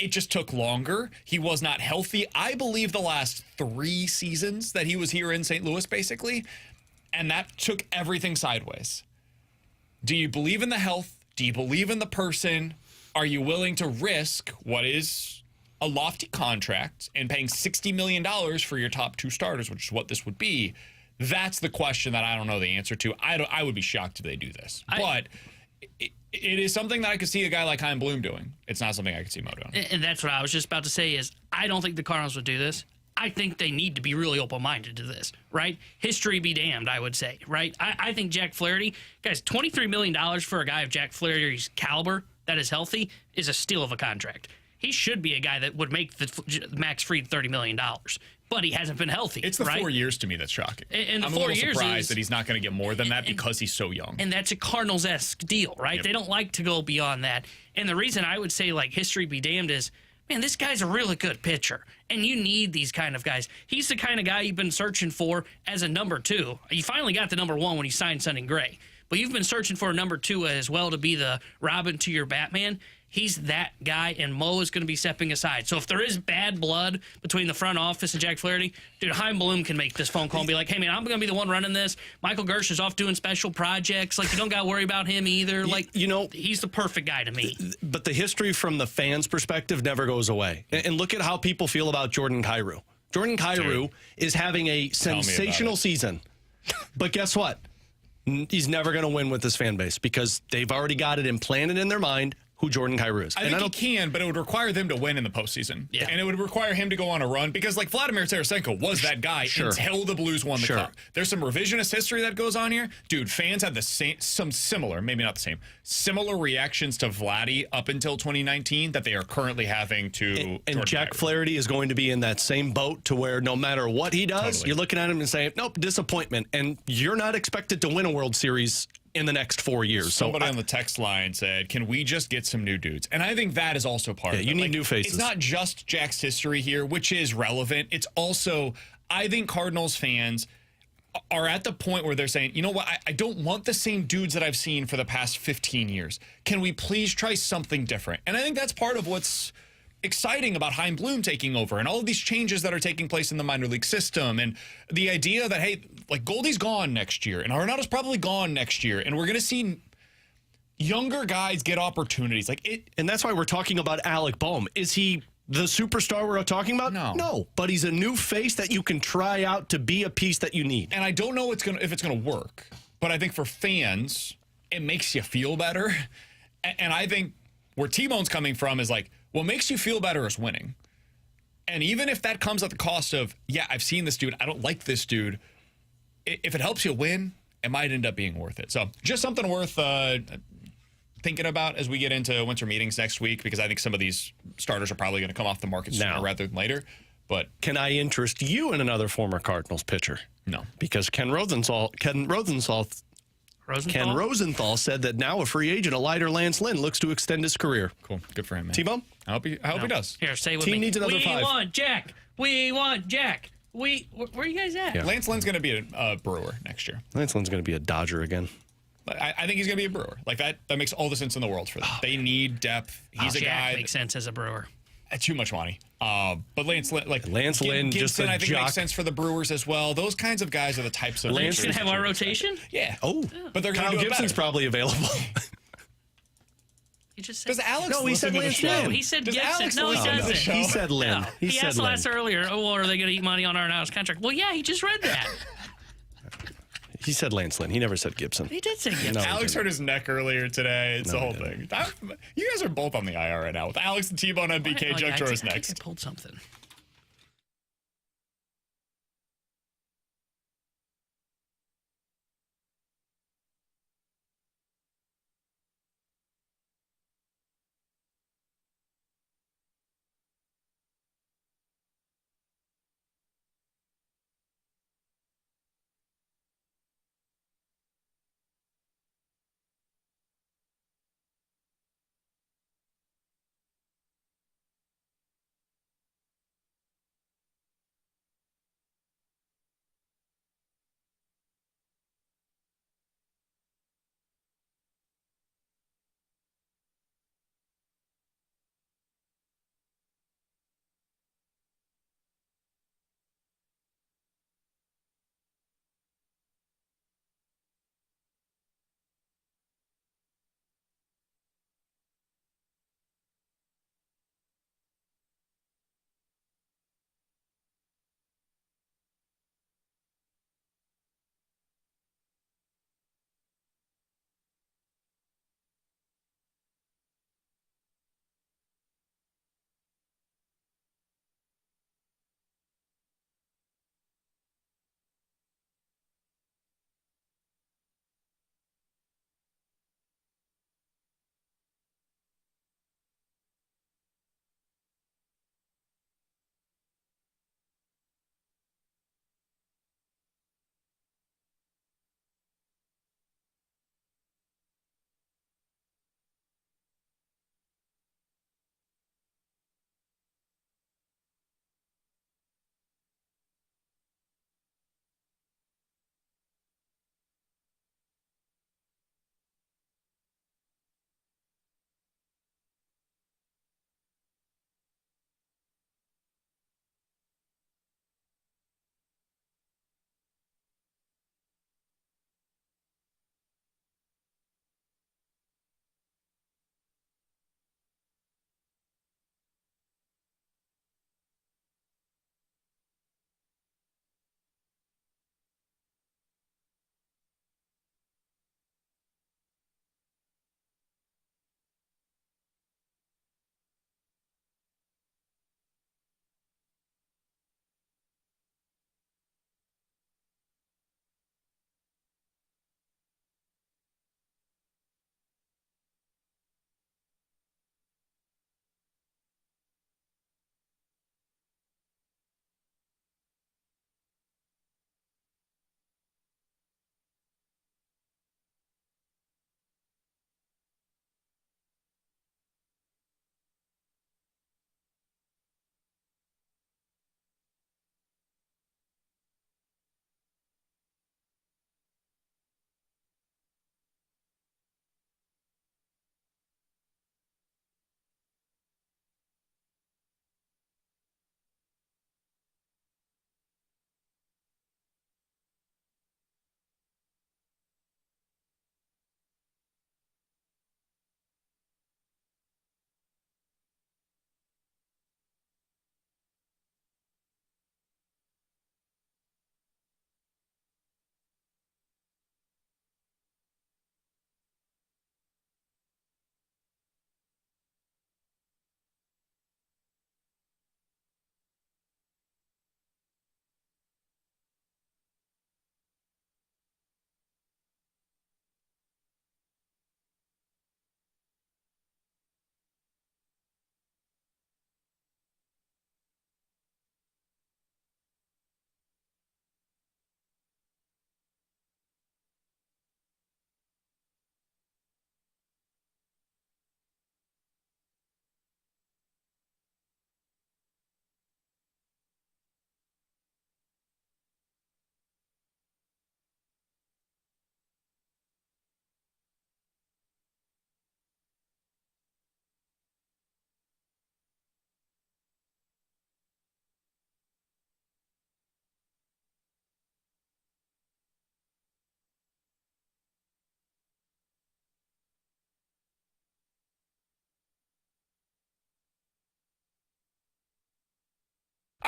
Speaker 2: It just took longer. He was not healthy, I believe, the last 3 seasons that he was here in St. Louis, basically. And that took everything sideways. Do you believe in the health? Do you believe in the person? Are you willing to risk what is a lofty contract and paying $60 million for your top 2 starters, which is what this would be, that's the question that I don't know the answer to. I would be shocked if they do this. But it is something that I could see a guy like Chaim Bloom doing. It's not something I could see Mo doing.
Speaker 3: And that's what I was just about to say is I don't think the Cardinals would do this. I think they need to be really open-minded to this, right? History be damned, I would say, right? I think Jack Flaherty, guys, $23 million for a guy of Jack Flaherty's caliber that is healthy is a steal of a contract. He should be a guy that would make the Max Fried $30 million, but he hasn't been healthy.
Speaker 2: It's the 4 years to me that's shocking.
Speaker 3: And
Speaker 2: I'm
Speaker 3: the 4
Speaker 2: a little
Speaker 3: years
Speaker 2: surprised that he's not going to get more than that because he's so young.
Speaker 3: And that's a Cardinals-esque deal, right?
Speaker 2: Yep.
Speaker 3: They don't like to go beyond that. And the reason I would say, like, history be damned is, man, this guy's a really good pitcher, and you need these kind of guys. He's the kind of guy you've been searching for as a number 2. You finally got the number 1 when you signed Sonny Gray, but you've been searching for a number 2 as well to be the Robin to your Batman. He's that guy, and Mo is going to be stepping aside. So if there is bad blood between the front office and Jack Flaherty, dude, Chaim Bloom can make this phone call and be like, hey, man, I'm going to be the one running this. Michael Gersh is off doing special projects. Like, you don't got to worry about him either. Like, he's the perfect guy to me.
Speaker 4: But the history from the fans' perspective never goes away. And look at how people feel about Jordan Kyrou. Jordan Kyrou is having a sensational season. But guess what? He's never going to win with this fan base because they've already got it implanted in their mind who Jordan Kyrou is.
Speaker 2: I think he can, but it would require them to win in the postseason. Yeah. And it would require him to go on a run because, like, Vladimir Tarasenko was that guy until the Blues won the cup. There's some revisionist history that goes on here. Dude, fans had some similar, maybe not the same, similar reactions to Vladdy up until 2019 that they are currently having to.
Speaker 4: And Jack Flaherty is going to be in that same boat to where no matter what he does, you're looking at him and saying, nope, disappointment. And you're not expected to win a World Series in the next 4 years.
Speaker 2: Somebody on the text line said, can we just get some new dudes? And I think that is also part of it.
Speaker 4: You need new faces.
Speaker 2: It's not just Jack's history here, which is relevant. It's also, I think Cardinals fans are at the point where they're saying, you know what, I don't want the same dudes that I've seen for the past 15 years. Can we please try something different? And I think that's part of what's exciting about Chaim Bloom taking over and all of these changes that are taking place in the minor league system and the idea that, hey, like Goldie's gone next year and Arenado's probably gone next year and we're going to see younger guys get opportunities.
Speaker 4: And that's why we're talking about Alec Bohm. Is he the superstar we're talking about? No, but he's a new face that you can try out to be a piece that you need.
Speaker 2: And I don't know if it's going to work, but I think for fans, it makes you feel better. And I think where T-Bone's coming from is like, what makes you feel better is winning. And even if that comes at the cost of, yeah, I've seen this dude, I don't like this dude, if it helps you win, it might end up being worth it. So just something worth thinking about as we get into winter meetings next week, because I think some of these starters are probably going to come off the market sooner rather than later. But
Speaker 4: can I interest you in another former Cardinals pitcher?
Speaker 2: No.
Speaker 4: Because Ken Rosenthal said that now a free agent, a lighter Lance Lynn, looks to extend his career.
Speaker 2: Cool. Good for him, man.
Speaker 4: T-Bone?
Speaker 2: I hope he does.
Speaker 3: Here, say with
Speaker 4: Team
Speaker 3: me.
Speaker 4: needs another 5.
Speaker 3: We want Jack. We want Jack. Where are you guys at?
Speaker 4: Yeah.
Speaker 2: Lance Lynn's going to be a Brewer next year.
Speaker 4: Lance Lynn's going to be a Dodger again.
Speaker 2: I think he's going to be a Brewer. Like that makes all the sense in the world for them. They need depth. He's a
Speaker 3: Jack
Speaker 2: guy
Speaker 3: makes sense as a Brewer.
Speaker 2: Too much money. But Lance Lynn,
Speaker 4: Gibson,
Speaker 2: just I think makes sense for the Brewers as well. Those kinds of guys are the types of
Speaker 3: Lance can have our rotation.
Speaker 2: Yeah.
Speaker 4: Oh,
Speaker 2: but they're going to
Speaker 4: Kyle
Speaker 2: do
Speaker 4: Gibson's
Speaker 2: it better.
Speaker 4: probably available.
Speaker 3: He just said.
Speaker 2: Does Alex?
Speaker 4: No, he said
Speaker 2: listen to the
Speaker 4: Lance
Speaker 2: show?
Speaker 3: No, he said
Speaker 2: Does
Speaker 3: Gibson.
Speaker 2: Alex
Speaker 3: No, he
Speaker 2: listen to the
Speaker 3: doesn't.
Speaker 2: show?
Speaker 4: He said Lynn.
Speaker 3: No.
Speaker 4: He
Speaker 3: He
Speaker 4: said
Speaker 3: asked
Speaker 4: Lynn.
Speaker 3: us earlier, oh, are they going to eat money on Arenado's contract? Well, yeah, he just read that.
Speaker 4: He said Lance Lynn. He never said Gibson.
Speaker 3: He did say Gibson.
Speaker 4: No.
Speaker 2: Alex hurt his neck earlier today. It's the whole thing. You guys are both on the IR right now with Alex and T-Bone on BK. Junk Drawers
Speaker 3: I think
Speaker 2: next.
Speaker 3: I pulled something.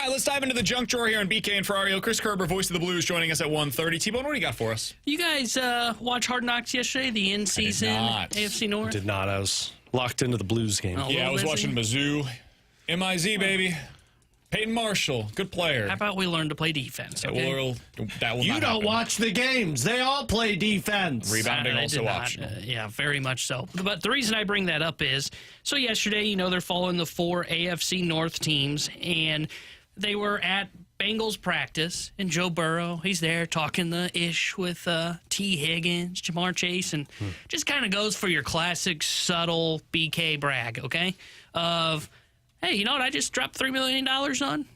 Speaker 2: right, let's dive into the junk drawer here on BK and Ferrario. Chris Kerber, voice of the Blues, joining us at 1:30. T-Bone, what do you got for us?
Speaker 3: You guys watch Hard Knocks yesterday, the in-season AFC North?
Speaker 4: Did not. I was locked into the Blues game.
Speaker 2: Yeah, I was watching Mizzou. MIZ, baby. Peyton Marshall, good player.
Speaker 3: How about we learn to play defense? Okay?
Speaker 2: That will
Speaker 4: You
Speaker 2: not
Speaker 4: don't
Speaker 2: happen.
Speaker 4: watch the games. They all play defense.
Speaker 2: Rebounding
Speaker 3: I
Speaker 2: also
Speaker 3: did not.
Speaker 2: optional.
Speaker 3: Yeah, very much so. But the reason I bring that up is, so yesterday, they're following the 4 AFC North teams, and they were at Bengals practice, and Joe Burrow, he's there talking the ish with T. Higgins, Jamar Chase, and just kind of goes for your classic subtle BK brag, okay? Of, hey, you know what I just dropped $3 million on?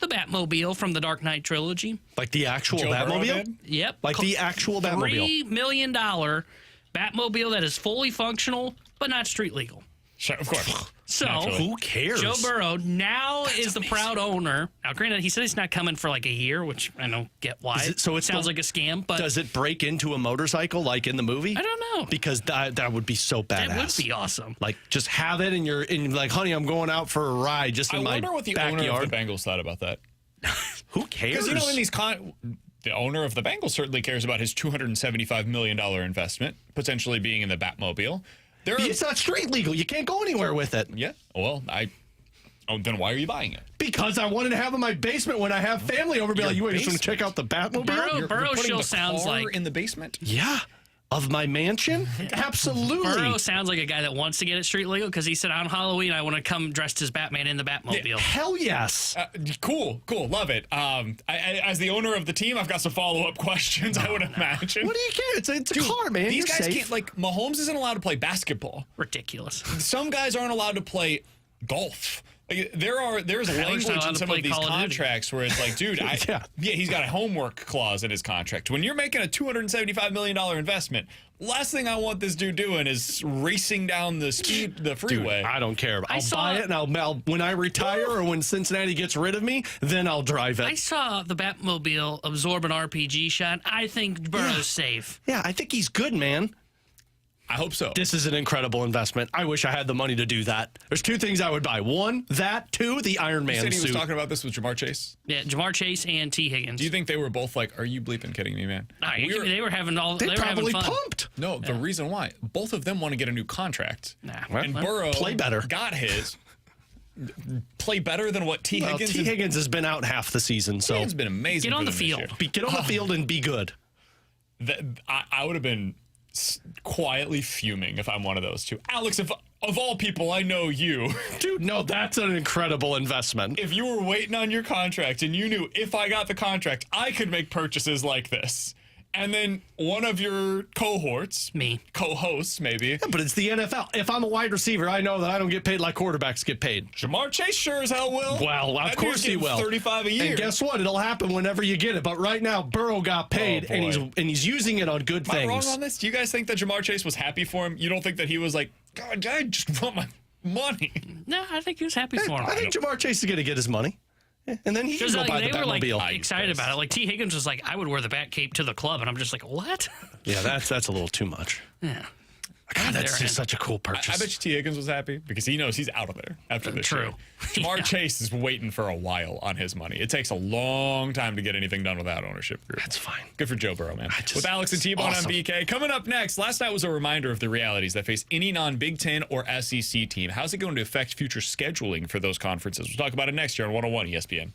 Speaker 3: The Batmobile from the Dark Knight trilogy.
Speaker 4: Like the actual
Speaker 2: Joe Burrow
Speaker 4: Batmobile?
Speaker 2: did?
Speaker 3: Yep.
Speaker 4: Like the actual Batmobile?
Speaker 3: $3 million Batmobile that is fully functional, but not street legal.
Speaker 2: Sure, of course.
Speaker 3: So,
Speaker 2: Naturally.
Speaker 4: Who cares?
Speaker 3: Joe Burrow now is the proud owner. Now, granted, he said he's not coming for like a year, which I don't get why.
Speaker 4: So it
Speaker 3: sounds like a scam, but
Speaker 4: Does it break into a motorcycle like in the movie?
Speaker 3: I don't know.
Speaker 4: Because that would be so badass.
Speaker 3: That would be awesome.
Speaker 4: Like, just have it and you're like, honey, I'm going out for a ride just in
Speaker 2: I
Speaker 4: my
Speaker 2: wonder what the
Speaker 4: backyard.
Speaker 2: owner of the Bengals thought about that.
Speaker 4: Who cares?
Speaker 2: Because, in these the owner of the Bengals certainly cares about his $275 million investment, potentially being in the Batmobile.
Speaker 4: It's not street legal. You can't go anywhere with it.
Speaker 2: Yeah, well, then why are you buying it?
Speaker 4: Because I wanted to have it in my basement when I have family over. Be like, you just want to check out the Batmobile?
Speaker 3: Burrow
Speaker 2: putting
Speaker 3: still
Speaker 2: the
Speaker 3: sounds
Speaker 2: car
Speaker 3: like
Speaker 2: in the basement?
Speaker 4: Yeah. Of my mansion? Absolutely.
Speaker 3: Burrow sounds like a guy that wants to get it street legal because he said on Halloween I want to come dressed as Batman in the Batmobile.
Speaker 4: Hell yes.
Speaker 2: Cool, love it. As the owner of the team, I've got some follow-up questions, I would imagine.
Speaker 4: What do you care? It's a car, man.
Speaker 2: These
Speaker 4: You're
Speaker 2: guys
Speaker 4: safe.
Speaker 2: can't, like, Mahomes isn't allowed to play basketball.
Speaker 3: Ridiculous.
Speaker 2: Some guys aren't allowed to play golf. Like, there's language
Speaker 3: not allowed
Speaker 2: in
Speaker 3: to
Speaker 2: some
Speaker 3: play
Speaker 2: of these
Speaker 3: Call of Duty.
Speaker 2: contracts where it's like, dude,
Speaker 4: Yeah.
Speaker 2: he's got a homework clause in his contract. When you're making a $275 million investment, last thing I want this dude doing is racing down the freeway.
Speaker 4: Dude, I don't care. I'll
Speaker 3: saw-
Speaker 4: buy it, and I'll when I retire or when Cincinnati gets rid of me, then I'll drive it.
Speaker 3: I saw the Batmobile absorb an RPG shot. I think Burrow's safe.
Speaker 4: Yeah, I think he's good, man.
Speaker 2: I hope so.
Speaker 4: This is an incredible investment. I wish I had the money to do that. There's 2 things I would buy. 1, that. 2, the Iron
Speaker 2: You
Speaker 4: Man
Speaker 2: said he was
Speaker 4: suit.
Speaker 2: talking about this with Jamar Chase.
Speaker 3: Yeah, Jamar Chase and T. Higgins.
Speaker 2: Do you think they were both like, are you bleeping kidding me, man?
Speaker 3: Nah, they were having all.
Speaker 4: They're
Speaker 3: They were having
Speaker 4: probably
Speaker 3: fun.
Speaker 4: pumped.
Speaker 2: No, the reason why. Both of them want to get a new contract.
Speaker 3: Nah.
Speaker 2: And Burrow
Speaker 4: play better.
Speaker 2: got his. Play better than what T.
Speaker 4: Well,
Speaker 2: Higgins
Speaker 4: T. Higgins has been out half the season, so
Speaker 2: Higgins been amazing.
Speaker 3: Get on
Speaker 2: for
Speaker 3: the
Speaker 2: them this
Speaker 3: field.
Speaker 2: year.
Speaker 4: get on the field and be good.
Speaker 2: I would have been quietly fuming if I'm one of those two. Alex, if of all people, I know you.
Speaker 4: Dude, no, that's an incredible investment.
Speaker 2: If you were waiting on your contract and you knew if I got the contract, I could make purchases like this. And then one of your co-hosts, maybe,
Speaker 4: But it's the NFL. If I'm a wide receiver, I know that I don't get paid like quarterbacks get paid.
Speaker 2: Jamar Chase sure as hell will.
Speaker 4: Well, of
Speaker 2: That
Speaker 4: course
Speaker 2: dude's
Speaker 4: he
Speaker 2: getting
Speaker 4: will.
Speaker 2: 35 a year.
Speaker 4: And guess what? It'll happen whenever you get it. But right now, Burrow got paid,
Speaker 2: Oh,
Speaker 4: and
Speaker 2: boy.
Speaker 4: he's using it on good
Speaker 2: Am I
Speaker 4: things.
Speaker 2: wrong on this? Do you guys think that Jamar Chase was happy for him? You don't think that he was like, God, I just want my money?
Speaker 3: No, I think he was happy for him.
Speaker 4: I think Jamar Chase is going to get his money, and then he can
Speaker 3: Because
Speaker 4: go buy the
Speaker 3: they were like
Speaker 4: Batmobile.
Speaker 3: excited about it. Like T. Higgins was like, I would wear the Bat cape to the club, and I'm just like, what?
Speaker 4: Yeah, that's a little too much.
Speaker 3: Yeah.
Speaker 4: God, that's
Speaker 3: There,
Speaker 4: just such a cool purchase.
Speaker 2: I bet you T. Higgins was happy because he knows he's out of there after this
Speaker 3: True.
Speaker 2: year. Jamar Chase is waiting for a while on his money. It takes a long time to get anything done without ownership group.
Speaker 4: That's fine.
Speaker 2: Good for Joe Burrow, man. With Alex and T-Bone
Speaker 4: awesome.
Speaker 2: on BK. Coming up next, last night was a reminder of the realities that face any non-Big Ten or SEC team. How's it going to affect future scheduling for those conferences? We'll talk about it next year on 101 ESPN.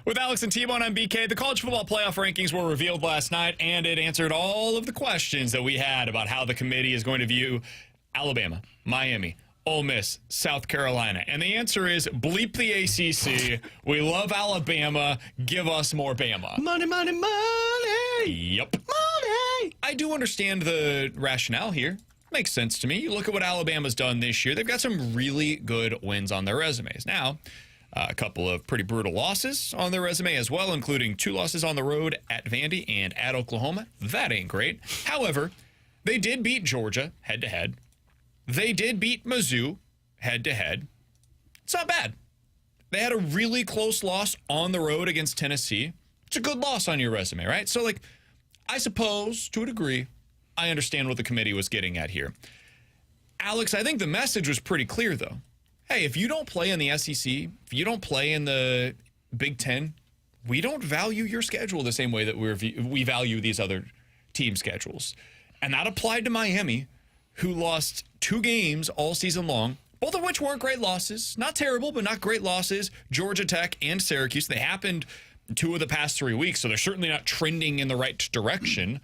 Speaker 2: With Alex and T-Bone on BK, the college football playoff rankings were revealed last night, and it answered all of the questions that we had about how the committee is going to view Alabama, Miami, Ole Miss, South Carolina. And the answer is bleep the ACC. We love Alabama. Give us more Bama.
Speaker 4: Money, money, money.
Speaker 2: Yep.
Speaker 4: Money.
Speaker 2: I do understand the rationale here. Makes sense to me. You look at what Alabama's done this year. They've got some really good wins on their resumes. Now, a couple of pretty brutal losses on their resume as well, including 2 losses on the road at Vandy and at Oklahoma. That ain't great. However, they did beat Georgia head-to-head. They did beat Mizzou head-to-head. It's not bad. They had a really close loss on the road against Tennessee. It's a good loss on your resume, right? So, I suppose, to a degree, I understand what the committee was getting at here. Alex, I think the message was pretty clear, though. Hey, if you don't play in the SEC, if you don't play in the Big Ten, we don't value your schedule the same way that we value these other team schedules. And that applied to Miami, who lost 2 games all season long, both of which weren't great losses. Not terrible, but not great losses. Georgia Tech and Syracuse. They happened 2 of the past 3 weeks, so they're certainly not trending in the right direction.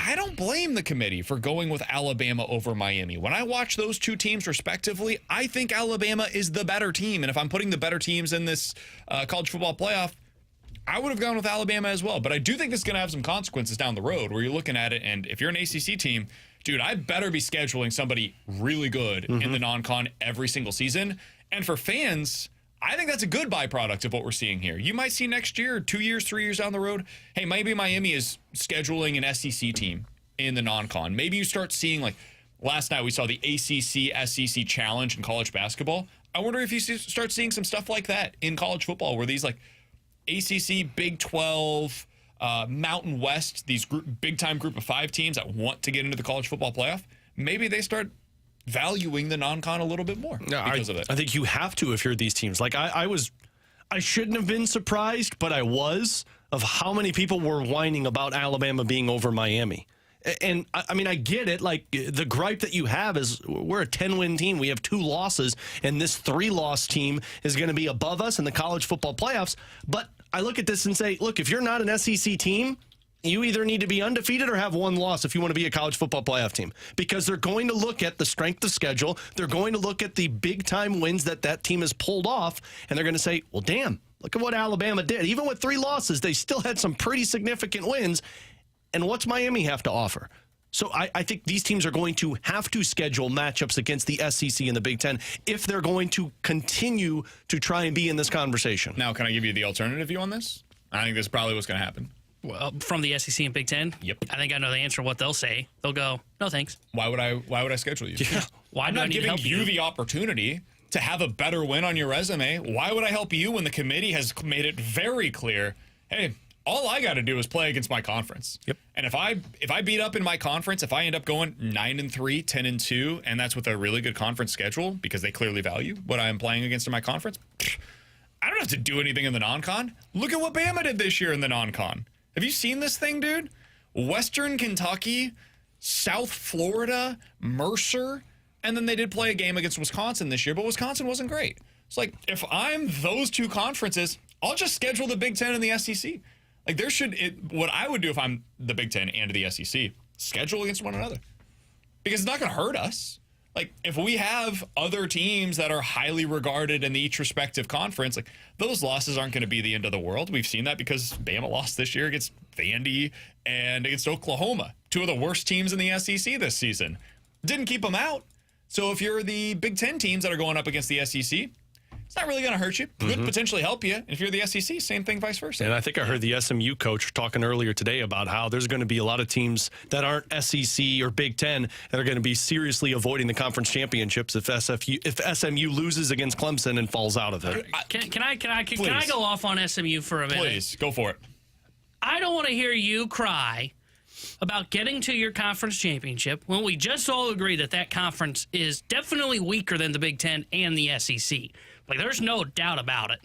Speaker 2: I don't blame the committee for going with Alabama over Miami. When I watch those 2 teams respectively, I think Alabama is the better team. And if I'm putting the better teams in this college football playoff, I would have gone with Alabama as well. But I do think it's going to have some consequences down the road where you're looking at it. And if you're an ACC team, dude, I better be scheduling somebody really good in the non-con every single season. And for fans, I think that's a good byproduct of what we're seeing here. You might see next year, 2 years, 3 years down the road, hey, maybe Miami is scheduling an SEC team in the non-con. Maybe you start seeing, last night we saw the ACC-SEC challenge in college basketball. I wonder if you start seeing some stuff like that in college football where these, ACC, Big 12, Mountain West, these big-time group of 5 teams that want to get into the college football playoff, maybe they start valuing the non-con a little bit more because of it.
Speaker 4: I think you have to if you're these teams. I shouldn't have been surprised, but I was, of how many people were whining about Alabama being over Miami. And I get it. The gripe that you have is we're a 10-win team. We have 2 losses, and this 3-loss team is going to be above us in the college football playoffs. But I look at this and say, look, if you're not an SEC team, you either need to be undefeated or have 1 loss if you want to be a college football playoff team, because they're going to look at the strength of schedule. They're going to look at the big-time wins that team has pulled off, and they're going to say, well, damn, look at what Alabama did. Even with 3 losses, they still had some pretty significant wins. And what's Miami have to offer? So I think these teams are going to have to schedule matchups against the SEC and the Big Ten if they're going to continue to try and be in this conversation.
Speaker 2: Now, can I give you the alternative view on this? I think this is probably what's going to happen.
Speaker 3: Well, from the SEC and Big Ten?
Speaker 2: Yep.
Speaker 3: I think I know the answer what they'll say. They'll go, no thanks.
Speaker 2: Why would I schedule you?
Speaker 4: Yeah.
Speaker 2: I'm not giving you the opportunity to have a better win on your resume. Why would I help you when the committee has made it very clear, hey, all I got to do is play against my conference.
Speaker 4: Yep.
Speaker 2: And if I beat up in my conference, if I end up going 9-3, 10-2, and that's with a really good conference schedule because they clearly value what I'm playing against in my conference, I don't have to do anything in the non-con. Look at what Bama did this year in the non-con. Have you seen this thing, dude? Western Kentucky, South Florida, Mercer, and then they did play a game against Wisconsin this year, but Wisconsin wasn't great. It's if I'm those 2 conferences, I'll just schedule the Big Ten and the SEC. What I would do if I'm the Big Ten and the SEC, schedule against one another. Because it's not going to hurt us. If we have other teams that are highly regarded in each respective conference, those losses aren't going to be the end of the world. We've seen that because Bama lost this year against Vandy and against Oklahoma, 2 of the worst teams in the SEC this season. Didn't keep them out. So if you're the Big Ten teams that are going up against the SEC, it's not really going to hurt you. Could potentially help you. And if you're the SEC, same thing, vice versa.
Speaker 4: And I think I heard the SMU coach talking earlier today about how there's going to be a lot of teams that aren't SEC or Big Ten that are going to be seriously avoiding the conference championships if SMU loses against Clemson and falls out of it.
Speaker 3: Can I go off on SMU for a minute?
Speaker 2: Please, go for it.
Speaker 3: I don't want to hear you cry about getting to your conference championship when we just all agree that conference is definitely weaker than the Big Ten and the SEC. There's no doubt about it.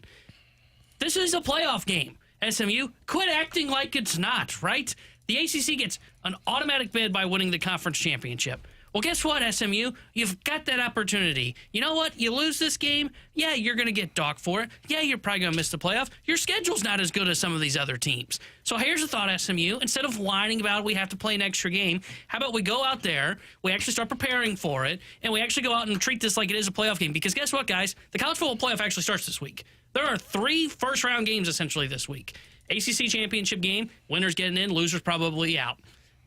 Speaker 3: This is a playoff game. SMU, quit acting like it's not, right? The ACC gets an automatic bid by winning the conference championship. Well, guess what, SMU? You've got that opportunity. You know what? You lose this game, yeah, you're going to get docked for it. Yeah, you're probably going to miss the playoff. Your schedule's not as good as some of these other teams. So here's a thought, SMU. Instead of whining about we have to play an extra game, how about we go out there, we actually start preparing for it, and we actually go out and treat this like it is a playoff game? Because guess what, guys? The college football playoff actually starts this week. There are 3 first-round games essentially this week. ACC championship game, winners getting in, losers probably out.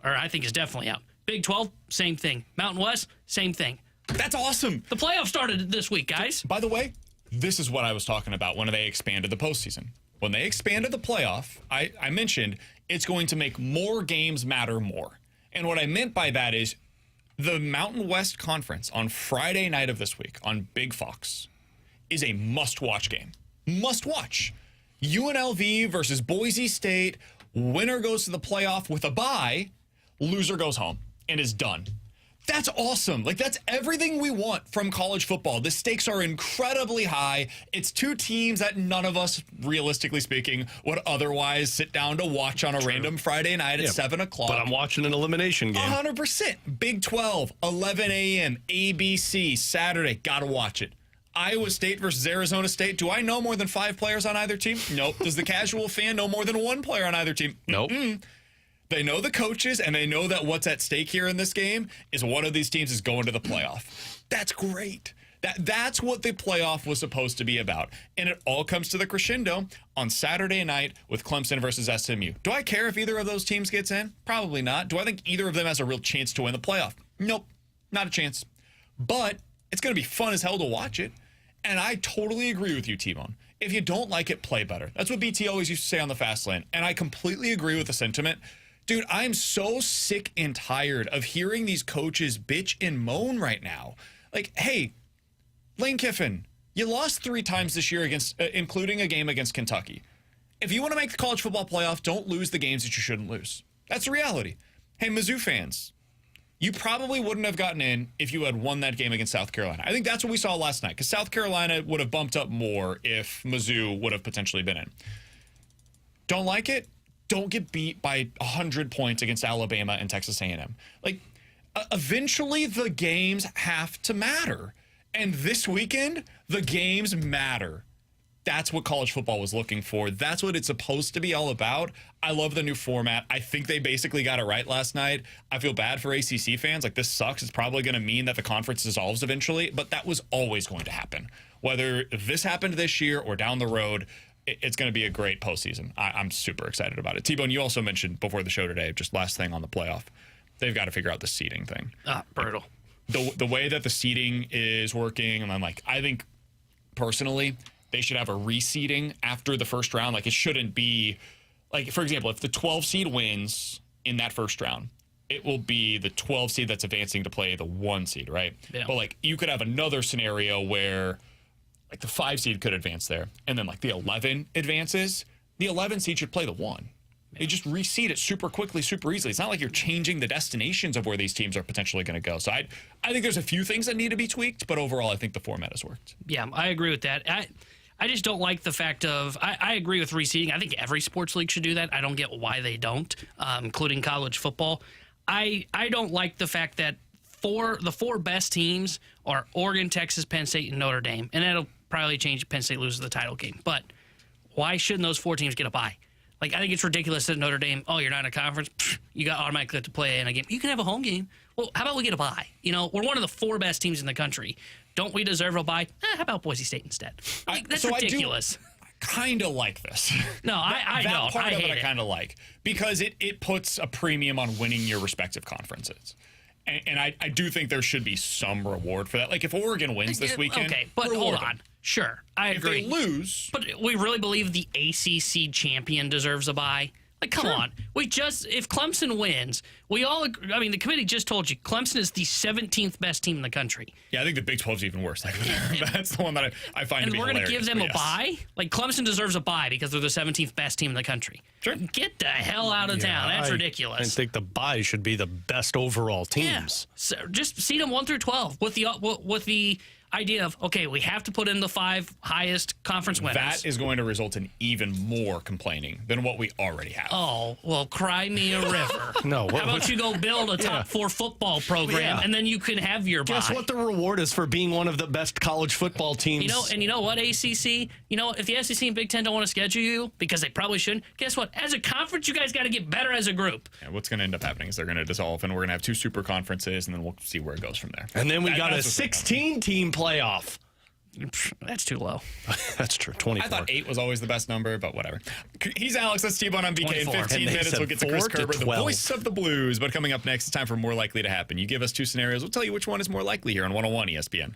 Speaker 3: Or I think is definitely out. Big 12, same thing. Mountain West, same thing.
Speaker 2: That's awesome.
Speaker 3: The playoffs started this week, guys.
Speaker 2: By the way, this is what I was talking about when they expanded the postseason. When they expanded the playoff, I mentioned it's going to make more games matter more. And what I meant by that is the Mountain West Conference on Friday night of this week on Big Fox is a must-watch game. Must-watch. UNLV versus Boise State. Winner goes to the playoff with a bye. Loser goes home and is done. That's awesome. Like, that's everything we want from college football. The stakes are incredibly high. It's 2 teams that none of us, realistically speaking, would otherwise sit down to watch on a random Friday night at 7 o'clock.
Speaker 4: But I'm watching an elimination game.
Speaker 2: 100%. Big 12, 11 a.m., ABC, Saturday. Got to watch it. Iowa State versus Arizona State. Do I know more than 5 players on either team? Nope. Does the casual fan know more than 1 player on either team?
Speaker 4: Nope.
Speaker 2: They know the coaches, and they know that what's at stake here in this game is one of these teams is going to the playoff. That's great. That's what the playoff was supposed to be about. And it all comes to the crescendo on Saturday night with Clemson versus SMU. Do I care if either of those teams gets in? Probably not. Do I think either of them has a real chance to win the playoff? Nope, not a chance. But it's going to be fun as hell to watch it. And I totally agree with you, T-Bone. If you don't like it, play better. That's what BT always used to say on the Fast Lane. And I completely agree with the sentiment. Dude, I'm so sick and tired of hearing these coaches bitch and moan right now. Like, hey, Lane Kiffin, you lost 3 times this year against, including a game against Kentucky. If you want to make the college football playoff, don't lose the games that you shouldn't lose. That's the reality. Hey, Mizzou fans, you probably wouldn't have gotten in if you had won that game against South Carolina. I think that's what we saw last night, because South Carolina would have bumped up more if Mizzou would have potentially been in. Don't like it? Don't get beat by 100 points against Alabama and Texas A&M. Like, eventually the games have to matter. And this weekend, the games matter. That's what college football was looking for. That's what it's supposed to be all about. I love the new format. I think they basically got it right last night. I feel bad for ACC fans. Like, this sucks. It's probably going to mean that the conference dissolves eventually, but that was always going to happen. Whether this happened this year or down the road, it's going to be a great postseason. I'm super excited about it. T-Bone, you also mentioned before the show today, just last thing on the playoff, they've got to figure out the seeding thing.
Speaker 3: Brutal.
Speaker 2: The way that the seeding is working, and I'm like, I think personally, they should have a reseeding after the first round. Like, it shouldn't be, like, for example, if the 12 seed wins in that first round, it will be the 12 seed that's advancing to play the 1 seed, right?
Speaker 3: Yeah.
Speaker 2: But, like, you could have another scenario where, like, the 5 seed could advance there, and then, like, the 11 advances. The 11 seed should play the 1. They just reseed it super quickly, super easily. It's not like you're changing the destinations of where these teams are potentially going to go. So I think there's a few things that need to be tweaked, but overall, I think the format has worked.
Speaker 3: Yeah, I agree with that. I just don't like the fact of, I agree with reseeding. I think every sports league should do that. I don't get why they don't, including college football. I don't like the fact that the 4 best teams are Oregon, Texas, Penn State, and Notre Dame. And that'll probably change if Penn State loses the title game. But why shouldn't those 4 teams get a bye? Like, I think it's ridiculous that Notre Dame, oh, you're not in a conference, you got automatically to play in a game. You can have a home game. Well, how about we get a bye? You know, we're one of the 4 best teams in the country. Don't we deserve a bye? How about Boise State instead? Like, that's ridiculous.
Speaker 2: I kind of like this.
Speaker 3: No, I know.
Speaker 2: That part
Speaker 3: I
Speaker 2: of
Speaker 3: hate
Speaker 2: it I
Speaker 3: it.
Speaker 2: kind of like, because it puts a premium on winning your respective conferences. And I do think there should be some reward for that. Like, if Oregon wins this weekend,
Speaker 3: okay, but hold on. Sure, I agree.
Speaker 2: If they lose,
Speaker 3: but we really believe the ACC champion deserves a bye. Like, come on. If Clemson wins, we all agree. I mean, the committee just told you Clemson is the 17th best team in the country.
Speaker 2: Yeah, I think the Big 12 is even worse. Like, that's the one that I find to be hilarious.
Speaker 3: And we're going to give them a bye? Like, Clemson deserves a bye because they're the 17th best team in the country.
Speaker 2: Sure.
Speaker 3: Get the hell out of town. That's ridiculous.
Speaker 4: I think the bye should be the best overall teams.
Speaker 3: Yeah. So just seed them 1 through 12 with the idea of, okay, we have to put in the 5 highest conference winners.
Speaker 2: That is going to result in even more complaining than what we already have.
Speaker 3: Oh, well, cry me a river.
Speaker 4: No.
Speaker 3: How about you go build a top 4 football program, and then you can have your
Speaker 4: Guess
Speaker 3: bye.
Speaker 4: what the reward is for being one of the best college football teams?
Speaker 3: You know what, ACC? You know, if the SEC and Big Ten don't want to schedule you, because they probably shouldn't, guess what? As a conference, you guys got to get better as a group.
Speaker 2: Yeah, what's going to end up happening is they're going to dissolve, and we're going to have 2 super conferences, and then we'll see where it goes from there.
Speaker 4: And then we got a 16-team playoff.
Speaker 3: That's too low.
Speaker 4: That's true. 24.
Speaker 2: I thought 8 was always the best number, but whatever. He's Alex. That's T-Bone on BK. In
Speaker 3: 24.
Speaker 2: 15
Speaker 4: And they
Speaker 2: minutes,
Speaker 4: said
Speaker 2: we'll get to Chris
Speaker 4: 4 to
Speaker 2: Kerber, the
Speaker 4: 12.
Speaker 2: voice of the Blues. But coming up next, it's time for More Likely to Happen. You give us 2 scenarios. We'll tell you which one is more likely here on 101 ESPN.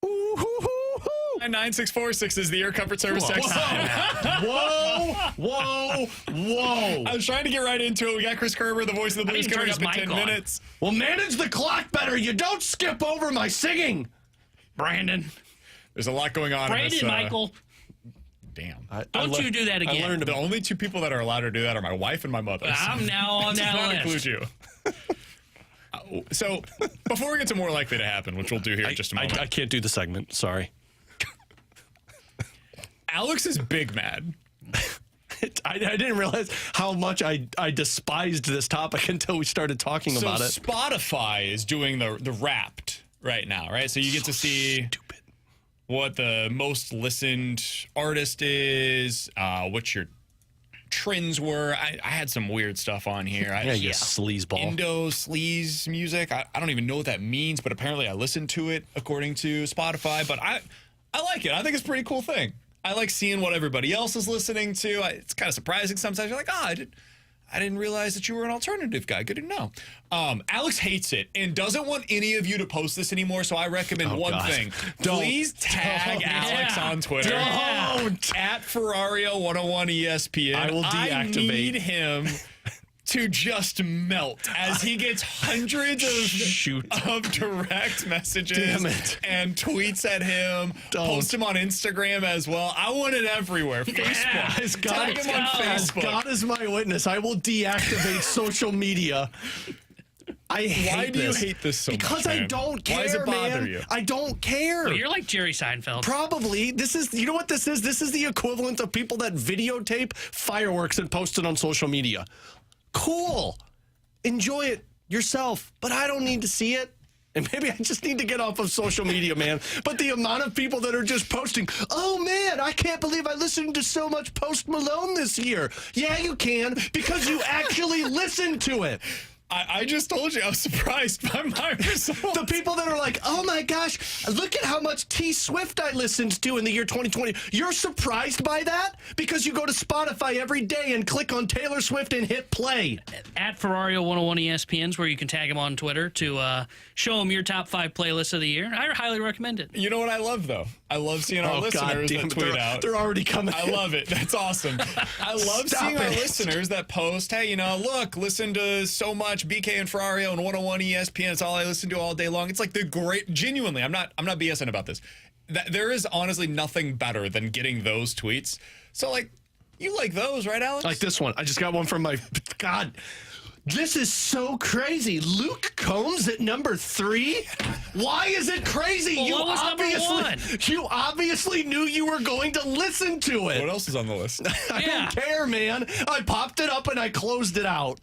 Speaker 4: Ooh.
Speaker 2: 9646 is the Air Comfort Service text.
Speaker 4: Whoa.
Speaker 2: I was trying to get right into it. We got Chris Kerber, the voice of the Blues,
Speaker 3: didn't turn
Speaker 2: coming up in
Speaker 3: his
Speaker 2: 10
Speaker 3: mic on.
Speaker 2: minutes.
Speaker 4: Well, manage the clock better. You don't skip over my singing.
Speaker 3: Brandon.
Speaker 2: There's a lot going on.
Speaker 3: Brandon, Michael.
Speaker 2: Damn.
Speaker 3: Don't you do that again.
Speaker 4: I learned
Speaker 2: the only two people that are allowed to do that are my wife and my mother.
Speaker 3: I'm now on that
Speaker 2: not
Speaker 3: list.
Speaker 2: include you. So, before we get to more likely to happen, which we'll do here in just a moment.
Speaker 4: I can't do the segment. Sorry.
Speaker 2: Alex is big mad.
Speaker 4: I didn't realize how much I despised this topic until we started talking about it.
Speaker 2: Spotify is doing the Wrapped right now, right? So you get to see what the most listened artist is, what your trends were. I had some weird stuff on here.
Speaker 4: Sleazeball.
Speaker 2: Indo sleaze music. I don't even know what that means, but apparently I listened to it according to Spotify. But I like it. I think it's a pretty cool thing. I like seeing what everybody else is listening to. It's kind of surprising sometimes. You're like, I didn't realize that you were an alternative guy. Good to know. Alex hates it and doesn't want any of you to post this anymore, so I recommend one thing. Please tag Alex on Twitter.
Speaker 4: Don't.
Speaker 2: At Ferrario101 ESPN.
Speaker 4: I will deactivate.
Speaker 2: I need him to just melt as he gets hundreds of direct messages and tweets at him. Post him on Instagram as well. I want it everywhere. Facebook. Tag him on Facebook.
Speaker 4: God is my witness. I will deactivate social media. I hate this.
Speaker 2: Why do you hate this so much,
Speaker 4: Because I don't care,
Speaker 2: Why does it bother
Speaker 4: man.
Speaker 2: you?
Speaker 4: I don't care.
Speaker 3: Well, you're like Jerry Seinfeld.
Speaker 4: Probably. This is, you know what this is? This is the equivalent of people that videotape fireworks and post it on social media. Cool. Enjoy it yourself, but I don't need to see it. And maybe I just need to get off of social media, man. But the amount of people that are just posting, oh, man, I can't believe I listened to so much Post Malone this year. Yeah, you can, because you actually listened to it.
Speaker 2: I just told you I was surprised by my results.
Speaker 4: The people that are like, oh my gosh, look at how much T Swift I listened to in the year 2020. You're surprised by that? Because you go to Spotify every day and click on Taylor Swift and hit play.
Speaker 3: At Ferrario101 ESPN's where you can tag him on Twitter to show him your top 5 playlists of the year. I highly recommend it.
Speaker 2: You know what I love, though? I love seeing our listeners that tweet out.
Speaker 4: They're already coming.
Speaker 2: I love it. That's awesome. I love seeing our listeners that post, hey, look, listen to so much BK and Ferrario and 101 ESPN. It's all I listen to all day long. It's like the great, genuinely, I'm not BSing about this. There is honestly nothing better than getting those tweets. So, you like those, right, Alex?
Speaker 4: Like this one. I just got one from my, God. This is so crazy. Luke Combs at number 3? Why is it crazy?
Speaker 3: Well, what was number 1?
Speaker 4: You obviously knew you were going to listen to it.
Speaker 2: What else is on the list?
Speaker 4: I don't care, man. I popped it up and I closed it out.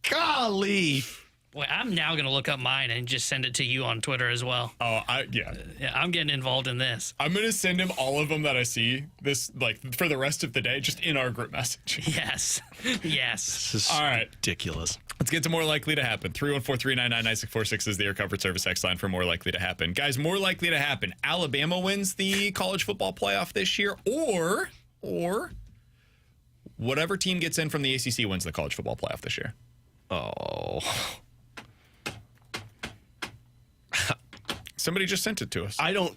Speaker 4: Golly.
Speaker 3: Boy, I'm now going to look up mine and just send it to you on Twitter as well.
Speaker 2: Oh, yeah,
Speaker 3: I'm getting involved in this.
Speaker 2: I'm going to send him all of them that I see this, for the rest of the day, just in our group message.
Speaker 3: Yes. Yes.
Speaker 4: This is
Speaker 2: all right.
Speaker 4: Ridiculous.
Speaker 2: Let's get to more likely to happen. 314-399-9646 is the Air Comfort Service X line for more likely to happen. Guys, more likely to happen. Alabama wins the college football playoff this year, or whatever team gets in from the ACC wins the college football playoff this year.
Speaker 4: Oh.
Speaker 2: Somebody just sent it to us.
Speaker 4: I don't.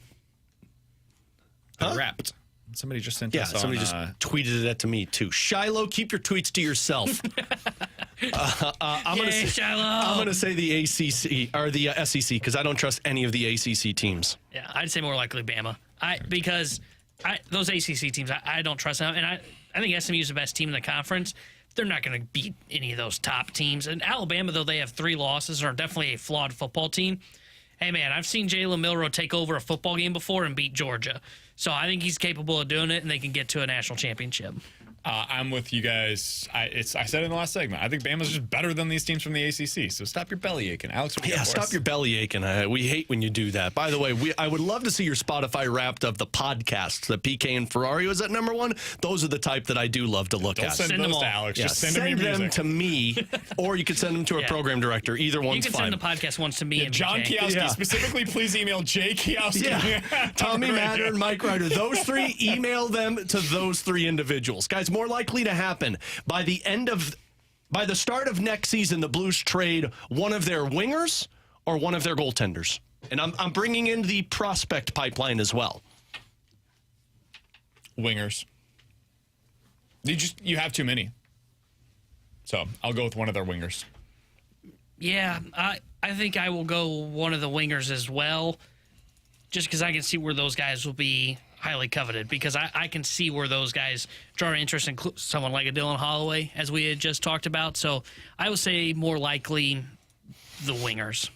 Speaker 2: Wrapped. Somebody just sent us.
Speaker 4: Somebody just tweeted it to me too. Shiloh, keep your tweets to yourself. I'm going to say the ACC or the SEC because I don't trust any of the ACC teams.
Speaker 3: Yeah, I'd say more likely Bama. Because those ACC teams, I don't trust them, and I think SMU is the best team in the conference. They're not going to beat any of those top teams. And Alabama, though they have 3 losses, are definitely a flawed football team. Hey, man, I've seen Jalen Milroe take over a football game before and beat Georgia. So I think he's capable of doing it, and they can get to a national championship.
Speaker 2: I'm with you guys. I said it in the last segment. I think Bama's just better than these teams from the ACC. So stop your belly aching, Alex.
Speaker 4: Stop your belly aching. We hate when you do that. By the way, I would love to see your Spotify Wrapped of the podcasts. The PK and Ferrario is at number 1. Those are the type that I do love to look at.
Speaker 2: Send those to Alex. Just send
Speaker 4: them to me, or you can send them to a program director. Either one's fine.
Speaker 3: You can send the podcast ones to me and
Speaker 2: John Kiowski. Specifically, please email Jay Kiowski.
Speaker 4: Tommy Matter and Mike Ryder. Those 3, email them to those 3 individuals. Guys, more likely to happen by the start of next season, the Blues trade one of their wingers or one of their goaltenders. And I'm bringing in the prospect pipeline as well.
Speaker 2: Wingers. You have too many. So I'll go with one of their wingers.
Speaker 3: Yeah, I think I will go one of the wingers as well. just because I can see where those guys will be highly coveted, because I can see where those guys draw interest in someone like a Dylan Holloway, as we had just talked about. So I would say more likely the wingers.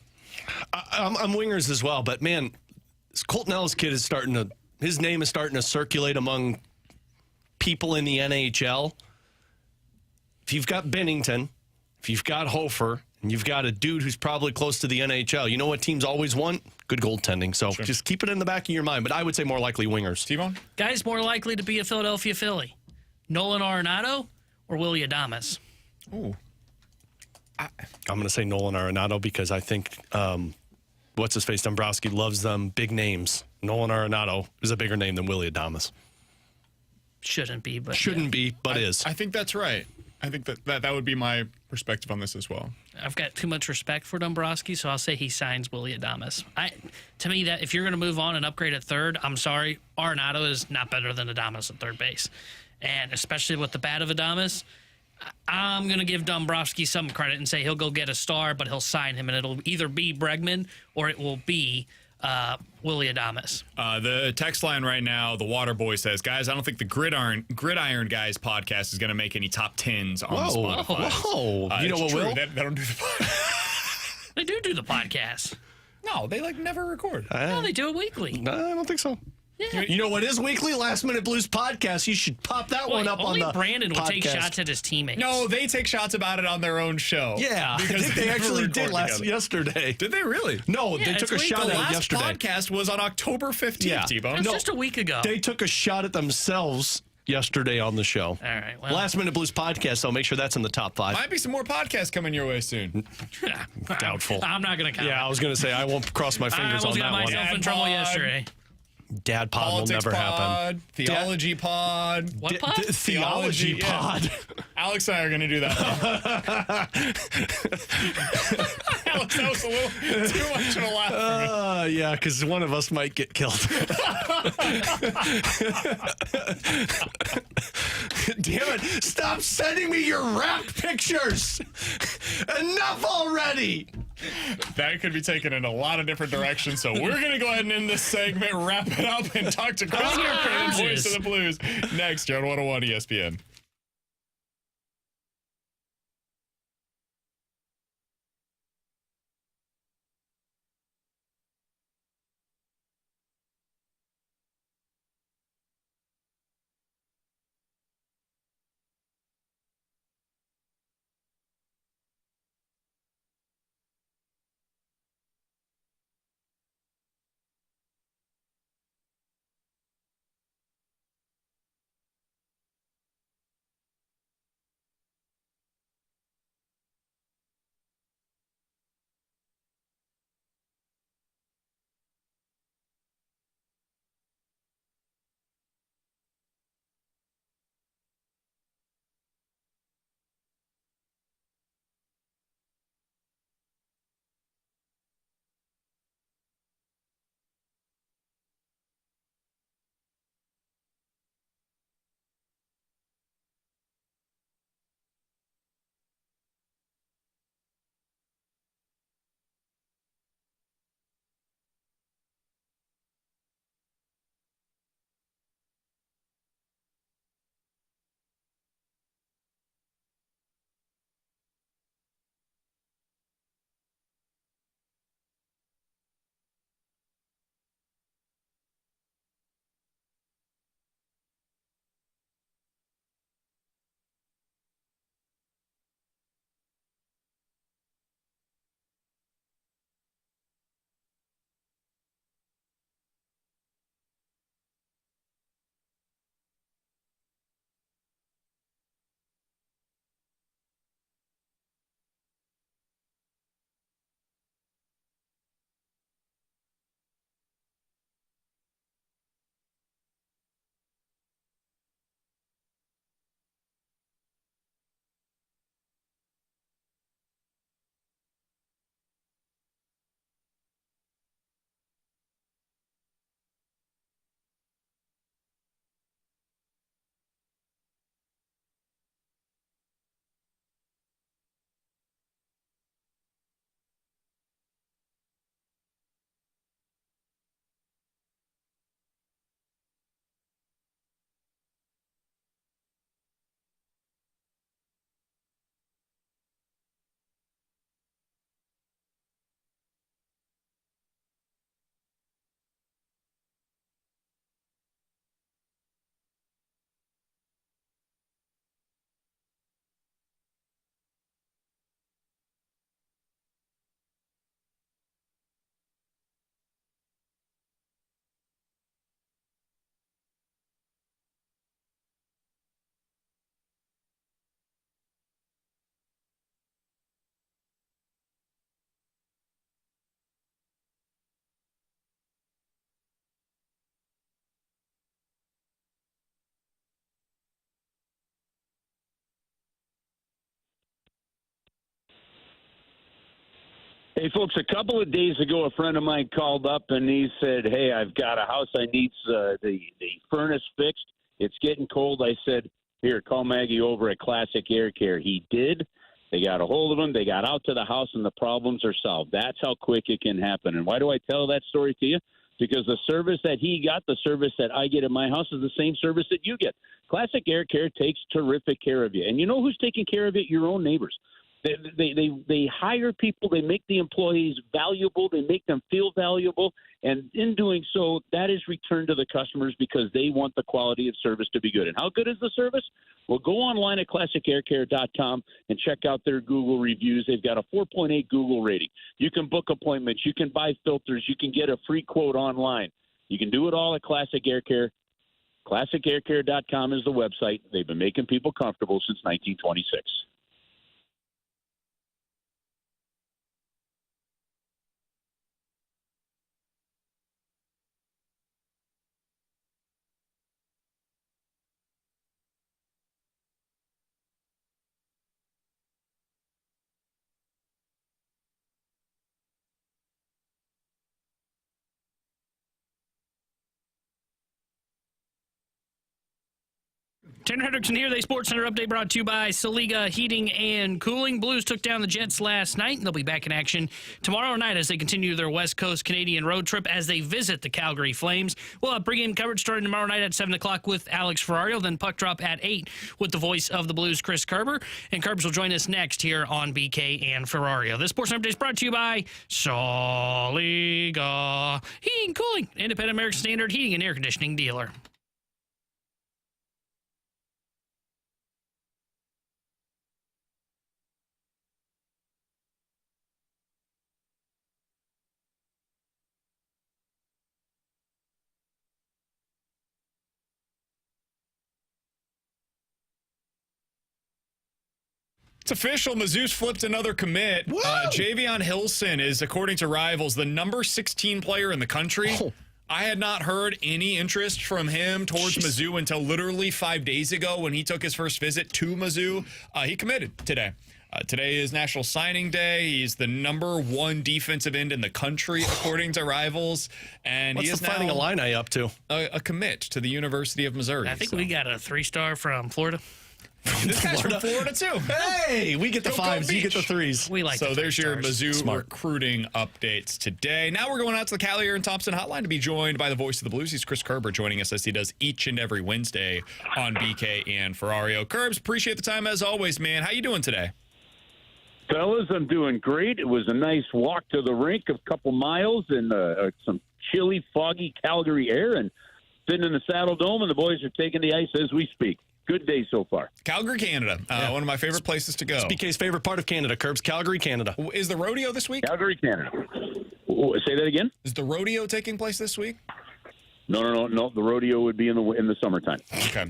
Speaker 4: I'm wingers as well, but man, this Colton Ellis kid is his name is starting to circulate among people in the NHL. If you've got Bennington, if you've got Hofer, and you've got a dude who's probably close to the NHL, you know what teams always want? Good goaltending. So just keep it in the back of your mind. But I would say more likely wingers.
Speaker 2: T-Bone?
Speaker 3: Guys more likely to be a Philadelphia Philly, Nolan Arenado or Willie Adames?
Speaker 2: Ooh.
Speaker 4: I'm going to say Nolan Arenado because I think what's-his-face Dombrowski loves them big names. Nolan Arenado is a bigger name than Willie Adames.
Speaker 3: Shouldn't be, but
Speaker 4: is.
Speaker 2: I think that's right. I think that would be my perspective on this as well.
Speaker 3: I've got too much respect for Dombrowski, so I'll say he signs Willie Adames. To me, that if you're going to move on and upgrade at third, I'm sorry, Arenado is not better than Adames at third base. And especially with the bat of Adames, I'm going to give Dombrowski some credit and say he'll go get a star, but he'll sign him, and it'll either be Bregman or it will be Willie Adames.
Speaker 2: The text line right now, the Water Boy says, guys, I don't think the Gridiron Guys podcast is going to make any top 10s on Spotify.
Speaker 4: Whoa. You know what will?
Speaker 2: They don't do the podcast.
Speaker 3: They do the podcast.
Speaker 2: No, they never record.
Speaker 3: No, they do it weekly.
Speaker 4: No, I don't think so.
Speaker 3: Yeah.
Speaker 4: You know what is weekly? Last Minute Blues podcast. You should pop that one up on the
Speaker 3: Only Brandon would
Speaker 4: podcast.
Speaker 3: take shots at his teammates.
Speaker 2: No, they take shots about it on their own show.
Speaker 4: Yeah,
Speaker 2: because
Speaker 4: I think they actually did
Speaker 2: together.
Speaker 4: yesterday.
Speaker 2: Did they really?
Speaker 4: No,
Speaker 3: Yeah,
Speaker 4: they
Speaker 3: it's
Speaker 4: took a shot
Speaker 2: The
Speaker 4: at it
Speaker 2: last
Speaker 4: yesterday.
Speaker 2: podcast was on October 15th,
Speaker 4: Yeah.
Speaker 2: T-Bone.
Speaker 3: It was just a week ago.
Speaker 4: They took a shot at themselves yesterday on the show.
Speaker 3: All right. Well,
Speaker 4: Last Minute Blues podcast, so make sure that's in the top 5.
Speaker 2: Might be some more podcasts coming your way soon.
Speaker 4: Doubtful.
Speaker 3: I'm not going to comment.
Speaker 4: Yeah, I was going to say I won't cross my
Speaker 3: I
Speaker 4: fingers on
Speaker 3: almost
Speaker 4: that
Speaker 3: got
Speaker 4: one.
Speaker 3: myself in
Speaker 2: Dad
Speaker 3: trouble
Speaker 2: bod.
Speaker 3: yesterday.
Speaker 4: Dad pod will
Speaker 2: Politics
Speaker 4: never
Speaker 2: pod,
Speaker 4: happen.
Speaker 2: theology pod.
Speaker 3: What pod?
Speaker 4: Theology
Speaker 2: yeah.
Speaker 4: pod.
Speaker 2: Alex and I are going to do that one. Alex, that was a little too much of a laugh.
Speaker 4: Yeah, because one of us might get killed. Damn it. Stop sending me your rap pictures. Enough already.
Speaker 2: That could be taken in a lot of different directions, so we're going to go ahead and end this segment, wrap it up, and talk to Chris Kerber, the voice of the Blues, next here on 101 ESPN.
Speaker 7: Hey, folks, a couple of days ago, a friend of mine called up and he said, hey, I've got a house. I need the furnace fixed. It's getting cold. I said, here, call Maggie over at Classic Air Care. He did. They got a hold of him. They got out to the house, and the problems are solved. That's how quick it can happen. And why do I tell that story to you? Because the service that he got, the service that I get in my house, is the same service that you get. Classic Air Care takes terrific care of you. And you know who's taking care of it? Your own neighbors. They hire people. They make the employees valuable. They make them feel valuable. And in doing so, that is returned to the customers because they want the quality of service to be good. And how good is the service? Well, go online at classicaircare.com and check out their Google reviews. They've got a 4.8 Google rating. You can book appointments. You can buy filters. You can get a free quote online. You can do it all at Classic Air Care. Classicaircare.com is the website. They've been making people comfortable since 1926.
Speaker 3: Tanner Hendrickson here. The Sports Center update brought to you by Saliga Heating and Cooling. Blues took down the Jets last night, and they'll be back in action tomorrow night as they continue their West Coast Canadian road trip as they visit the Calgary Flames. We'll have pregame coverage starting tomorrow night at 7 o'clock with Alex Ferrario, then puck drop at 8 with the voice of the Blues, Chris Kerber. And Kerbers will join us next here on BK and Ferrario. The Sports Center update is brought to you by Saliga Heating and Cooling, independent American Standard heating and air conditioning dealer.
Speaker 2: It's official. Mizzou's flipped another commit. Javion Hilson is, according to Rivals, the number 16 player in the country. Oh. I had not heard any interest from him towards Mizzou until literally 5 days ago when he took his first visit to Mizzou. He committed today. Today is National Signing Day. He's the number 1 defensive end in the country, according to Rivals. And
Speaker 4: What's
Speaker 2: he is
Speaker 4: the Fighting
Speaker 2: now
Speaker 4: Illini up to?
Speaker 2: A commit to the University of Missouri.
Speaker 3: I think we got a 3-star from Florida.
Speaker 2: This guy's from Florida, too.
Speaker 4: Hey, we get the 5s, you get the 3s.
Speaker 3: We like
Speaker 2: So there's your Mizzou
Speaker 4: Smart.
Speaker 2: recruiting updates today. Now we're going out to the Kiley and Thompson hotline to be joined by the voice of the Blues. He's Chris Kerber, joining us as he does each and every Wednesday on BK and Ferrario. Kerbs, appreciate the time as always, man. How you doing today?
Speaker 7: Fellas, I'm doing great. It was a nice walk to the rink, a couple miles, and some chilly, foggy Calgary air, and sitting in the Saddle Dome, and the boys are taking the ice as we speak. Good day so far.
Speaker 2: Calgary, Canada. One of my favorite places to go.
Speaker 4: It's BK's favorite part of Canada, Kerbs. Calgary, Canada.
Speaker 2: Is the rodeo this week?
Speaker 7: Calgary, Canada. Say that again?
Speaker 2: Is the rodeo taking place this week?
Speaker 7: No. The rodeo would be in the summertime.
Speaker 2: Okay.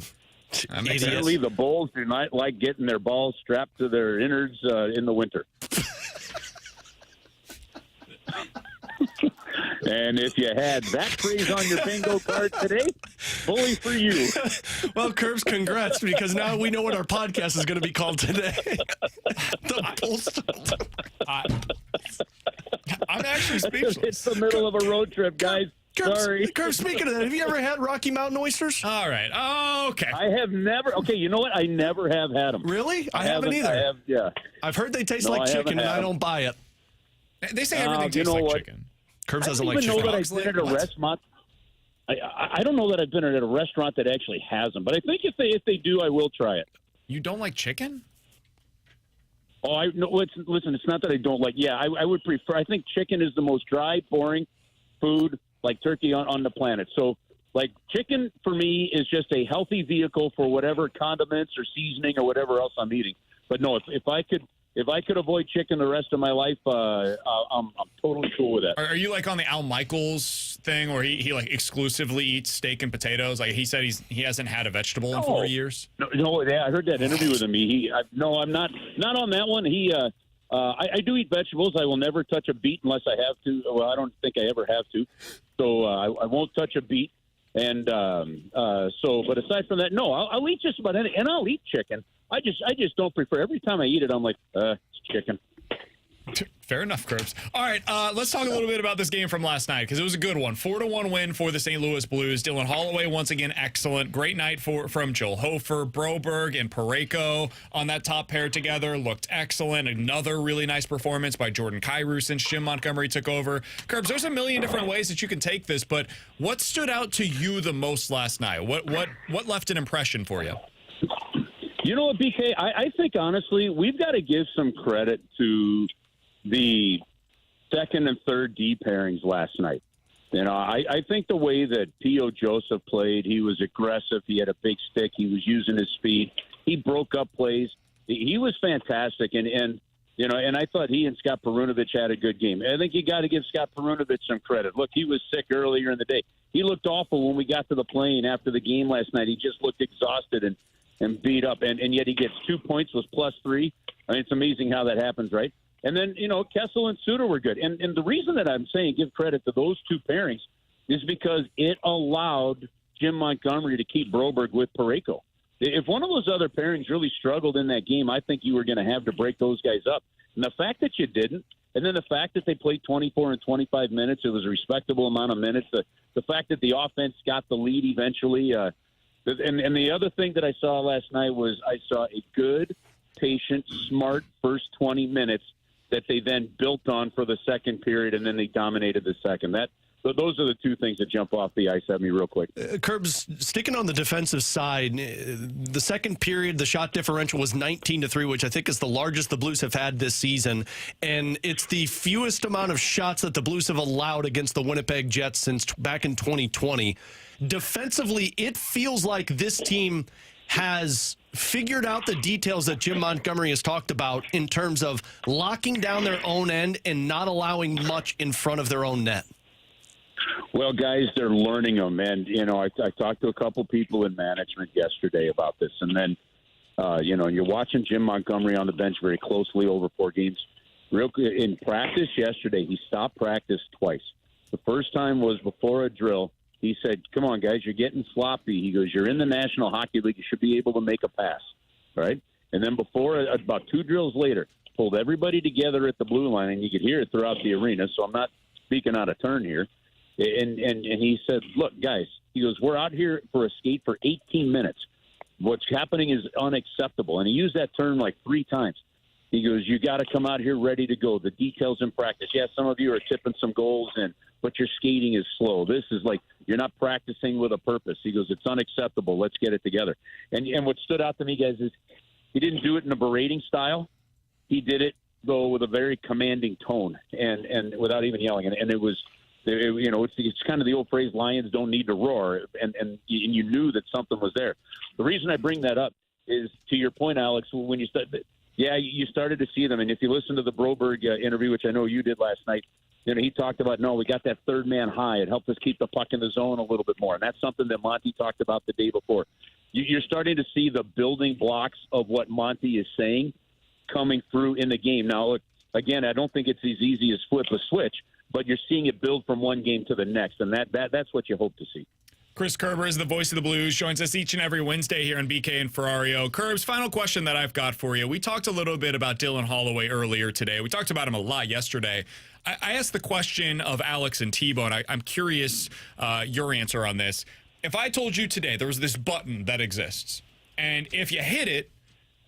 Speaker 7: Apparently, the bulls do not like getting their balls strapped to their innards in the winter. And if you had that phrase on your bingo card today, bully for you.
Speaker 4: Well, Kerbs, congrats, because now we know what our podcast is going to be called today. The Bulls.
Speaker 2: I'm actually speechless.
Speaker 7: It's the middle of a road trip, guys. Sorry.
Speaker 4: Kerbs, speaking of that, have you ever had Rocky Mountain oysters?
Speaker 2: All right. Oh, okay.
Speaker 7: I have never. Okay, you know what? I never have had them.
Speaker 4: Really? I haven't either.
Speaker 7: I have, yeah.
Speaker 4: I've heard they taste like chicken, and I don't buy it.
Speaker 2: They say everything tastes like chicken.
Speaker 4: Kerbs doesn't
Speaker 7: I
Speaker 4: like
Speaker 7: don't even know
Speaker 4: chicken.
Speaker 7: that I've been at a restaurant. I don't know that I've been at a restaurant that actually has them, but I think if they do, I will try it.
Speaker 2: You don't like chicken?
Speaker 7: Oh, no. Listen. It's not that I don't like. Yeah, I would prefer. I think chicken is the most dry, boring food, like turkey, on the planet. So, like, chicken for me is just a healthy vehicle for whatever condiments or seasoning or whatever else I'm eating. But no, if I could avoid chicken the rest of my life, I'm totally cool with that.
Speaker 2: Are you like on the Al Michaels thing where he like exclusively eats steak and potatoes? Like he said he hasn't had a vegetable in 4 years.
Speaker 7: No, yeah, I heard that interview with him. No, I'm not on that one. I do eat vegetables. I will never touch a beet unless I have to. Well, I don't think I ever have to. So I won't touch a beet. And but aside from that, no, I'll eat just about anything, and I'll eat chicken. I just don't prefer. Every time I eat it, I'm like, it's chicken.
Speaker 2: Fair enough, Curbs. All right, let's talk a little bit about this game from last night because it was a good one. 4-1 win for the St. Louis Blues. Dylan Holloway, once again, excellent. Great night from Joel Hofer, Broberg, and Parayko on that top pair together. Looked excellent. Another really nice performance by Jordan Kyrou since Jim Montgomery took over. Curbs, there's a million different ways that you can take this, but what stood out to you the most last night? What left an impression for you?
Speaker 7: You know what, BK? I think, honestly, we've got to give some credit to the second and third D pairings last night. You know, I think the way that P.O. Joseph played, he was aggressive. He had a big stick. He was using his speed. He broke up plays. He was fantastic. And you know, and I thought he and Scott Perunovich had a good game. I think you got to give Scott Perunovich some credit. Look, he was sick earlier in the day. He looked awful when we got to the plane after the game last night. He just looked exhausted and beat up. And yet he gets 2 points, was +3. I mean, it's amazing how that happens, right? And then, you know, Kessel and Suter were good. And the reason that I'm saying give credit to those two pairings is because it allowed Jim Montgomery to keep Broberg with Parayko. If one of those other pairings really struggled in that game, I think you were going to have to break those guys up. And the fact that you didn't, and then the fact that they played 24 and 25 minutes, it was a respectable amount of minutes. The fact that the offense got the lead eventually. And the other thing that I saw last night was I saw a good, patient, smart first 20 minutes that they then built on for the second period, and then they dominated the second. Those are the two things that jump off the ice at me real quick.
Speaker 4: Curbs, sticking on the defensive side, the second period, the shot differential was 19-3, which I think is the largest the Blues have had this season. And it's the fewest amount of shots that the Blues have allowed against the Winnipeg Jets since back in 2020. Defensively, it feels like this team has figured out the details that Jim Montgomery has talked about in terms of locking down their own end and not allowing much in front of their own net.
Speaker 7: Well, guys, they're learning them. And, you know, I talked to a couple people in management yesterday about this. And then, you know, you're watching Jim Montgomery on the bench very closely over 4 games. In practice yesterday, he stopped practice twice. The first time was before a drill. He said, come on, guys, you're getting sloppy. He goes, you're in the National Hockey League. You should be able to make a pass, right? And then about 2 drills later, pulled everybody together at the blue line, and you could hear it throughout the arena, so I'm not speaking out of turn here. And he said, look, guys, he goes, we're out here for a skate for 18 minutes. What's happening is unacceptable. And he used that term like 3 times. He goes, you got to come out here ready to go. The details in practice. Yeah, some of you are tipping some goals in, but your skating is slow. This is like you're not practicing with a purpose. He goes, it's unacceptable. Let's get it together. And what stood out to me, guys, is he didn't do it in a berating style. He did it, though, with a very commanding tone and without even yelling. And it was, you know, it's kind of the old phrase, lions don't need to roar. And you knew that something was there. The reason I bring that up is, to your point, Alex, when you said, yeah, you started to see them. And if you listen to the Broberg interview, which I know you did last night, you know, he talked about, no, we got that third man high. It helped us keep the puck in the zone a little bit more. And that's something that Monty talked about the day before. You're starting to see the building blocks of what Monty is saying coming through in the game. Now, look, again, I don't think it's as easy as flip a switch, but you're seeing it build from one game to the next. And that's what you hope to see.
Speaker 2: Chris Kerber is the voice of the Blues, joins us each and every Wednesday here on BK and Ferrario. Kerbs, final question that I've got for you. We talked a little bit about Dylan Holloway earlier today. We talked about him a lot yesterday. I asked the question of Alex and T-Bone. I'm curious your answer on this. If I told you today there was this button that exists, and if you hit it,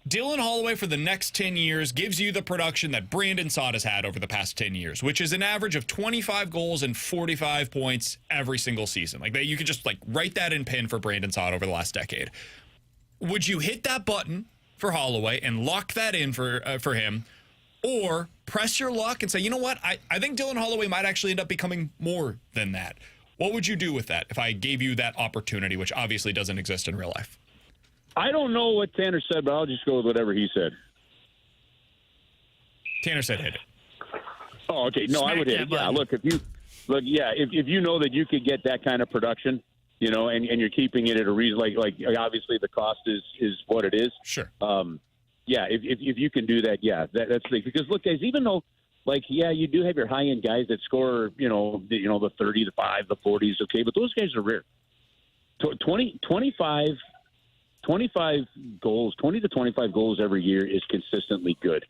Speaker 2: Dylan Holloway for the next 10 years gives you the production that Brandon Saad has had over the past 10 years, which is an average of 25 goals and 45 points every single season. Like that, you could just like write that in pen for Brandon Saad over the last decade. Would you hit that button for Holloway and lock that in for him, or press your luck and say, you know what, I think Dylan Holloway might actually end up becoming more than that? What would you do with that if I gave you that opportunity, which obviously doesn't exist in real life?
Speaker 7: I don't know what Tanner said, but I'll just go with whatever he said.
Speaker 2: Tanner said hit it.
Speaker 7: Oh, okay. No, I would hit it. Yeah, if you know that you could get that kind of production, you know, and you're keeping it at a reason, like obviously the cost is what it is.
Speaker 2: Sure.
Speaker 7: Yeah, if you can do that, yeah, that's the thing. Because look, guys, even though, like, yeah, you do have your high end guys that score, the 30, the 5, the 40s, okay, but those guys are rare. 25 goals, 20 to 25 goals every year is consistently good.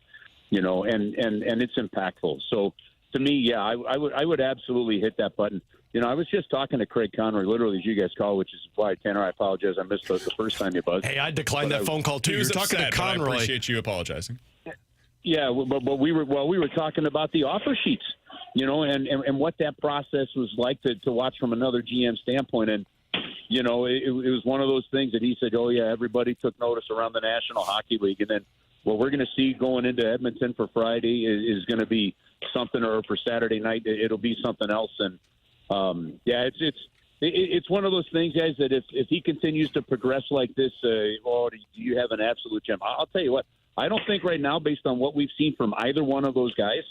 Speaker 7: and it's impactful. So to me, yeah, I would absolutely hit that button. I was just talking to Craig Conroy, literally, as you guys call, which is why, Tanner, I apologize. I missed the first time you buzzed.
Speaker 4: Hey, I declined that phone call, too. You're talking to Conroy.
Speaker 2: I appreciate you apologizing.
Speaker 7: Yeah, but we were talking about the offer sheets, and what that process was like to watch from another GM standpoint. And, it was one of those things that he said, oh, yeah, everybody took notice around the National Hockey League. And then what we're going to see going into Edmonton for Friday is going to be something, or for Saturday night, it'll be something else. And, it's one of those things, guys, that if he continues to progress like this, do you have an absolute gem? I'll tell you what, I don't think right now, based on what we've seen from either one of those guys,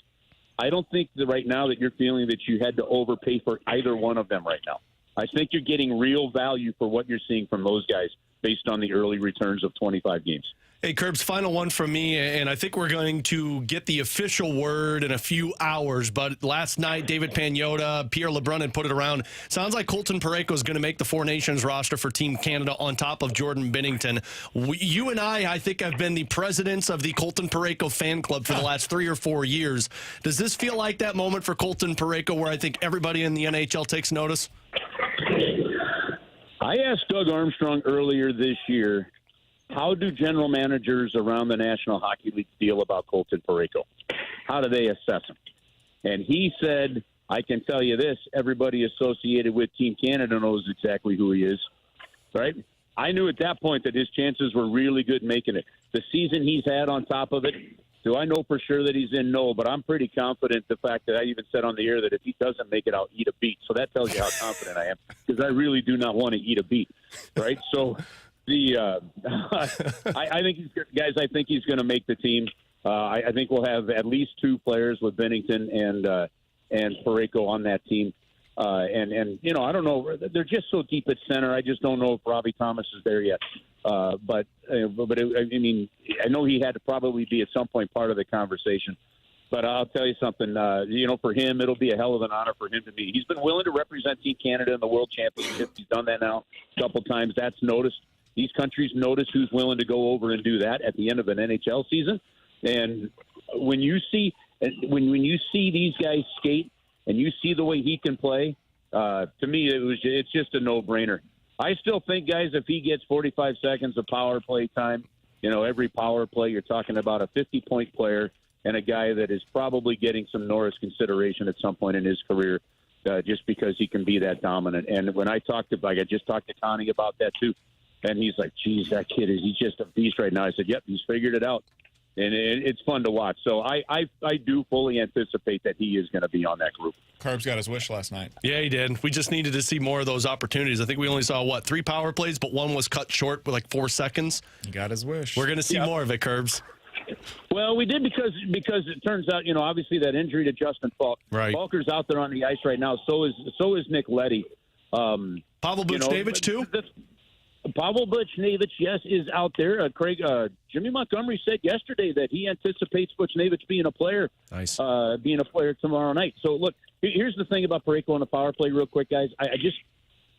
Speaker 7: I don't think that right now that you're feeling that you had to overpay for either one of them right now. I think you're getting real value for what you're seeing from those guys based on the early returns of 25 games.
Speaker 4: Hey, Kerbs, final one from me, and I think we're going to get the official word in a few hours, but last night, David Pagnotta, Pierre LeBrun had put it around. Sounds like Colton Parayko is going to make the Four Nations roster for Team Canada on top of Jordan Binnington. You and I think, have been the presidents of the Colton Parayko fan club for the last 3 or 4 years. Does this feel like that moment for Colton Parayko where I think everybody in the NHL takes notice?
Speaker 7: I asked Doug Armstrong earlier this year, how do general managers around the National Hockey League feel about Colton Parayko? How do they assess him? And he said, I can tell you this, everybody associated with Team Canada knows exactly who he is, right? I knew at that point that his chances were really good making it. The season he's had on top of it, do I know for sure that he's in? No, but I'm pretty confident the fact that I even said on the air that if he doesn't make it, I'll eat a beat. So that tells you how confident I am, because I really do not want to eat a beat, right? So I think I think he's going to make the team. I think we'll have at least 2 players with Binnington and Parayko on that team. And I don't know. They're just so deep at center. I just don't know if Robbie Thomas is there yet. But I know he had to probably be at some point part of the conversation. But I'll tell you something. For him, it'll be a hell of an honor for him to be. He's been willing to represent Team Canada in the World Championship. He's done that now a couple times. That's noticed. These countries notice who's willing to go over and do that at the end of an NHL season. And when you see these guys skate and you see the way he can play, to me it's just a no-brainer. I still think, guys, if he gets 45 seconds of power play time, every power play, you're talking about a 50-point player and a guy that is probably getting some Norris consideration at some point in his career, just because he can be that dominant. And when I just talked to Connie about that too. And he's like, geez, that kid he's just a beast right now. I said, yep, he's figured it out. And it's fun to watch. So I do fully anticipate that he is going to be on that group.
Speaker 2: Kerbs got his wish last night.
Speaker 4: Yeah, he did. We just needed to see more of those opportunities. I think we only saw, 3 power plays, but one was cut short with 4 seconds.
Speaker 2: He got his wish.
Speaker 4: We're going to see more of it, Kerbs.
Speaker 7: Well, we did because it turns out, obviously that injury to Justin Falk.
Speaker 4: Right.
Speaker 7: Falker's out there on the ice right now. So is Nick Leddy.
Speaker 4: Pavel Buchnevich, too?
Speaker 7: Pavel Buchnevich, yes, is out there. Jimmy Montgomery said yesterday that he anticipates Buchnevich being a player, being a player tomorrow night. So look, here's the thing about Parayko on the power play, real quick, guys. I just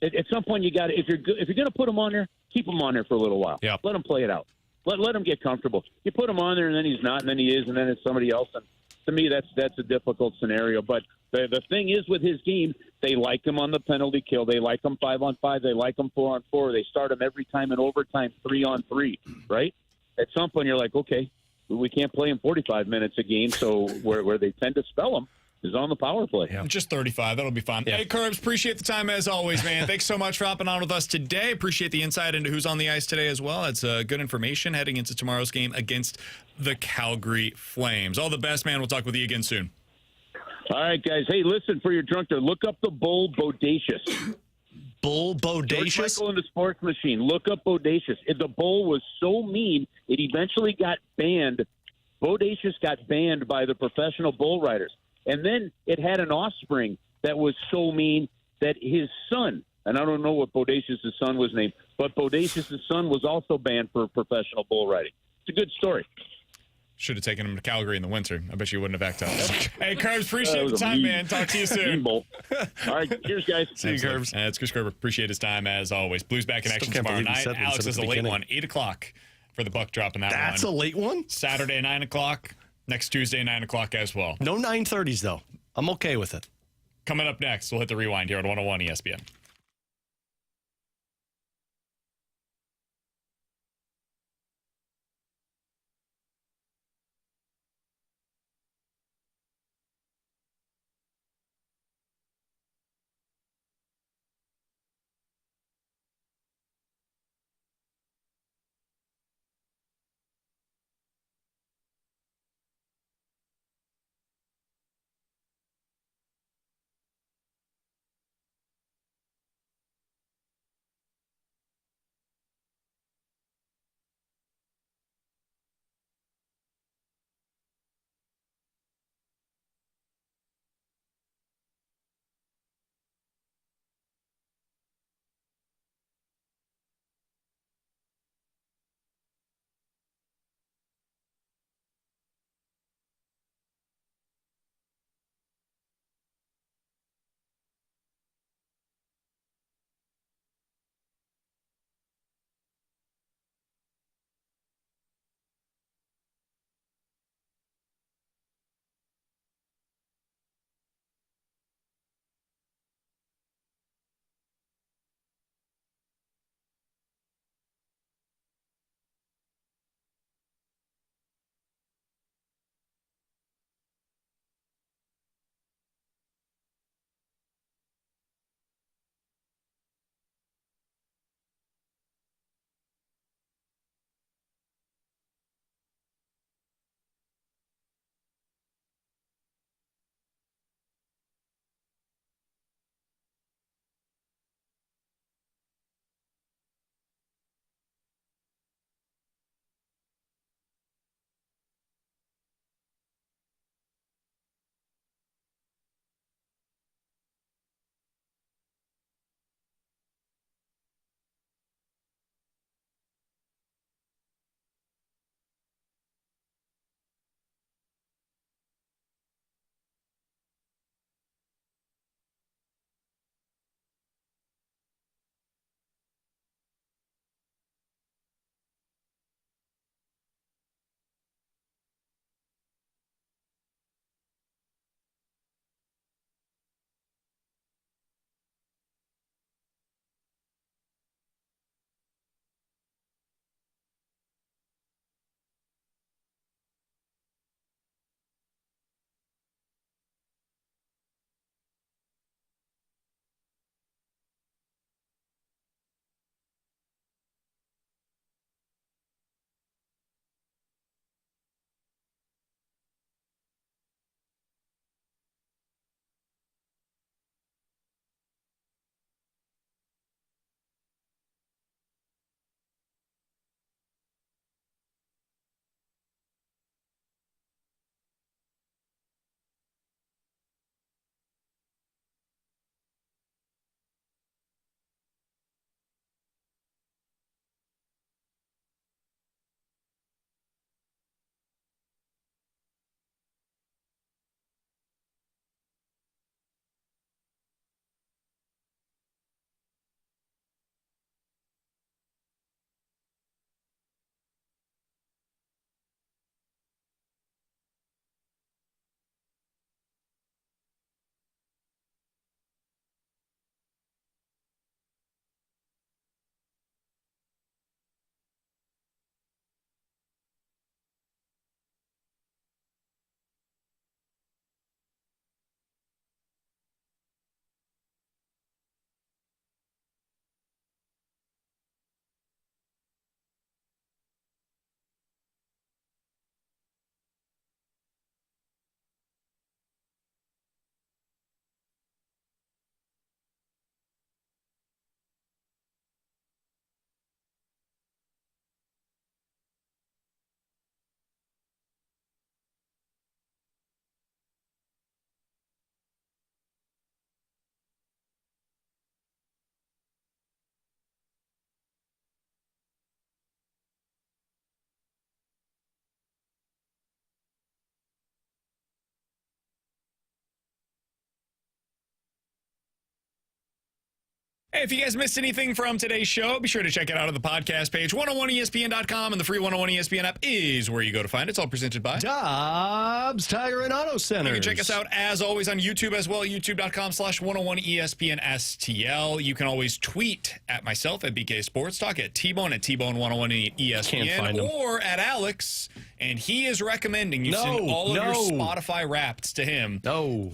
Speaker 7: at some point you got to, if you're going to put him on there, keep him on there for a little while.
Speaker 4: Yeah.
Speaker 7: Let him play it out. Let him get comfortable. You put him on there and then he's not, and then he is, and then it's somebody else. And to me, that's a difficult scenario. But the thing is with his game, they like him on the penalty kill. They like him 5-on-5. They like him 4-on-4. They start him every time in overtime 3-on-3, right? At some point, you're like, okay, we can't play him 45 minutes a game, so where they tend to spell him is on the power play.
Speaker 2: Yeah. Just 35. That'll be fine. Yeah. Hey, Kerbs, appreciate the time as always, man. Thanks so much for hopping on with us today. Appreciate the insight into who's on the ice today as well. It's good information heading into tomorrow's game against the Calgary Flames. All the best, man. We'll talk with you again soon.
Speaker 7: All right, guys. Hey, listen, for your drunk there, look up the Bull Bodacious.
Speaker 4: Bull Bodacious?
Speaker 7: George Michael in the Sports Machine. Look up Bodacious. The bull was so mean, it eventually got banned. Bodacious got banned by the professional bull riders. And then it had an offspring that was so mean that his son, and I don't know what Bodacious' son was named, but Bodacious' son was also banned for professional bull riding. It's a good story.
Speaker 2: Should have taken him to Calgary in the winter. I bet you wouldn't have backed up. Hey, Kerbs, appreciate the time, man. Talk to you soon.
Speaker 7: All right, cheers, guys.
Speaker 2: See you, Kerbs. It's Chris Kerber. Appreciate his time, as always. Blues back in action tomorrow night. Alex has a late one, 8 o'clock for the buck drop in that one.
Speaker 4: That's a late one?
Speaker 2: Saturday, 9 o'clock. Next Tuesday, 9 o'clock as well.
Speaker 4: No 9:30s, though. I'm okay with it.
Speaker 2: Coming up next, we'll hit the rewind here on 101 ESPN. Hey, if you guys missed anything from today's show, be sure to check it out on the podcast page. 101ESPN.com and the free 101ESPN app is where you go to find it. It's all presented by
Speaker 4: Dobbs Tire and Auto Center.
Speaker 2: You can check us out, as always, on YouTube as well, youtube.com/101ESPNSTL. You can always tweet at myself at BK Sports Talk, at T-Bone at T-Bone101ESPN,
Speaker 4: Can't find him.
Speaker 2: or at Alex, and he is recommending you send all of your Spotify Wrapped to him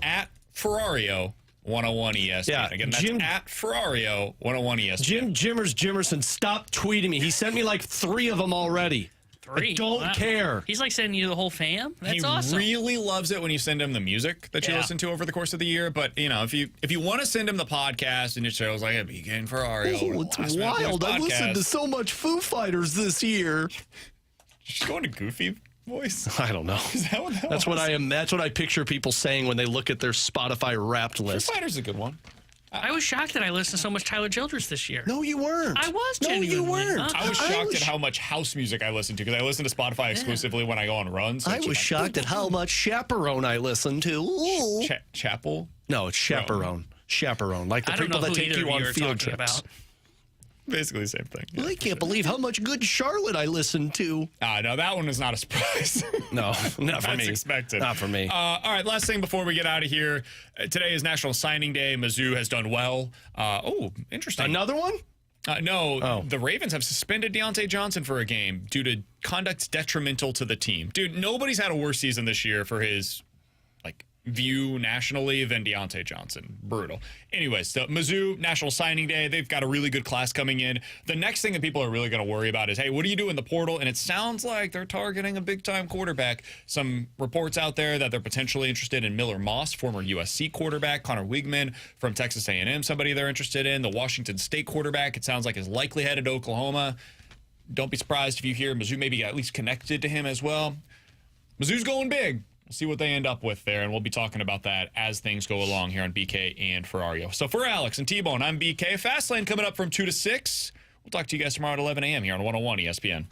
Speaker 2: at Ferrario 101 ESPN.
Speaker 4: Yeah,
Speaker 2: Again, that's at Ferrario 101 ESPN.
Speaker 4: Jimerson, stop tweeting me. He sent me like 3 of them already.
Speaker 3: 3?
Speaker 4: I don't care.
Speaker 3: He's like sending you the whole fam? That's awesome.
Speaker 2: He really loves it when you send him the music that you listen to over the course of the year. But, you know, if you want to send him the podcast and it shows like, BK and Ferrario.
Speaker 4: Oh, it's wild. I've listened to so much Foo Fighters this year.
Speaker 2: Just going to Goofy voice?
Speaker 4: I don't know.
Speaker 2: Is that what
Speaker 4: That's what I am. That's what I picture people saying when they look at their Spotify Wrapped list.
Speaker 2: Foo Fighters is a good one.
Speaker 3: I was shocked that I listened to so much Tyler Childers this year.
Speaker 4: No, you weren't.
Speaker 3: I was
Speaker 4: No,
Speaker 3: genuinely.
Speaker 4: you weren't.
Speaker 2: I was shocked at how much house music I listen to, because I listen to Spotify exclusively when I go on runs. So
Speaker 4: I was shocked at how much Chaperone I listened to. Ooh.
Speaker 2: Chapel?
Speaker 4: No, it's Chaperone. Chaperone, like the
Speaker 3: I don't
Speaker 4: people
Speaker 3: know
Speaker 4: that
Speaker 3: who
Speaker 4: take
Speaker 3: either
Speaker 4: you
Speaker 3: of
Speaker 4: on
Speaker 3: you are
Speaker 4: field
Speaker 3: talking
Speaker 4: trips.
Speaker 3: about.
Speaker 2: Basically the same thing.
Speaker 4: Well, I can't believe how much good Charlotte I listened to.
Speaker 2: No, that one is not a surprise.
Speaker 4: No, not for
Speaker 2: That's
Speaker 4: me.
Speaker 2: expected.
Speaker 4: Not for me.
Speaker 2: All right, last thing before we get out of here. Today is National Signing Day. Mizzou has done well. Interesting.
Speaker 4: Another one?
Speaker 2: No, the Ravens have suspended Deontay Johnson for a game due to conduct detrimental to the team. Dude, nobody's had a worse season this year for his view nationally than Deontay Johnson. Brutal. Anyways, the Mizzou National Signing Day, they've got a really good class coming in. The next thing that people are really going to worry about is, hey, what do you do in the portal? And it sounds like they're targeting a big-time quarterback. Some reports out there that they're potentially interested in Miller Moss, former USC quarterback, Connor Wigman from Texas A&M, somebody they're interested in. The Washington State quarterback, it sounds like, is likely headed to Oklahoma. Don't be surprised if you hear Mizzou maybe at least connected to him as well. Mizzou's going big. See what they end up with there, and we'll be talking about that as things go along here on BK and Ferrario. So for Alex and T-Bone, I'm BK. Fastlane coming up from 2 to 6. We'll talk to you guys tomorrow at 11 a.m. here on 101 ESPN.